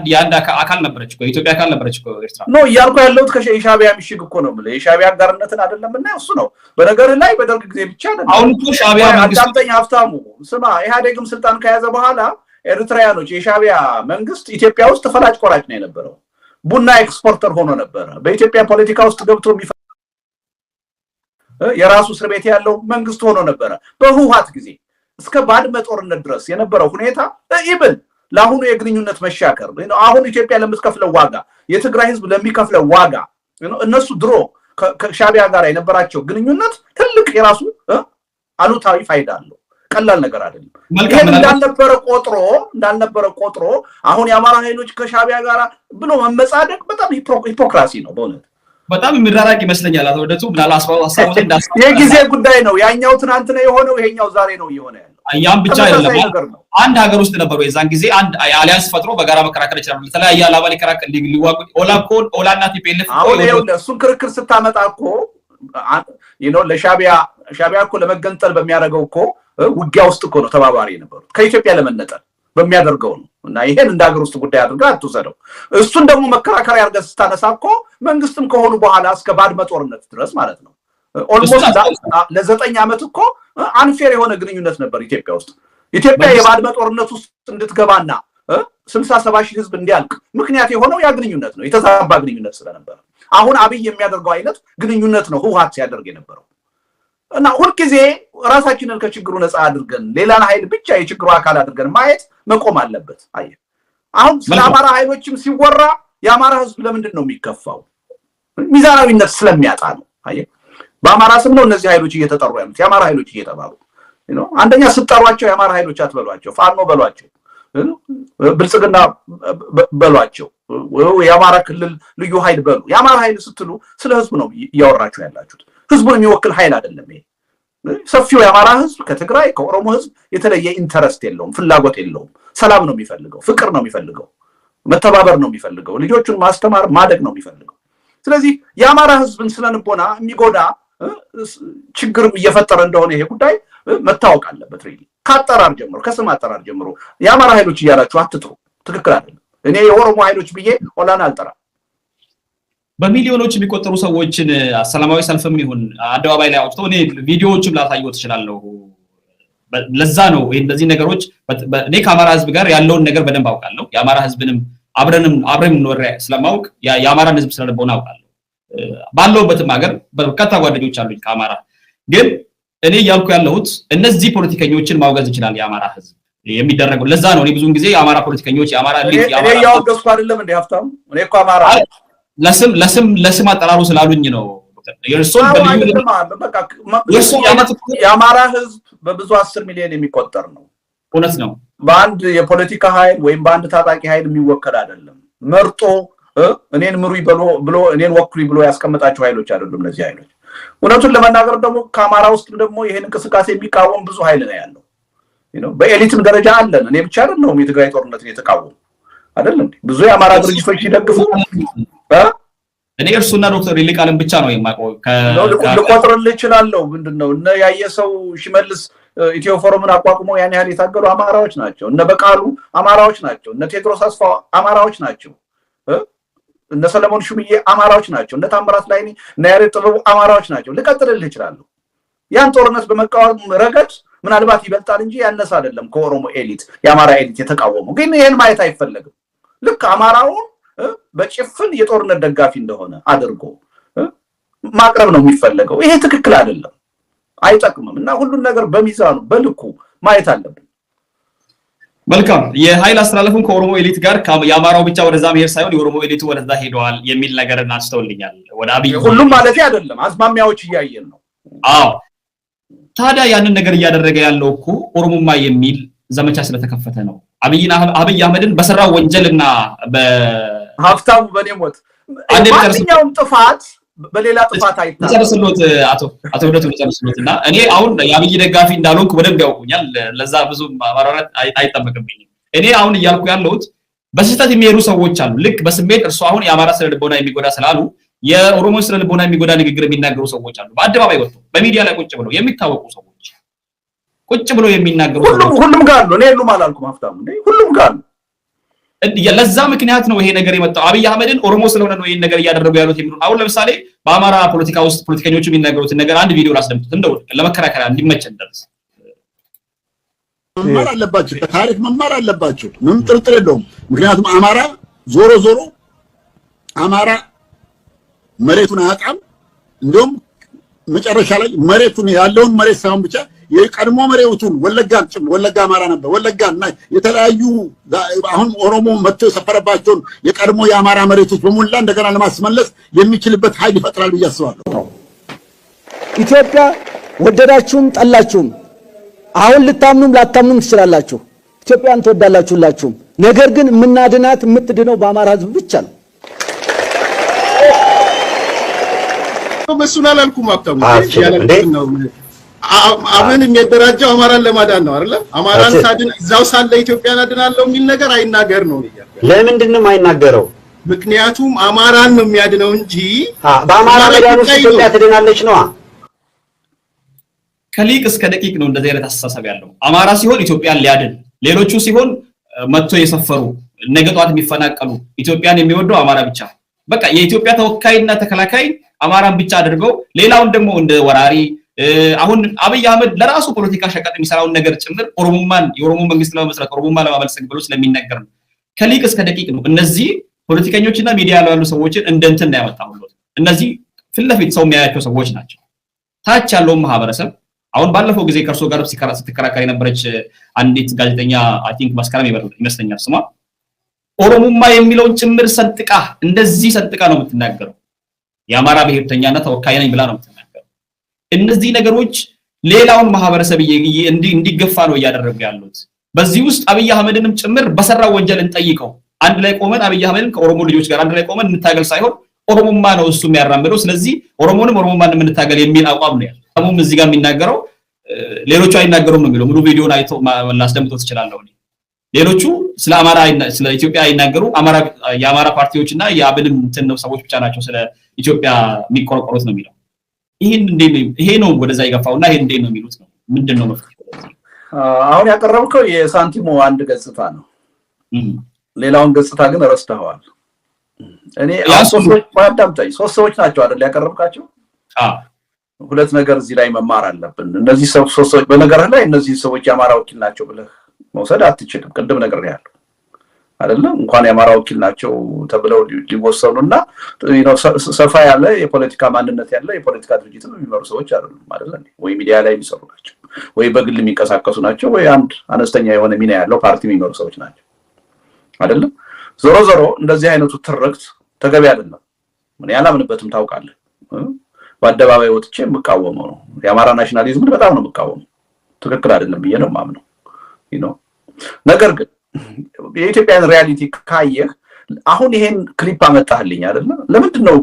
B: የአንድ አካል ነበረች እኮ የኢትዮጵያ አካል ነበረች እኮ ኤርትራ።
A: ኖ እያልኩ ያለሁት የሻዕቢያ ምሽግ እኮ ነው የምልህ። የሻዕቢያ አጋርነትን አይደለም እና እሱ ነው በነገር ላይ በደርግ ጊዜ ብቻ አይደለም።
B: አሁን እኮ ሻዕቢያ መንግስት
A: አዳምጠኝ ሀብታሙ ስማ፣ ኢህአዴግም ስልጣን ከያዘ በኋላ ኤርትራውያኖች የሻዕቢያ መንግስት ኢትዮጵያ ውስጥ ፈላጭ ቆራጭ ነው የነበረው። ቡና ኤክስፖርተር ሆኖ ነበረ። በኢትዮጵያ ፖለቲካ ውስጥ ገብቶ የራሱ እስር ቤት ያለው መንግስት ሆኖ ነበረ። በህወሓት ጊዜ እስከ ባድመ ጦርነት ድረስ የነበረው ሁኔታ ኢብን ለአሁኑ የግንኙነት መሻከር አሁን ኢትዮጵያ ለምትከፍለው ዋጋ የትግራይ ህዝብ ለሚከፍለው ዋጋ እነሱ ድሮ ከሻዕቢያ ጋር የነበራቸው ግንኙነት ትልቅ የራሱ አሉታዊ ፋይዳ አለው። ቀላል ነገር አይደለም። ይሄን እንዳልነበረ ቆጥሮ አሁን የአማራ ኃይሎች ከሻዕቢያ ጋር ብሎ መመጻደቅ በጣም ሂፖክራሲ ነው በእውነት።
B: በጣም የሚራራቅ ይመስለኛል። አቶ ወደቱ ምናልባት ሀሳቡ
A: የጊዜ ጉዳይ ነው። ያኛው ትናንት ነው የሆነው፣ ይሄኛው ዛሬ ነው እየሆነ ያለው።
B: ያም ብቻ አይደለም። አንድ ሀገር ውስጥ ነበሩ የዛን ጊዜ አንድ አሊያንስ ፈጥሮ በጋራ መከራከር ይችላሉ። ለተለያየ ዓላማ ሊዋጉ ኦላና ቲፒኤልኤፍ
A: እሱን ክርክር ስታመጣ እኮ ለሻዕቢያ እኮ ለመገንጠል በሚያደርገው እኮ ውጊያ ውስጥ እኮ ነው ተባባሪ የነበሩት ከኢትዮጵያ ለመነጠል በሚያደርገው ነው። እና ይሄን እንደ ሀገር ውስጥ ጉዳይ አድርገህ አትውሰደው። እሱን ደግሞ መከራከሪያ አድርገህ ስታነሳ እኮ መንግስትም ከሆኑ በኋላ እስከ ባድመ ጦርነት ድረስ ማለት ነው ኦልሞስት ለ9 ዓመት እኮ አንፌር የሆነ ግንኙነት ነበር ኢትዮጵያ ውስጥ። ኢትዮጵያ የባድመ ጦርነት ውስጥ እንድትገባና 60-70 ሺህ ህዝብ እንዲያልቅ ምክንያት የሆነው ያ ግንኙነት ነው፣ የተዛባ ግንኙነት ስለነበረ። አሁን አብይ የሚያደርገው አይነት ግንኙነት ነው ህወሓት ሲያደርግ የነበረው። እና ሁልጊዜ ራሳችንን ከችግሩ ነፃ አድርገን ሌላን ኃይል ብቻ የችግሩ አካል አድርገን ማየት መቆም አለበት። አየህ አሁን ስለ አማራ ኃይሎችም ሲወራ የአማራ ህዝብ ለምንድን ነው የሚከፋው? ሚዛናዊነት ስለሚያጣ ነው። አየህ በአማራ ስም ነው እነዚህ ኃይሎች እየተጠሩ ያሉት የአማራ ኃይሎች እየተባሉ አንደኛ ስትጠሯቸው የአማራ ኃይሎች አትበሏቸው፣ ፋኖ በሏቸው፣ ብልጽግና በሏቸው፣ የአማራ ክልል ልዩ ኃይል በሉ። የአማራ ኃይል ስትሉ ስለ ህዝቡ ነው እያወራችሁ ያላችሁት። ህዝቡን የሚወክል ኃይል አይደለም ይሄ። ሰፊው የአማራ ህዝብ ከትግራይ ከኦሮሞ ህዝብ የተለየ ኢንተረስት የለውም፣ ፍላጎት የለውም። ሰላም ነው የሚፈልገው፣ ፍቅር ነው የሚፈልገው፣ መተባበር ነው የሚፈልገው፣ ልጆቹን ማስተማር ማደግ ነው የሚፈልገው። ስለዚህ የአማራ ህዝብን ስለንቦና የሚጎዳ ችግርም እየፈጠረ እንደሆነ ይሄ ጉዳይ መታወቅ አለበት። ሪሊ ከአጠራር ጀምሮ ከስም አጠራር ጀምሮ የአማራ ኃይሎች እያላችሁ አትጥሩ፣ ትክክል አይደለም። እኔ የኦሮሞ ኃይሎች ብዬ ኦላን አልጠራም።
B: በሚሊዮኖች የሚቆጠሩ ሰዎችን ሰላማዊ ሰልፍም ይሁን አደባባይ ላይ አውጥተው እኔ ቪዲዮዎችም ላሳየው ትችላለሁ። ለዛ ነው እንደዚህ ነገሮች እኔ ከአማራ ህዝብ ጋር ያለውን ነገር በደንብ አውቃለሁ። የአማራ ህዝብንም አብረን ኖር ስለማውቅ የአማራን ህዝብ ስለነበውን አውቃለሁ። ባለውበትም ሀገር በርካታ ጓደኞች አሉኝ ከአማራ። ግን እኔ እያልኩ ያለሁት እነዚህ ፖለቲከኞችን ማውገዝ ይችላል የአማራ ህዝብ የሚደረገው። ለዛ ነው እኔ ብዙውን ጊዜ የአማራ ፖለቲከኞች የአማራ ሊግ
A: እኔ ያወገዝኩ አይደለም እንደ ሀብታሙ። እኔ እኮ አማራ
B: ለስም አጠራሩ ስላሉኝ ነው። የርሶን
A: የአማራ ህዝብ በብዙ 10 ሚሊዮን የሚቆጠር ነው።
B: እውነት ነው።
A: በአንድ የፖለቲካ ኃይል ወይም በአንድ ታጣቂ ኃይል የሚወከል አይደለም። መርጦ እኔን ምሩይ ብሎ እኔን ወክሉኝ ብሎ ያስቀመጣቸው ኃይሎች አይደሉም እነዚህ ኃይሎች። እውነቱን ለመናገር ደግሞ ከአማራ ውስጥ ደግሞ ይሄን እንቅስቃሴ የሚቃወም ብዙ ኃይል ነው ያለው። በኤሊትም ደረጃ አለን። እኔ ብቻ አይደለሁም የትግራይ ጦርነትን የተቃወሙ አይደለም። ብዙ የአማራ ድርጅቶች ሲደግፉ
B: እኔ እርሱና ዶክተር ይልቃልን ብቻ ነው የማውቀው።
A: ልቆጥርልህ እችላለሁ። ምንድነው እነ ያየሰው ሽመልስ ኢትዮ ፎረምን አቋቁመው ያን ያህል የታገሉ አማራዎች ናቸው። እነ በቃሉ አማራዎች ናቸው። እነ ቴድሮስ አስፋው አማራዎች ናቸው። እነ ሰለሞን ሹምዬ አማራዎች ናቸው። እነ ታምራት ላይኔ እነ ያሬድ ጥበቡ አማራዎች ናቸው። ልቀጥልልህ እችላለሁ። ያን ጦርነት በመቃወም ረገድ ምናልባት ይበልጣል እንጂ ያነሰ አይደለም ከኦሮሞ ኤሊት የአማራ ኤሊት የተቃወመው። ግን ይሄን ማየት አይፈለግም። ልክ አማራውን በጭፍን የጦርነት ደጋፊ እንደሆነ አድርጎ ማቅረብ ነው የሚፈለገው። ይሄ ትክክል አይደለም፣ አይጠቅምም። እና ሁሉን ነገር በሚዛኑ በልኩ ማየት አለብን።
B: መልካም። የኃይል አስተላለፉን ከኦሮሞ ኤሊት ጋር የአማራው ብቻ ወደዛ መሄድ ሳይሆን የኦሮሞ ኤሊቱ ወደዛ ሄደዋል የሚል ነገር አንስተውልኛል። ወደ አብይ
A: ሁሉም ማለት አይደለም፣ አዝማሚያዎች እያየን ነው።
B: አዎ ታዲያ ያንን ነገር እያደረገ ያለው እኮ ኦሮሞማ የሚል ዘመቻ ስለተከፈተ ነው። አብይ አህመድን በሰራው ወንጀልና
A: ሀብታሙ በኔ ሞት ማንኛውም ጥፋት በሌላ ጥፋት አይታለም።
B: ጨርስሎት አቶ ወደቱ ጨርስሎትና እኔ አሁን የአብይ ደጋፊ እንዳልሆንኩ በደንብ ያውቁኛል። ለዛ ብዙ ማብራራት አይጠበቅብኝም። እኔ አሁን እያልኩ ያለሁት በስህተት የሚሄዱ ሰዎች አሉ። ልክ በስሜት እርሱ አሁን የአማራ ስነ ልቦና የሚጎዳ ስላሉ የኦሮሞ ስነ ልቦና የሚጎዳ ንግግር የሚናገሩ ሰዎች አሉ። በአደባባይ ወጥተው በሚዲያ ላይ ቁጭ ብለው የሚታወቁ ሰዎች ቁጭ ብሎ የሚናገሩ
A: ሁሉም ጋር ነው። እኔ የሉም አላልኩም ሀብታሙ እንዴ ሁሉም ጋር ነው።
B: ለዛ ምክንያት ነው ይሄ ነገር የመጣው። አብይ አህመድን ኦሮሞ ስለሆነ ነው ይሄን ነገር እያደረጉ ያሉት የሚሉ አሁን ለምሳሌ በአማራ ፖለቲካ ውስጥ ፖለቲከኞቹ የሚናገሩትን ነገር አንድ ቪዲዮ ላስደምጡት እንደው ለመከራከሪያ እንዲመቸን ድረስ።
C: መማር አለባችሁ፣ ታሪክ መማር አለባችሁ፣ ምንም ጥርጥር የለውም። ምክንያቱም አማራ ዞሮ አማራ መሬቱን አያጣም። እንደውም መጨረሻ ላይ መሬቱን ያለውን መሬት ሳይሆን ብቻ የቀድሞ መሬቱን ወለጋ አማራ ነበር። ወለጋና የተለያዩ አሁን ኦሮሞ መጥቶ የሰፈረባቸውን የቀድሞ የአማራ መሬቶች በሙላ እንደገና ለማስመለስ የሚችልበት ኃይል ይፈጥራል ብዬ አስባለሁ።
D: ኢትዮጵያ ወደዳችሁም ጠላችሁም አሁን ልታምኑም ላታምኑም ትችላላችሁ። ኢትዮጵያን ትወዳላችሁላችሁም። ነገር ግን የምናድናት የምትድነው በአማራ ህዝብ ብቻ ነው።
C: መስኡል አላልኩም ሀብታሙ ያለነው አብን የሚያደራጀው አማራን ለማዳን ነው አይደል? አማራን ሳድን እዛው ሳለ ኢትዮጵያን አድናለሁ የሚል ነገር አይናገር ነው ይያል።
E: ለምንድን ነው የማይናገረው?
C: ምክንያቱም አማራን ነው የሚያድነው እንጂ
E: በአማራ መዳን ውስጥ ኢትዮጵያ ትድናለች ነው።
B: ከሊቅ እስከ ደቂቅ ነው እንደዚህ አይነት አስተሳሰብ ያለው። አማራ ሲሆን ኢትዮጵያን ሊያድን፣ ሌሎቹ ሲሆን መጥቶ የሰፈሩ ነገ ጧት የሚፈናቀሉ ኢትዮጵያን የሚወደው አማራ ብቻ በቃ የኢትዮጵያ ተወካይና ተከላካይ አማራን ብቻ አድርገው ሌላውን ደግሞ እንደ ወራሪ አሁን አብይ አህመድ ለራሱ ፖለቲካ ሸቀጥ የሚሰራውን ነገር ጭምር የኦሮሞ መንግስት ለመመስረት ኦሮሞማ ለማበልጸግ ብሎ ስለሚነገር ነው። ከሊቅ እስከ ደቂቅ ነው። እነዚህ ፖለቲከኞችና ሚዲያ ላይ ያሉ ሰዎችን እንደንትን ያመጣው ነው። እነዚህ ፊት ለፊት ሰው የሚያያቸው ሰዎች ናቸው። ታች ያለው ማህበረሰብ አሁን ባለፈው ጊዜ ከርሶ ጋር ስትከራከር የነበረች አንዲት ጋዜጠኛ አይ ቲንክ መስከረም ይመስለኛል ስሟ ኦሮሞማ የሚለውን ጭምር ሰንጥቃ እንደዚህ ሰንጥቃ ነው የምትናገረው። የአማራ ብሔርተኛና ተወካይ ነኝ ብላ ነው የምትናገረው። እነዚህ ነገሮች ሌላውን ማህበረሰብ እንዲገፋ ነው እያደረጉ ያሉት። በዚህ ውስጥ አብይ አህመድንም ጭምር በሰራው ወንጀል እንጠይቀው አንድ ላይ ቆመን አብይ አህመድን ከኦሮሞ ልጆች ጋር አንድ ላይ ቆመን እንታገል ሳይሆን ኦሮሞማ ነው እሱ የሚያራምደው፣ ስለዚህ ኦሮሞማን እንታገል የሚል አቋም ነው ያለው። አሁን እዚህ ጋር የሚናገረው ሌሎቹ አይናገሩም ነው የሚለው። ሙሉ ቪዲዮን አይቶ ላስደምጦት ይችላል። ሌሎቹ ስለ አማራ ስለ ኢትዮጵያ አይናገሩ የአማራ ፓርቲዎችና የአብንም እንትን ሰዎች ብቻ ናቸው ስለ ኢትዮጵያ የሚቆረቆሩት ነው የሚለው። ይሄ ነው ወደዛ ይገፋውና ይሄ እንዴት ነው የሚሉት ነው ምንድነው መፍትሄው?
A: አሁን ያቀረብከው የሳንቲሙ አንድ ገጽታ ነው። ሌላውን ገጽታ ግን ረስተዋል። እኔ ሶስት ሰዎች ናቸው አይደል ያቀረብካቸው? ሁለት ነገር እዚህ ላይ መማር አለብን። እነዚህ ሶስት ሰዎች በነገር ላይ እነዚህ ሰዎች የአማራ ወኪል ናቸው ብለህ መውሰድ አትችልም። ቅድም ነገር ነው ያለው አይደለ? እንኳን የአማራ ወኪል ናቸው ተብለው ሊወሰኑና ሰፋ ያለ የፖለቲካ ማንነት ያለ የፖለቲካ ድርጅትም የሚመሩ ሰዎች አይደሉም አይደለ? ወይ ሚዲያ ላይ የሚሰሩ ናቸው፣ ወይ በግል የሚንቀሳቀሱ ናቸው፣ ወይ አንድ አነስተኛ የሆነ ሚና ያለው ፓርቲ የሚመሩ ሰዎች ናቸው አይደለ? ዞሮ እንደዚህ አይነቱ ትርክት ተገቢ አይደለም። ምን ያላምንበትም ታውቃለህ። በአደባባይ ወጥቼ የምቃወመው ነው። የአማራ ናሽናሊዝምን በጣም ነው የምቃወመው። ትክክል አይደለም ብዬ ነው የማምነው። ነገር ግን የኢትዮጵያን ሪያሊቲ ካየህ አሁን ይሄን ክሊፕ አመጣህልኝ አይደለ? ለምንድን ነው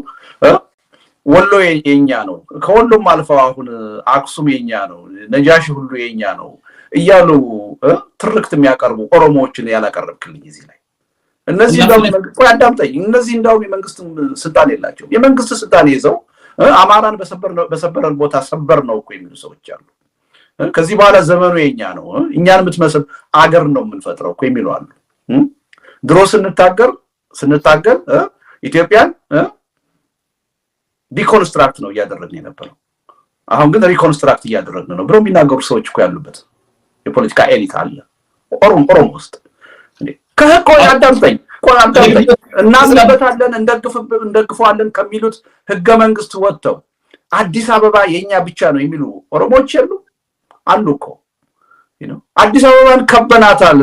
A: ወሎ የኛ ነው ከወሎም አልፈው አሁን አክሱም የኛ ነው ነጃሺ ሁሉ የኛ ነው እያሉ ትርክት የሚያቀርቡ ኦሮሞዎችን ያላቀረብክልኝ እዚህ ላይ? እነዚህ አዳምጠኝ። እነዚህ እንዳው የመንግስት ስልጣን የላቸው። የመንግስት ስልጣን ይዘው አማራን በሰበረን ቦታ ሰበር ነው እኮ የሚሉ ሰዎች አሉ። ከዚህ በኋላ ዘመኑ የኛ ነው እኛን የምትመስል አገር ነው የምንፈጥረው እኮ የሚሉ አሉ። ድሮ ስንታገል ኢትዮጵያን ዲኮንስትራክት ነው እያደረግን የነበረው። አሁን ግን ሪኮንስትራክት እያደረግን ነው ብለው የሚናገሩ ሰዎች እኮ ያሉበት የፖለቲካ ኤሊት አለ ኦሮሞ ውስጥ። ከህቆይ አዳምጠኝ እናምንበታለን እንደግፈዋለን ከሚሉት ህገ መንግስት ወጥተው አዲስ አበባ የኛ ብቻ ነው የሚሉ ኦሮሞዎች አሉ እኮ። አዲስ አበባን ከበናታል፣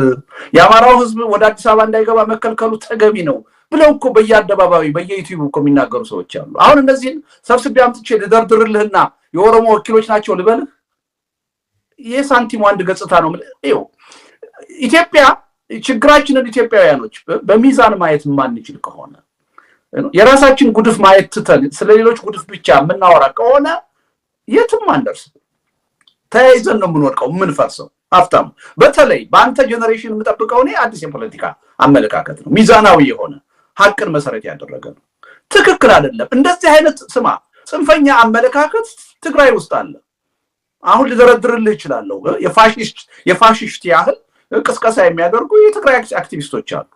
A: የአማራው ህዝብ ወደ አዲስ አበባ እንዳይገባ መከልከሉ ተገቢ ነው ብለው እኮ በየአደባባዩ በየዩቲዩብ እኮ የሚናገሩ ሰዎች አሉ። አሁን እነዚህን ሰብስቤ አምጥቼ ልደርድርልህና የኦሮሞ ወኪሎች ናቸው ልበልህ? ይሄ ሳንቲሙ አንድ ገጽታ ነው። ኢትዮጵያ ችግራችንን ኢትዮጵያውያኖች በሚዛን ማየት ማንችል ከሆነ የራሳችን ጉድፍ ማየት ትተን ስለሌሎች ጉድፍ ብቻ የምናወራ ከሆነ የትም አንደርስም። ተያይዘን ነው የምንወድቀው የምንፈርሰው። ሀብታሙ በተለይ በአንተ ጀነሬሽን የምጠብቀው እኔ አዲስ የፖለቲካ አመለካከት ነው። ሚዛናዊ የሆነ ሀቅን መሰረት ያደረገ ነው። ትክክል አይደለም እንደዚህ አይነት ጽንፈኛ አመለካከት ትግራይ ውስጥ አለ። አሁን ልደረድርልህ እችላለሁ። የፋሺስት ያህል ቅስቀሳ የሚያደርጉ የትግራይ አክቲቪስቶች አሉ፣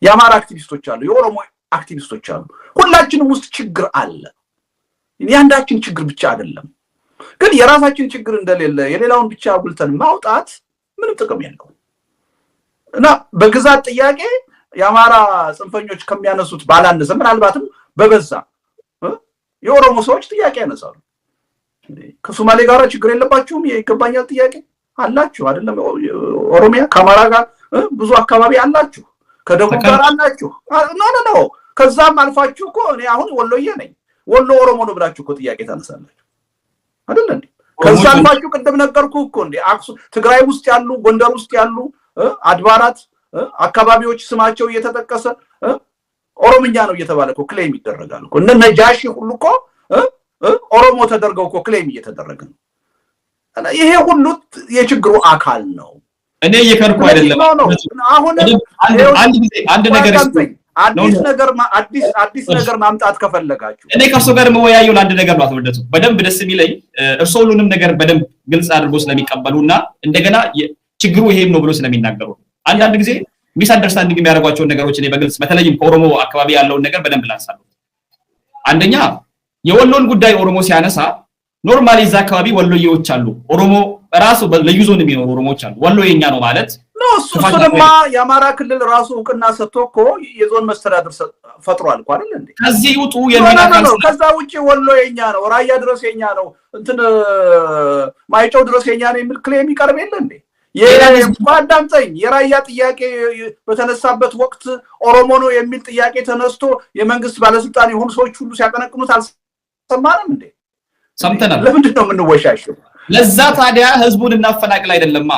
A: የአማራ አክቲቪስቶች አሉ፣ የኦሮሞ አክቲቪስቶች አሉ። ሁላችንም ውስጥ ችግር አለ። ያንዳችን ችግር ብቻ አይደለም። ግን የራሳችን ችግር እንደሌለ የሌላውን ብቻ አጉልተን ማውጣት ምንም ጥቅም የለውም እና በግዛት ጥያቄ የአማራ ጽንፈኞች ከሚያነሱት ባላነሰ ምናልባትም በበዛ የኦሮሞ ሰዎች ጥያቄ ያነሳሉ። ከሶማሌ ጋር ችግር የለባችሁም? ይገባኛል ጥያቄ አላችሁ አይደለም? ኦሮሚያ ከአማራ ጋር ብዙ አካባቢ አላችሁ፣ ከደቡብ ጋር አላችሁ። ኖ ከዛም አልፋችሁ እኮ እኔ አሁን ወሎዬ ነኝ፣ ወሎ ኦሮሞ ነው ብላችሁ እኮ ጥያቄ ታነሳላችሁ አይደል እንዴ? ከዛ አልፋችሁ ቅድም ነገርኩህ እኮ እንዴ ትግራይ ውስጥ ያሉ ጎንደር ውስጥ ያሉ አድባራት አካባቢዎች ስማቸው እየተጠቀሰ ኦሮምኛ ነው እየተባለ እኮ ክሌም ይደረጋል እኮ። እነ ነጃሺ ሁሉ እኮ ኦሮሞ ተደርገው እኮ ክሌም እየተደረገ ነው። ይሄ ሁሉ የችግሩ አካል ነው።
B: እኔ እየከርኩ አይደለም።
A: አሁን
B: አንድ ነገር
A: አዲስ ነገር ማምጣት ከፈለጋችሁ
B: እኔ ከእርሶ ጋር መወያየው ለአንድ ነገር ነው። አትወደቱ በደንብ ደስ የሚለኝ እርሶ ሁሉንም ነገር በደንብ ግልጽ አድርጎ ስለሚቀበሉና እንደገና ችግሩ ይሄም ነው ብሎ ስለሚናገሩ አንዳንድ ጊዜ ሚስ አንደርስታንዲንግ የሚያደርጓቸውን ነገሮች እኔ በግልጽ በተለይም ከኦሮሞ አካባቢ ያለውን ነገር በደንብ ላንሳለሁ። አንደኛ የወሎን ጉዳይ ኦሮሞ ሲያነሳ ኖርማሊ እዛ አካባቢ ወሎዬዎች አሉ፣ ኦሮሞ ራሱ በልዩ ዞን የሚኖሩ ኦሮሞዎች አሉ። ወሎ የኛ ነው ማለት
A: ነው። እሱማ የአማራ ክልል ራሱ እውቅና ሰጥቶ እኮ የዞን መስተዳድር ፈጥሯል እኮ አይደል እንዴ?
B: ከዚህ ውጡ የሚናካል
A: ነው። ከዛ ውጪ ወሎ የኛ ነው፣ ራያ ድረስ የኛ ነው፣ እንትን ማይጨው ድረስ የኛ ነው የሚል ክሌም ይቀርብ የለ እንዴ? አዳምጠኝ። የራያ ጥያቄ በተነሳበት ወቅት ኦሮሞ ነው የሚል ጥያቄ ተነስቶ የመንግስት ባለስልጣን የሆኑ ሰዎች ሁሉ ሲያቀነቅኑት አልሰማንም እንዴ?
B: ሰምተናል።
A: ለምንድን ነው የምንወሻሸው?
B: ለዛ ታዲያ ህዝቡን እናፈናቅል አይደለማ።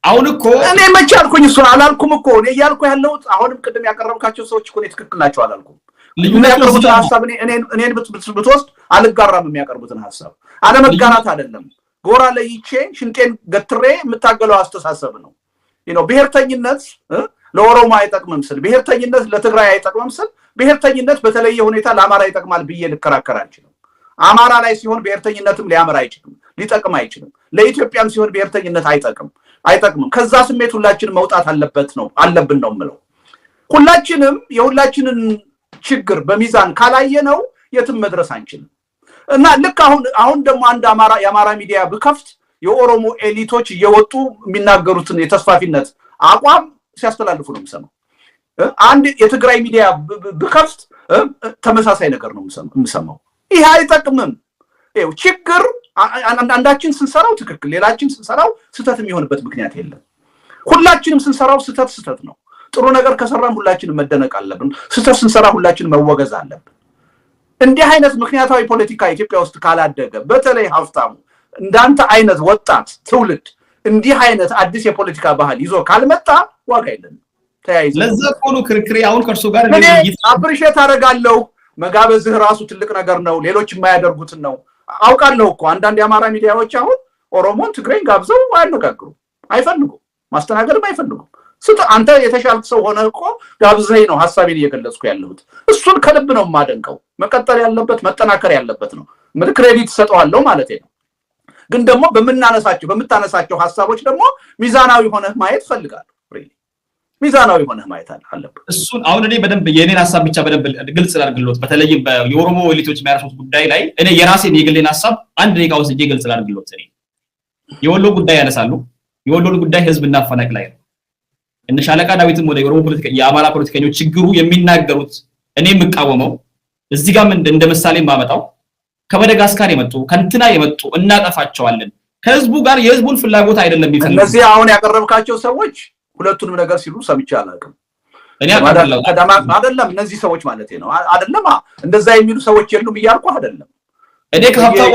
B: አሁን እኮ
A: እኔ መቼ አልኩኝ? እሱን አላልኩም እኮ እኔ እያልኩ ያለሁት አሁንም ቅድም ያቀረብካቸው ሰዎች እኮ ትክክል ናቸው አላልኩም። የሚያቀርቡትን ሀሳብ እኔን ብትወስድ አልጋራም። የሚያቀርቡትን ሀሳብ አለመጋራት አይደለም፣ ጎራ ለይቼ ሽንጤን ገትሬ የምታገለው አስተሳሰብ ነው። ብሔርተኝነት ለኦሮሞ አይጠቅምም ስል፣ ብሔርተኝነት ለትግራይ አይጠቅምም ስል፣ ብሔርተኝነት በተለየ ሁኔታ ለአማራ ይጠቅማል ብዬ ልከራከር አልችልም። አማራ ላይ ሲሆን ብሔርተኝነትም ሊያመራ አይችልም፣ ሊጠቅም አይችልም። ለኢትዮጵያም ሲሆን ብሔርተኝነት አይጠቅምም። ከዛ ስሜት ሁላችንም መውጣት አለብን ነው የምለው። ሁላችንም የሁላችንን ችግር በሚዛን ካላየነው የትም መድረስ አንችልም። እና ልክ አሁን ደግሞ አንድ የአማራ ሚዲያ ብከፍት የኦሮሞ ኤሊቶች እየወጡ የሚናገሩትን የተስፋፊነት አቋም ሲያስተላልፉ ነው የምሰማው። አንድ የትግራይ ሚዲያ ብከፍት ተመሳሳይ ነገር ነው የምሰማው። ይሄ አይጠቅምም። ችግር አንዳችን ስንሰራው ትክክል፣ ሌላችን ስንሰራው ስህተት የሚሆንበት ምክንያት የለም። ሁላችንም ስንሰራው ስህተት ነው። ጥሩ ነገር ከሰራም ሁላችንም መደነቅ አለብን። ስህተት ስንሰራ ሁላችንም መወገዝ አለብን። እንዲህ አይነት ምክንያታዊ ፖለቲካ ኢትዮጵያ ውስጥ ካላደገ፣ በተለይ ሀብታሙ እንዳንተ አይነት ወጣት ትውልድ እንዲህ አይነት አዲስ የፖለቲካ ባህል ይዞ ካልመጣ ዋጋ የለም። ተያይዘ
B: ለዛ ቆኑ ክርክሬ አሁን ከርሶ ጋር
A: አፕሪሼት አደርጋለሁ። መጋበዝህ ራሱ ትልቅ ነገር ነው። ሌሎች የማያደርጉትን ነው አውቃለሁ እኮ። አንዳንድ የአማራ ሚዲያዎች አሁን ኦሮሞን ትግሬን ጋብዘው አያነጋግሩም፣ አይፈልጉም፣ ማስተናገድም አይፈልጉም። አንተ የተሻልክ ሰው ሆነ እኮ ጋብዘኝ ነው ሐሳቤን እየገለጽኩ ያለሁት። እሱን ከልብ ነው የማደንቀው። መቀጠል ያለበት መጠናከር ያለበት ነው። ክሬዲት ሰጠዋለሁ ማለት ነው። ግን ደግሞ በምታነሳቸው ሐሳቦች ደግሞ ሚዛናዊ ሆነህ ማየት ፈልጋለሁ። ሚዛናዊ ሆነህ ማየት አለበት።
B: እሱን አሁን እኔ በደንብ የኔን ሐሳብ ብቻ በደንብ ግልጽ ላድርግሎት። በተለይም የኦሮሞ ኤሊቶች የሚያነሱት ጉዳይ ላይ እኔ የራሴን የግሌን ሐሳብ አንድ ደቂቃ ወስጄ ግልጽ ላድርግሎት። እኔ የወሎ ጉዳይ ያነሳሉ። የወሎን ጉዳይ ህዝብ እናፈናቅል ላይ ነው። እነ ሻለቃ ዳዊትም ወደ የኦሮሞ የአማራ ፖለቲከኞች ችግሩ የሚናገሩት እኔ የምቃወመው እዚህ ጋር እንደ ምሳሌ ማመጣው ከመደጋስካር የመጡ ከንትና የመጡ እናጠፋቸዋለን ከህዝቡ ጋር የህዝቡን ፍላጎት አይደለም የሚፈልጉ።
A: እነዚህ አሁን ያቀረብካቸው ሰዎች ሁለቱንም ነገር ሲሉ ሰምቼ አላውቅም።
B: እኔ
A: አይደለም እነዚህ ሰዎች ማለት ነው አይደለም እንደዛ የሚሉ ሰዎች የሉም እያልኩ አይደለም።
B: እኔ ከሀብታው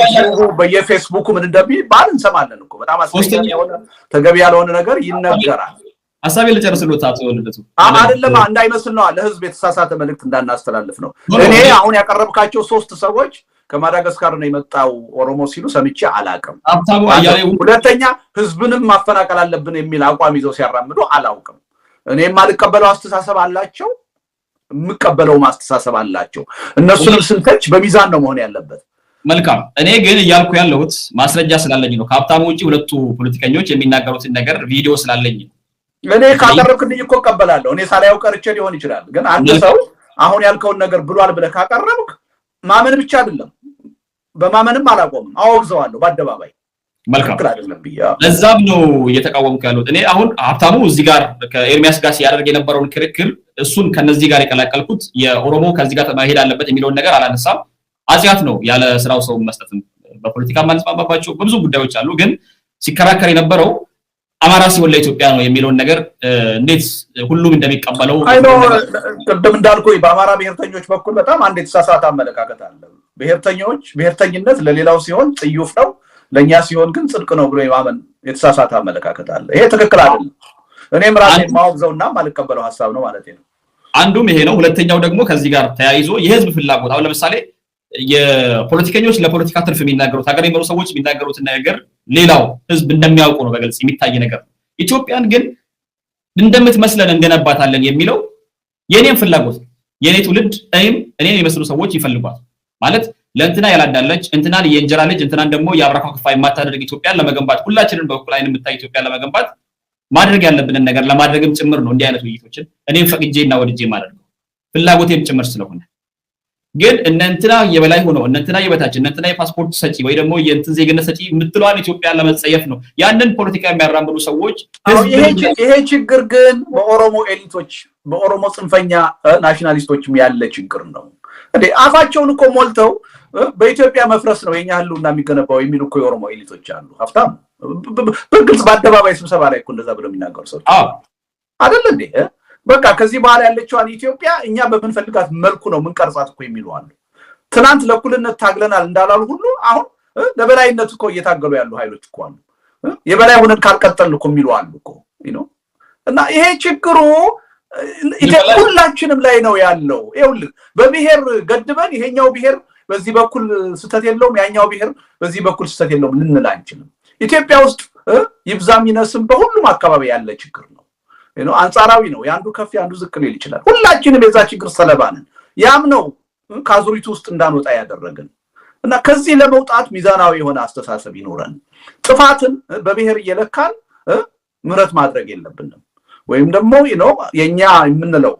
A: በየፌስቡክ ምን እንደሚባል እንሰማለን እኮ። በጣም አስፈላጊ የሆነ ተገቢ ያልሆነ ነገር ይነገራል።
B: ሐሳቤ ልጨርስልዎት አቶ ወልደቱ።
A: አይደለም እንዳይመስል ነው ለህዝብ የተሳሳተ መልእክት እንዳናስተላልፍ ነው። እኔ አሁን ያቀረብካቸው 3 ሰዎች ከማዳጋስካር ነው የመጣው ኦሮሞ ሲሉ ሰምቼ አላውቅም። ሁለተኛ ህዝብንም ማፈናቀል አለብን የሚል አቋም ይዘው ሲያራምዱ አላውቅም። እኔ የማልቀበለው አስተሳሰብ አላቸው፣ የምቀበለው ማስተሳሰብ አላቸው። እነሱንም ስንተች በሚዛን ነው መሆን ያለበት።
B: መልካም እኔ ግን እያልኩ ያለሁት ማስረጃ ስላለኝ ነው ከሀብታሙ ውጪ ሁለቱ ፖለቲከኞች የሚናገሩትን ነገር ቪዲዮ ስላለኝ
A: እኔ ካቀረብክልኝ እኮ እቀበላለሁ እኔ ሳላየው ቀርቼ ሊሆን ይችላል ግን አንድ ሰው አሁን ያልከውን ነገር ብሏል ብለህ ካቀረብክ ማመን ብቻ አይደለም በማመንም አላቆምም አወግዘዋለሁ በአደባባይ
B: መልካም ለዛም ነው እየተቃወምኩ ያለሁት እኔ አሁን ሀብታሙ እዚህ ጋር ከኤርሚያስ ጋር ሲያደርግ የነበረውን ክርክር እሱን ከነዚህ ጋር የቀላቀልኩት የኦሮሞ ከዚህ ጋር መሄድ አለበት የሚለውን ነገር አላነሳም አጽያት ነው ያለ ስራው ሰው መስጠትም በፖለቲካ ማንስማማባቸው በብዙ ጉዳዮች አሉ ግን ሲከራከር የነበረው አማራ ሲወል ለኢትዮጵያ ነው የሚለውን ነገር እንዴት ሁሉም እንደሚቀበለው
A: አይኖ ቅድም እንዳልኩኝ በአማራ ብሔርተኞች በኩል በጣም አንድ የተሳሳተ አመለካከት አለ ብሔርተኝነት ለሌላው ሲሆን ጽዩፍ ነው ለኛ ሲሆን ግን ጽድቅ ነው ብሎ የማመን የተሳሳተ አመለካከት አለ ይሄ ትክክል አይደለም እኔም ራሴ ማውግዘውና ማልቀበለው ሐሳብ ነው ማለት ነው
B: አንዱም ይሄ ነው ሁለተኛው ደግሞ ከዚህ ጋር ተያይዞ የህዝብ ፍላጎት አሁን ለምሳሌ የፖለቲከኞች ለፖለቲካ ትርፍ የሚናገሩት ሀገር የሚመሩ ሰዎች የሚናገሩት ነገር ሌላው ህዝብ እንደሚያውቁ ነው በግልጽ የሚታይ ነገር ኢትዮጵያን ግን እንደምትመስለን እንገነባታለን የሚለው የኔን ፍላጎት የኔ ትውልድ እኔን የመስሉ ሰዎች ይፈልጓል ማለት ለእንትና ያላዳለች እንትናን የእንጀራ ልጅ እንትናን ደግሞ የአብራካው ክፋይ የማታደርግ ኢትዮጵያን ለመገንባት ሁላችንን በኩል አይን የምታይ ኢትዮጵያን ለመገንባት ማድረግ ያለብንን ነገር ለማድረግም ጭምር ነው እንዲህ አይነት ውይይቶችን እኔም ፈቅጄና ወድጄ ማድረግ ፍላጎቴም ጭምር ስለሆነ ግን እንትና የበላይ ሆኖ እንትና የበታች እንትና የፓስፖርት ሰጪ ወይ ደግሞ የእንትን ዜግነት ሰጪ ምትሏን ኢትዮጵያን ለመጸየፍ ነው ያንን ፖለቲካ የሚያራምዱ ሰዎች
A: ይሄ ችግር ግን በኦሮሞ ኤሊቶች በኦሮሞ ጽንፈኛ ናሽናሊስቶችም ያለ ችግር ነው እንዴ አፋቸውን እኮ ሞልተው በኢትዮጵያ መፍረስ ነው የኛ ህልውና የሚገነባው የሚሉ እኮ የኦሮሞ ኤሊቶች አሉ ሀብታም በግልጽ በአደባባይ ስብሰባ ላይ እኮ እንደዛ ብለው የሚናገሩ ሰዎች አይደል እንዴ በቃ ከዚህ በኋላ ያለችዋን ኢትዮጵያ እኛ በምንፈልጋት መልኩ ነው ምንቀርጻት እኮ የሚሉ አሉ ትናንት ለኩልነት ታግለናል እንዳላሉ ሁሉ አሁን ለበላይነት እኮ እየታገሉ ያሉ ኃይሎች እኮ አሉ የበላይ ሆነን ካልቀጠልን እኮ የሚሉ አሉ እኮ እና ይሄ ችግሩ ሁላችንም ላይ ነው ያለው ይኸውልህ በብሔር ገድበን ይሄኛው ብሔር በዚህ በኩል ስተት የለውም ያኛው ብሔር በዚህ በኩል ስተት የለውም ልንል አንችልም ኢትዮጵያ ውስጥ ይብዛም ይነስም በሁሉም አካባቢ ያለ ችግር ነው አንጻራዊ ነው ያንዱ ከፍ ያንዱ ዝቅ ሊል ይችላል ሁላችንም የዛ ችግር ሰለባ ነን ያም ነው ካዙሪቱ ውስጥ እንዳንወጣ ያደረገን እና ከዚህ ለመውጣት ሚዛናዊ የሆነ አስተሳሰብ ይኖረን ጥፋትን በብሔር እየለካን ምረት ማድረግ የለብንም ወይም ደግሞ የኛ የምንለው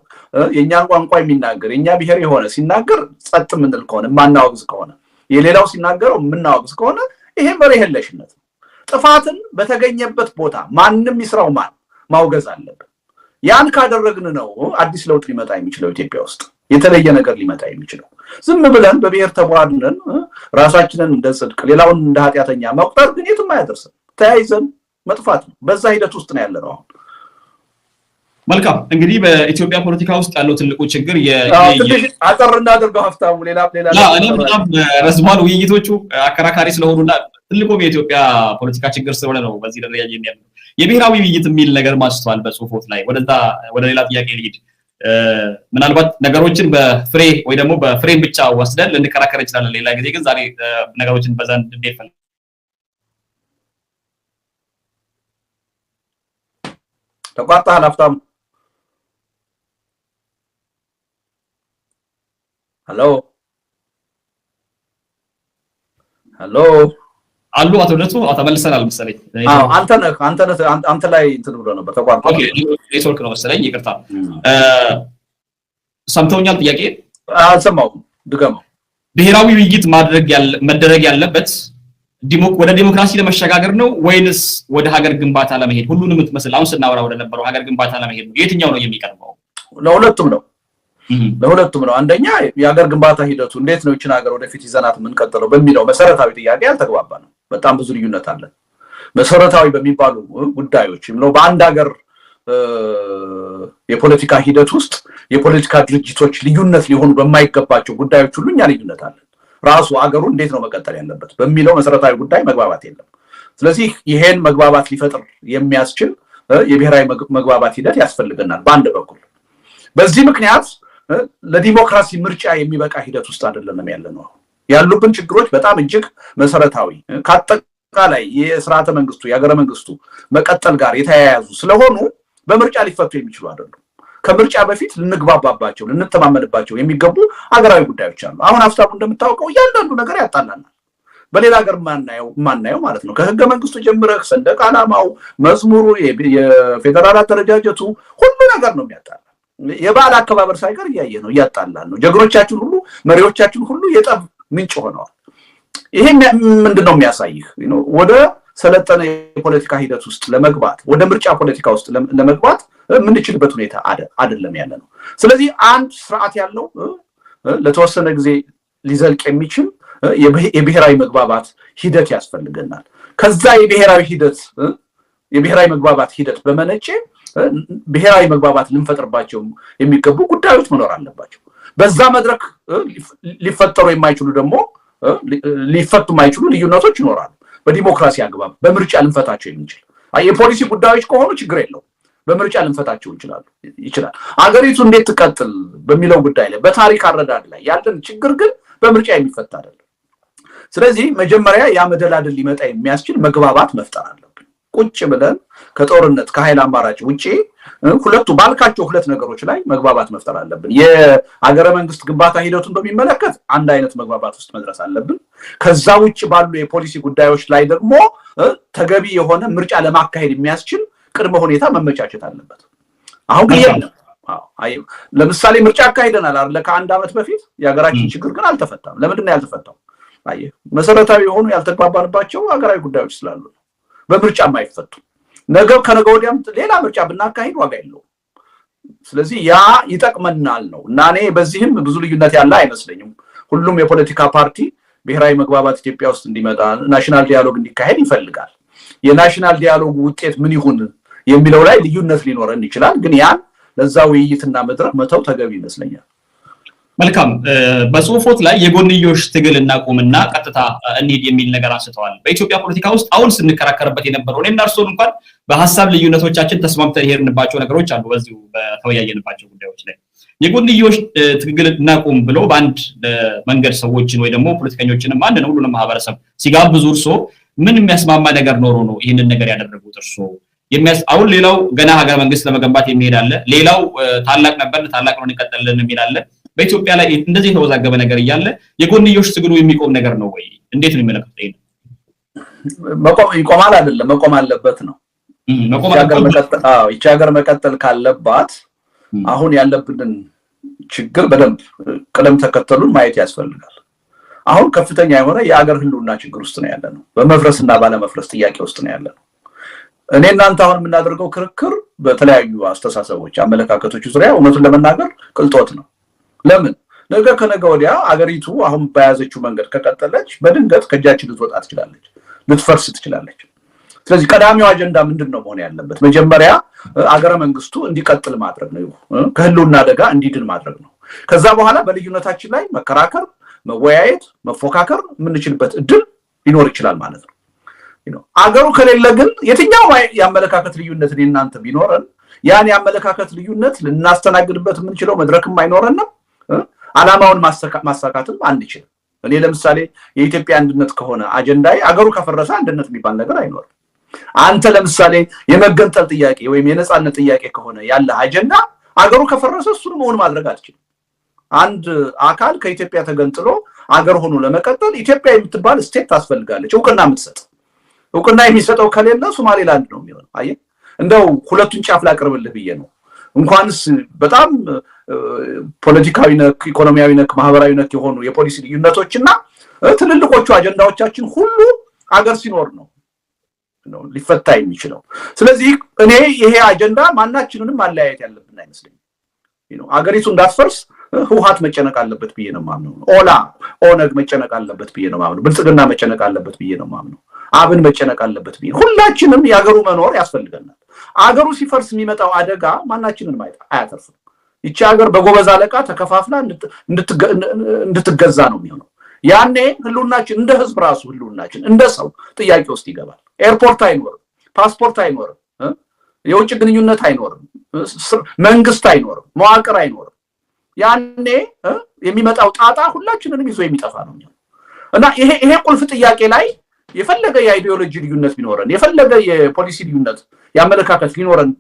A: የኛን ቋንቋ የሚናገር የኛ ብሔር የሆነ ሲናገር ጸጥ ምንል ከሆነ ማናወግዝ ከሆነ የሌላው ሲናገረው ምናወግዝ ከሆነ ይሄ በረህለሽነት ጥፋትን በተገኘበት ቦታ ማንንም ይስራው ማን ማውገዝ አለበት ያን ካደረግን ነው አዲስ ለውጥ ሊመጣ የሚችለው ኢትዮጵያ ውስጥ የተለየ ነገር ሊመጣ የሚችለው ዝም ብለን በብሔር ተቧድነን ራሳችንን እንደ ጽድቅ ሌላውን እንደ ኃጢያተኛ መቁጠር ግን የትም አያደርስም ተያይዘን መጥፋት ነው በዛ ሂደት ውስጥ ነው ያለነው አሁን
B: መልካም እንግዲህ በኢትዮጵያ ፖለቲካ ውስጥ ያለው ትልቁ ችግር
A: አጠርና አድርገው ሀብታሙ ሌላ
B: እኔ በጣም ረዝሟል ውይይቶቹ አከራካሪ ስለሆኑና ትልቁ የኢትዮጵያ ፖለቲካ ችግር ስለሆነ ነው በዚህ ደረጃ የሚያለው የብሔራዊ ውይይት የሚል ነገር ማስተዋል በጽሁፎት ላይ ወደ ሌላ ጥያቄ ልሂድ ምናልባት ነገሮችን በፍሬ ወይ ደግሞ በፍሬም ብቻ ወስደን ልንከራከር እንችላለን ሌላ ጊዜ ግን ዛሬ ነገሮችን በዛን እንዴት
A: ተቋጣ ሀብታሙ ሄሎ
B: አሉ አቶ ደቱ ተመልሰናል መሰለኝ
A: አንተ ላይ እንትን ብሎ ነበር ተቋርጦ
B: ኦኬ ኔትወርክ ነው መሰለኝ ይቅርታ ሰምተውኛል ጥያቄ
A: አልሰማሁም ድገመው
B: ብሔራዊ ውይይት መደረግ ያለበት ወደ ዲሞክራሲ ለመሸጋገር ነው ወይንስ ወደ ሀገር ግንባታ ለመሄድ ሁሉንም የምትመስል አሁን ስናወራ ወደ ነበረው ሀገር ግንባታ ለመሄድ ነው የትኛው ነው የሚቀርበው
A: ለሁለቱም ነው አንደኛ የሀገር ግንባታ ሂደቱ እንዴት ነው እቺን ሀገር ወደፊት ይዘናት የምንቀጥለው በሚለው መሰረታዊ ጥያቄ ያልተግባባ ነው በጣም ብዙ ልዩነት አለ መሰረታዊ በሚባሉ ጉዳዮች ነው በአንድ ሀገር የፖለቲካ ሂደት ውስጥ የፖለቲካ ድርጅቶች ልዩነት ሊሆኑ በማይገባቸው ጉዳዮች ሁሉ እኛ ልዩነት አለ ራሱ ሀገሩ እንዴት ነው መቀጠል ያለበት በሚለው መሰረታዊ ጉዳይ መግባባት የለም ስለዚህ ይሄን መግባባት ሊፈጥር የሚያስችል የብሔራዊ መግባባት ሂደት ያስፈልገናል በአንድ በኩል በዚህ ምክንያት ለዲሞክራሲ ምርጫ የሚበቃ ሂደት ውስጥ አይደለም ያለነው ያሉብን ችግሮች በጣም እጅግ መሰረታዊ ካጠቃላይ የሥርዓተ መንግስቱ የሀገረ መንግስቱ መቀጠል ጋር የተያያዙ ስለሆኑ በምርጫ ሊፈቱ የሚችሉ አይደሉም ከምርጫ በፊት ልንግባባባቸው ልንተማመንባቸው የሚገቡ ሀገራዊ ጉዳዮች አሉ አሁን ሀብታሙ እንደምታውቀው ያንዳንዱ ነገር ያጣላናል በሌላ ሀገር ማናየው ማለት ነው። ከህገ መንግስቱ ጀምረህ ሰንደቅ ዓላማው፣ መዝሙሩ፣ የፌደራል አደረጃጀቱ ሁሉ ነገር ነው የሚያጣላ። የበዓል አከባበር ሳይቀር እያየ ነው፣ እያጣላን ነው። ጀግኖቻችን ሁሉ መሪዎቻችን ሁሉ የጠብ ምንጭ ሆነዋል። ይሄ ምንድነው የሚያሳይህ? ወደ ሰለጠነ የፖለቲካ ሂደት ውስጥ ለመግባት ወደ ምርጫ ፖለቲካ ውስጥ ለመግባት የምንችልበት ሁኔታ አይደለም ያለ ነው። ስለዚህ አንድ ስርዓት ያለው ለተወሰነ ጊዜ ሊዘልቅ የሚችል የብሔራዊ መግባባት ሂደት ያስፈልገናል። ከዛ የብሔራዊ መግባባት ሂደት በመነጨ ብሔራዊ መግባባት ልንፈጥርባቸው የሚገቡ ጉዳዮች መኖር አለባቸው። በዛ መድረክ ሊፈጠሩ የማይችሉ ደግሞ ሊፈቱ የማይችሉ ልዩነቶች ይኖራሉ። በዲሞክራሲ አግባብ በምርጫ ልንፈታቸው የምንችል የፖሊሲ ጉዳዮች ከሆኑ ችግር የለው፣ በምርጫ ልንፈታቸው ይችላል። አገሪቱ እንዴት ትቀጥል በሚለው ጉዳይ ላይ በታሪክ አረዳድ ላይ ያለን ችግር ግን በምርጫ የሚፈታ አይደለም። ስለዚህ መጀመሪያ ያ መደላደል ሊመጣ የሚያስችል መግባባት መፍጠር አለብን። ቁጭ ብለን ከጦርነት ከኃይል አማራጭ ውጪ ሁለቱ ባልካቸው ሁለት ነገሮች ላይ መግባባት መፍጠር አለብን። የሀገረ መንግስት ግንባታ ሂደቱን በሚመለከት አንድ አይነት መግባባት ውስጥ መድረስ አለብን። ከዛ ውጭ ባሉ የፖሊሲ ጉዳዮች ላይ ደግሞ ተገቢ የሆነ ምርጫ ለማካሄድ የሚያስችል ቅድመ ሁኔታ መመቻቸት አለበት። አሁን ግን የለም። ለምሳሌ ምርጫ አካሂደናል አይደል? ከአንድ ዓመት በፊት የሀገራችን ችግር ግን አልተፈታም። ለምንድን ነው ያልተፈታው? መሰረታዊ የሆኑ ያልተግባባንባቸው ሀገራዊ ጉዳዮች ስላሉ ነው በምርጫ የማይፈቱ። ከነገ ወዲያም ሌላ ምርጫ ብናካሂድ ዋጋ የለውም። ስለዚህ ያ ይጠቅመናል ነው እና እኔ በዚህም ብዙ ልዩነት ያለ አይመስለኝም። ሁሉም የፖለቲካ ፓርቲ ብሔራዊ መግባባት ኢትዮጵያ ውስጥ እንዲመጣ ናሽናል ዲያሎግ እንዲካሄድ ይፈልጋል። የናሽናል ዲያሎግ ውጤት ምን ይሁን የሚለው ላይ ልዩነት ሊኖረን ይችላል። ግን ያን ለዛ ውይይትና መድረክ መተው ተገቢ ይመስለኛል።
B: መልካም። በጽሁፎት ላይ የጎንዮሽ ትግል እናቁምና ቀጥታ እንሂድ የሚል ነገር አንስተዋል። በኢትዮጵያ ፖለቲካ ውስጥ አሁን ስንከራከርበት የነበረው እኔና እርስዎን እንኳን በሀሳብ ልዩነቶቻችን ተስማምተን የሄድንባቸው ነገሮች አሉ። በዚሁ በተወያየንባቸው ጉዳዮች ላይ የጎንዮሽ ትግል እናቁም ብሎ በአንድ መንገድ ሰዎችን ወይ ደግሞ ፖለቲከኞችንም አንድ ነው ሁሉንም ማህበረሰብ ሲጋብዙ እርስዎ ምን የሚያስማማ ነገር ኖሮ ነው ይህንን ነገር ያደረጉት? እርስዎ አሁን ሌላው ገና ሀገር መንግስት ለመገንባት የሚሄድ አለ፣ ሌላው ታላቅ ነበር ታላቅ ነው እንቀጥላለን የሚል አለ። በኢትዮጵያ ላይ እንደዚህ የተወዛገበ ነገር እያለ የጎንዮሽ ትግሉ የሚቆም ነገር ነው ወይ? እንዴት ነው የሚመለከተው? ይሄን
A: ይቆማል አይደለም መቆም አለበት ነው። ይቺ ሀገር መቀጠል ካለባት አሁን ያለብንን ችግር በደንብ ቅደም ተከተሉን ማየት ያስፈልጋል። አሁን ከፍተኛ የሆነ የሀገር ህልውና ችግር ውስጥ ነው ያለነው። በመፍረስና ባለመፍረስ ጥያቄ ውስጥ ነው ያለነው። እኔ እናንተ አሁን የምናደርገው ክርክር በተለያዩ አስተሳሰቦች፣ አመለካከቶች ዙሪያ እውነቱን ለመናገር ቅልጦት ነው። ለምን ነገ ከነገ ወዲያ አገሪቱ አሁን በያዘችው መንገድ ከቀጠለች በድንገት ከእጃችን ልትወጣ ትችላለች፣ ልትፈርስ ትችላለች። ስለዚህ ቀዳሚው አጀንዳ ምንድነው መሆን ያለበት? መጀመሪያ አገረ መንግስቱ እንዲቀጥል ማድረግ ነው፣ ከህልውና አደጋ እንዲድን ማድረግ ነው። ከዛ በኋላ በልዩነታችን ላይ መከራከር፣ መወያየት፣ መፎካከር የምንችልበት እድል ሊኖር ይችላል ማለት ነው። አገሩ ከሌለ ግን የትኛው የአመለካከት ልዩነት እናንተ ቢኖረን ያን የአመለካከት ልዩነት ልናስተናግድበት የምንችለው መድረክም አይኖረንም፣ ዓላማውን ማሳካትም አንችልም። እኔ ለምሳሌ የኢትዮጵያ አንድነት ከሆነ አጀንዳዬ አገሩ ከፈረሰ አንድነት የሚባል ነገር አይኖርም። አንተ ለምሳሌ የመገንጠል ጥያቄ ወይም የነጻነት ጥያቄ ከሆነ ያለ አጀንዳ አገሩ ከፈረሰ እሱን መሆን ማድረግ አትችልም። አንድ አካል ከኢትዮጵያ ተገንጥሎ አገር ሆኖ ለመቀጠል ኢትዮጵያ የምትባል ስቴት ታስፈልጋለች፣ እውቅና የምትሰጥ። እውቅና የሚሰጠው ከሌለ ሶማሌላንድ ነው የሚሆነው። አየህ፣ እንደው ሁለቱን ጫፍ ላቅርብልህ ብዬ ነው። እንኳንስ በጣም ፖለቲካዊ ነክ፣ ኢኮኖሚያዊ ነክ፣ ማህበራዊ ነክ የሆኑ የፖሊሲ ልዩነቶችና ትልልቆቹ አጀንዳዎቻችን ሁሉ አገር ሲኖር ነው ሊፈታ የሚችለው። ስለዚህ እኔ ይሄ አጀንዳ ማናችንንም ማለያየት ያለብን አይመስለኝም። አገሪቱ እንዳትፈርስ ህወሓት መጨነቅ አለበት ብዬ ነው ማምነው። ኦነግ መጨነቅ አለበት ብዬ ነው ማምነው። ብልጽግና መጨነቅ አለበት ብዬ ነው ማምነው። አብን መጨነቅ አለበት ብዬ። ሁላችንም የአገሩ መኖር ያስፈልገናል። አገሩ ሲፈርስ የሚመጣው አደጋ ማናችንን አያተርፍም። ይቺ ሀገር በጎበዝ አለቃ ተከፋፍላ እንድትገዛ ነው የሚሆነው። ያኔ ህልውናችን እንደ ህዝብ ራሱ ህልውናችን እንደ ሰው ጥያቄ ውስጥ ይገባል። ኤርፖርት አይኖርም፣ ፓስፖርት አይኖርም፣ የውጭ ግንኙነት አይኖርም፣ መንግስት አይኖርም፣ መዋቅር አይኖርም። ያኔ የሚመጣው ጣጣ ሁላችንንም ይዞ የሚጠፋ ነው እና ይሄ ቁልፍ ጥያቄ ላይ የፈለገ የአይዲዮሎጂ ልዩነት ቢኖረን፣ የፈለገ የፖሊሲ ልዩነት የአመለካከት ሊኖረን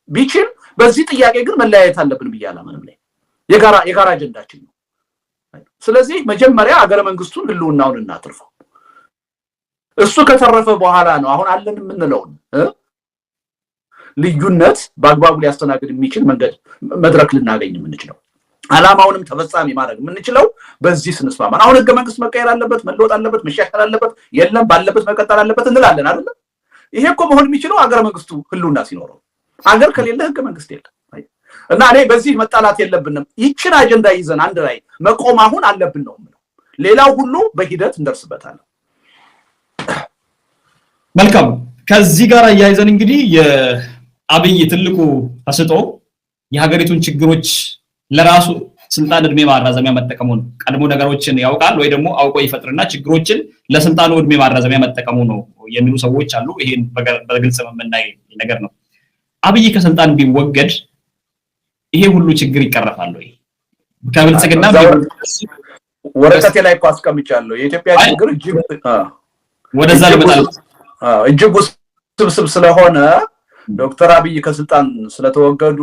A: ቢችል በዚህ ጥያቄ ግን መለያየት አለብን ብዬ አላምንም። ላይ የጋራ አጀንዳችን ነው። ስለዚህ መጀመሪያ አገረ መንግስቱን ህልውናውን እናትርፈው። እሱ ከተረፈ በኋላ ነው አሁን አለን የምንለው ልዩነት በአግባቡ ሊያስተናግድ የሚችል መንገድ መድረክ ልናገኝ የምንችለው አላማውንም ተፈጻሚ ማድረግ የምንችለው በዚህ ስንስማማ። አሁን ህገ መንግስት መቀየር አለበት፣ መለወጥ አለበት፣ መሻሻል አለበት፣ የለም ባለበት መቀጠል አለበት እንላለን አይደል? ይሄ እኮ መሆን የሚችለው አገረ መንግስቱ ህልውና ሲኖረው፣ አገር ከሌለ ህገ መንግስት የለም። እና እኔ በዚህ መጣላት የለብንም። ይችን አጀንዳ ይዘን አንድ ላይ መቆም አሁን አለብን ነው የምለው። ሌላው ሁሉ በሂደት እንደርስበታለን።
B: መልካም። ከዚህ ጋር አያይዘን እንግዲህ የአብይ ትልቁ ተስጦ የሀገሪቱን ችግሮች ለራሱ ስልጣን እድሜ ማራዘሚያ መጠቀሙ ነው። ቀድሞ ነገሮችን ያውቃል ወይ ደግሞ አውቆ ይፈጥርና ችግሮችን ለስልጣኑ እድሜ ማራዘሚያ መጠቀሙ ነው የሚሉ ሰዎች አሉ። ይሄን በግልጽ የምናይ ነገር ነው። አብይ ከስልጣን ቢወገድ ይሄ ሁሉ ችግር ይቀረፋል ወይ? ከብልጽግና
A: ወረቀቴ ላይ እኮ አስቀምጫለሁ። የኢትዮጵያ ችግር
B: ወደዛ ልመጣል
A: እጅግ ውስብስብ ስለሆነ ዶክተር አብይ ከስልጣን ስለተወገዱ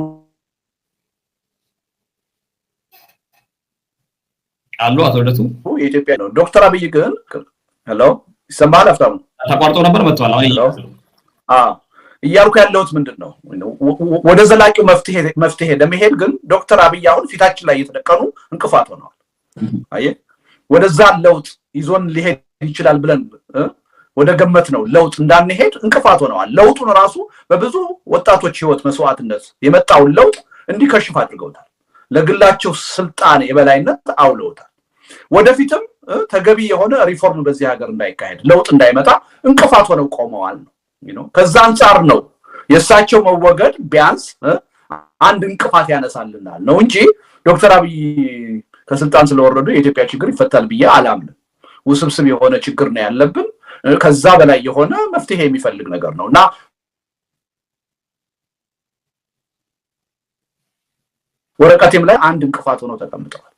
B: አሉ አቶ ልደቱ
A: የኢትዮጵያ ነው። ዶክተር አብይ ግን ሄሎ ይሰማል? አፍታሙ
B: ተቋርጦ ነበር መጥቷል። አሁን እያልኩ ያለሁት ምንድነው ወደ ዘላቂው መፍትሄ ለመሄድ ግን ዶክተር አብይ አሁን ፊታችን ላይ እየተደቀኑ እንቅፋት ሆነዋል። አየ ወደዛ ለውጥ ይዞን ሊሄድ ይችላል ብለን ወደ ገመት ነው ለውጥ እንዳንሄድ እንቅፋት ሆነዋል። ለውጡን ራሱ በብዙ ወጣቶች ህይወት መስዋዕትነት የመጣውን ለውጥ እንዲከሽፍ አድርገውታል። ለግላቸው ስልጣን የበላይነት አውለውታል። ወደፊትም ተገቢ የሆነ ሪፎርም በዚህ ሀገር እንዳይካሄድ ለውጥ እንዳይመጣ እንቅፋት ሆነው ቆመዋል ነው። ከዛ አንፃር ነው የእሳቸው መወገድ ቢያንስ አንድ እንቅፋት ያነሳልናል ነው እንጂ ዶክተር አብይ ከስልጣን ስለወረዱ የኢትዮጵያ ችግር ይፈታል ብዬ አላምንም። ውስብስብ የሆነ ችግር ነው ያለብን። ከዛ በላይ የሆነ መፍትሄ የሚፈልግ ነገር ነውና ወረቀቴም ላይ አንድ እንቅፋት ሆኖ ተቀምጠዋል።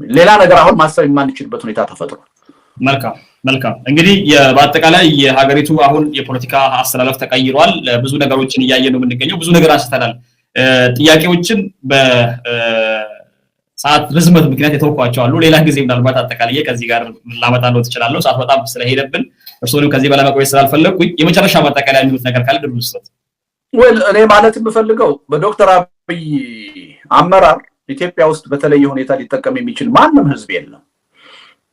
B: ሌላ ነገር አሁን ማሰብ የማንችልበት ሁኔታ ተፈጥሯል። መልካም እንግዲህ በአጠቃላይ የሀገሪቱ አሁን የፖለቲካ አስተላለፍ ተቀይሯል። ብዙ ነገሮችን እያየን ነው የምንገኘው። ብዙ ነገር አንስተናል። ጥያቄዎችን በሰዓት ርዝመት ምክንያት የተወኳቸው አሉ። ሌላ ጊዜ ምናልባት አጠቃላይ ከዚህ ጋር ላመጣለው ትችላለሁ። ሰዓት በጣም ስለሄደብን እርሶንም ከዚህ በላይ መቆየት ስላልፈለኩኝ የመጨረሻ ማጠቃለያ የሚሉት ነገር ካለ ድርብ ውስጥ
A: እኔ ማለት የምፈልገው በዶክተር አብይ አመራር ኢትዮጵያ ውስጥ በተለየ ሁኔታ ሊጠቀም የሚችል ማንም ህዝብ የለም።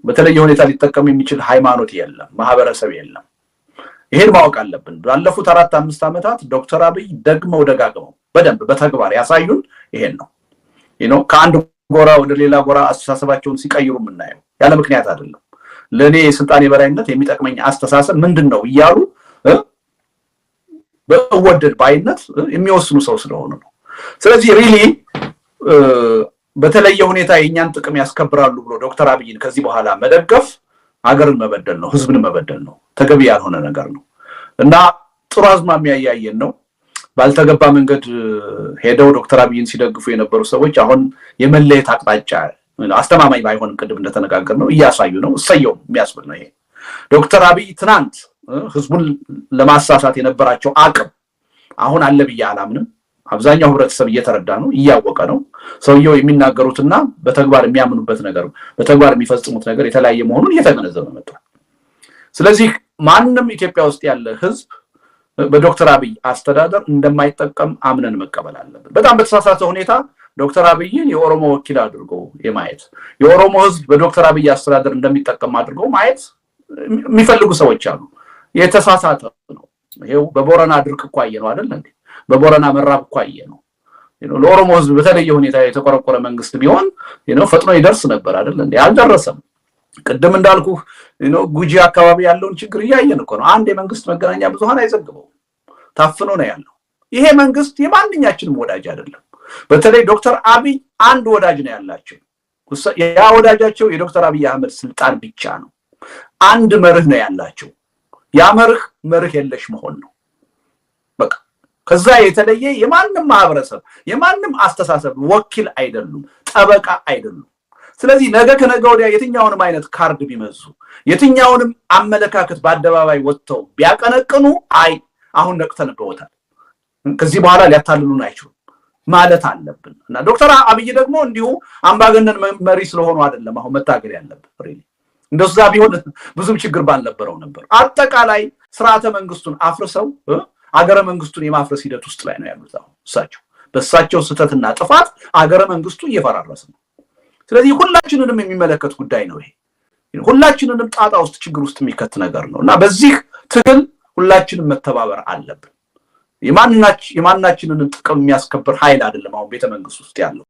A: በተለየ ሁኔታ ሊጠቀም የሚችል ሃይማኖት የለም፣ ማህበረሰብ የለም። ይሄን ማወቅ አለብን። ባለፉት 4-5 ዓመታት ዶክተር አብይ ደግመው ደጋግመው በደንብ በተግባር ያሳዩን ይሄን ነው። ከአንድ ጎራ ወደ ሌላ ጎራ አስተሳሰባቸውን ሲቀይሩ የምናየው ያለ ምክንያት አይደለም። ለኔ የስልጣን የበላይነት የሚጠቅመኝ አስተሳሰብ ምንድነው እያሉ በወደድ ባይነት የሚወስኑ ሰው ስለሆኑ ነው። ስለዚህ ሪሊ በተለየ ሁኔታ የኛን ጥቅም ያስከብራሉ ብሎ ዶክተር አብይን ከዚህ በኋላ መደገፍ ሀገርን መበደል ነው፣ ህዝብን መበደል ነው፣ ተገቢ ያልሆነ ነገር ነው እና ጥሩ አዝማሚያ ያያየን ነው። ባልተገባ መንገድ ሄደው ዶክተር አብይን ሲደግፉ የነበሩ ሰዎች አሁን የመለየት አቅጣጫ አስተማማኝ ባይሆንም ቅድም እንደተነጋገርነው እያሳዩ ነው። እሰየው የሚያስብል ነው ይሄ። ዶክተር አብይ ትናንት ህዝቡን ለማሳሳት የነበራቸው አቅም አሁን አለ ብዬ አላምንም። አብዛኛው ህብረተሰብ እየተረዳ ነው፣ እያወቀ ነው። ሰውየው የሚናገሩትና በተግባር የሚያምኑበት ነገር፣ በተግባር የሚፈጽሙት ነገር የተለያየ መሆኑን እየተገነዘበ መጥቷል። ስለዚህ ማንም ኢትዮጵያ ውስጥ ያለ ህዝብ በዶክተር አብይ አስተዳደር እንደማይጠቀም አምነን መቀበል አለብን። በጣም በተሳሳተ ሁኔታ ዶክተር አብይን የኦሮሞ ወኪል አድርጎ የማየት የኦሮሞ ህዝብ በዶክተር አብይ አስተዳደር እንደሚጠቀም አድርጎ ማየት የሚፈልጉ ሰዎች አሉ። የተሳሳተ ነው። ይሄው በቦረና ድርቅ እኮ አየ ነው አይደል እንዴ? በቦረና መራብ እኮ አየ ነው። ለኦሮሞ ህዝብ በተለየ ሁኔታ የተቆረቆረ መንግስት ቢሆን ፈጥኖ ይደርስ ነበር አይደል እንዴ? አልደረሰም። ቅድም እንዳልኩ ጉጂ አካባቢ ያለውን ችግር እያየን እኮ ነው። አንድ የመንግስት መገናኛ ብዙሃን አይዘግበው፣ ታፍኖ ነው ያለው። ይሄ መንግስት የማንኛችንም ወዳጅ አይደለም። በተለይ ዶክተር አብይ አንድ ወዳጅ ነው ያላቸው። ያ ወዳጃቸው የዶክተር አብይ አህመድ ስልጣን ብቻ ነው። አንድ መርህ ነው ያላቸው። ያ መርህ የለሽ መሆን ነው በቃ። ከዛ የተለየ የማንም ማህበረሰብ የማንም አስተሳሰብ ወኪል አይደሉም፣ ጠበቃ አይደሉም። ስለዚህ ነገ ከነገ ወዲያ የትኛውንም አይነት ካርድ ቢመዙ የትኛውንም አመለካከት በአደባባይ ወጥተው ቢያቀነቅኑ አሁን ነቅተንበታል፣ ከዚህ በኋላ ሊያታልሉን አይችሉም ማለት አለብን። እና ዶክተር አብይ ደግሞ እንዲሁ አምባገነን መሪ ስለሆኑ አይደለም አሁን መታገል ያለብን። እንደዛ ቢሆን ብዙም ችግር ባልነበረው ነበር። አጠቃላይ ስርዓተ መንግስቱን አፍርሰው አገረ መንግስቱን የማፍረስ ሂደት ውስጥ ላይ ነው ያሉት። አሁን በእሳቸው ስህተትና ጥፋት አገረ መንግስቱ እየፈራረሰ ነው። ስለዚህ ሁላችንንም የሚመለከት ጉዳይ ነው ይሄ። ሁላችንንም ጣጣ ውስጥ ችግር ውስጥ የሚከት ነገር ነውና በዚህ ትግል ሁላችንም መተባበር አለብን። የማናችንንም ጥቅም የሚያስከብር ኃይል አይደለም አሁን ቤተ መንግስት ውስጥ ያለው።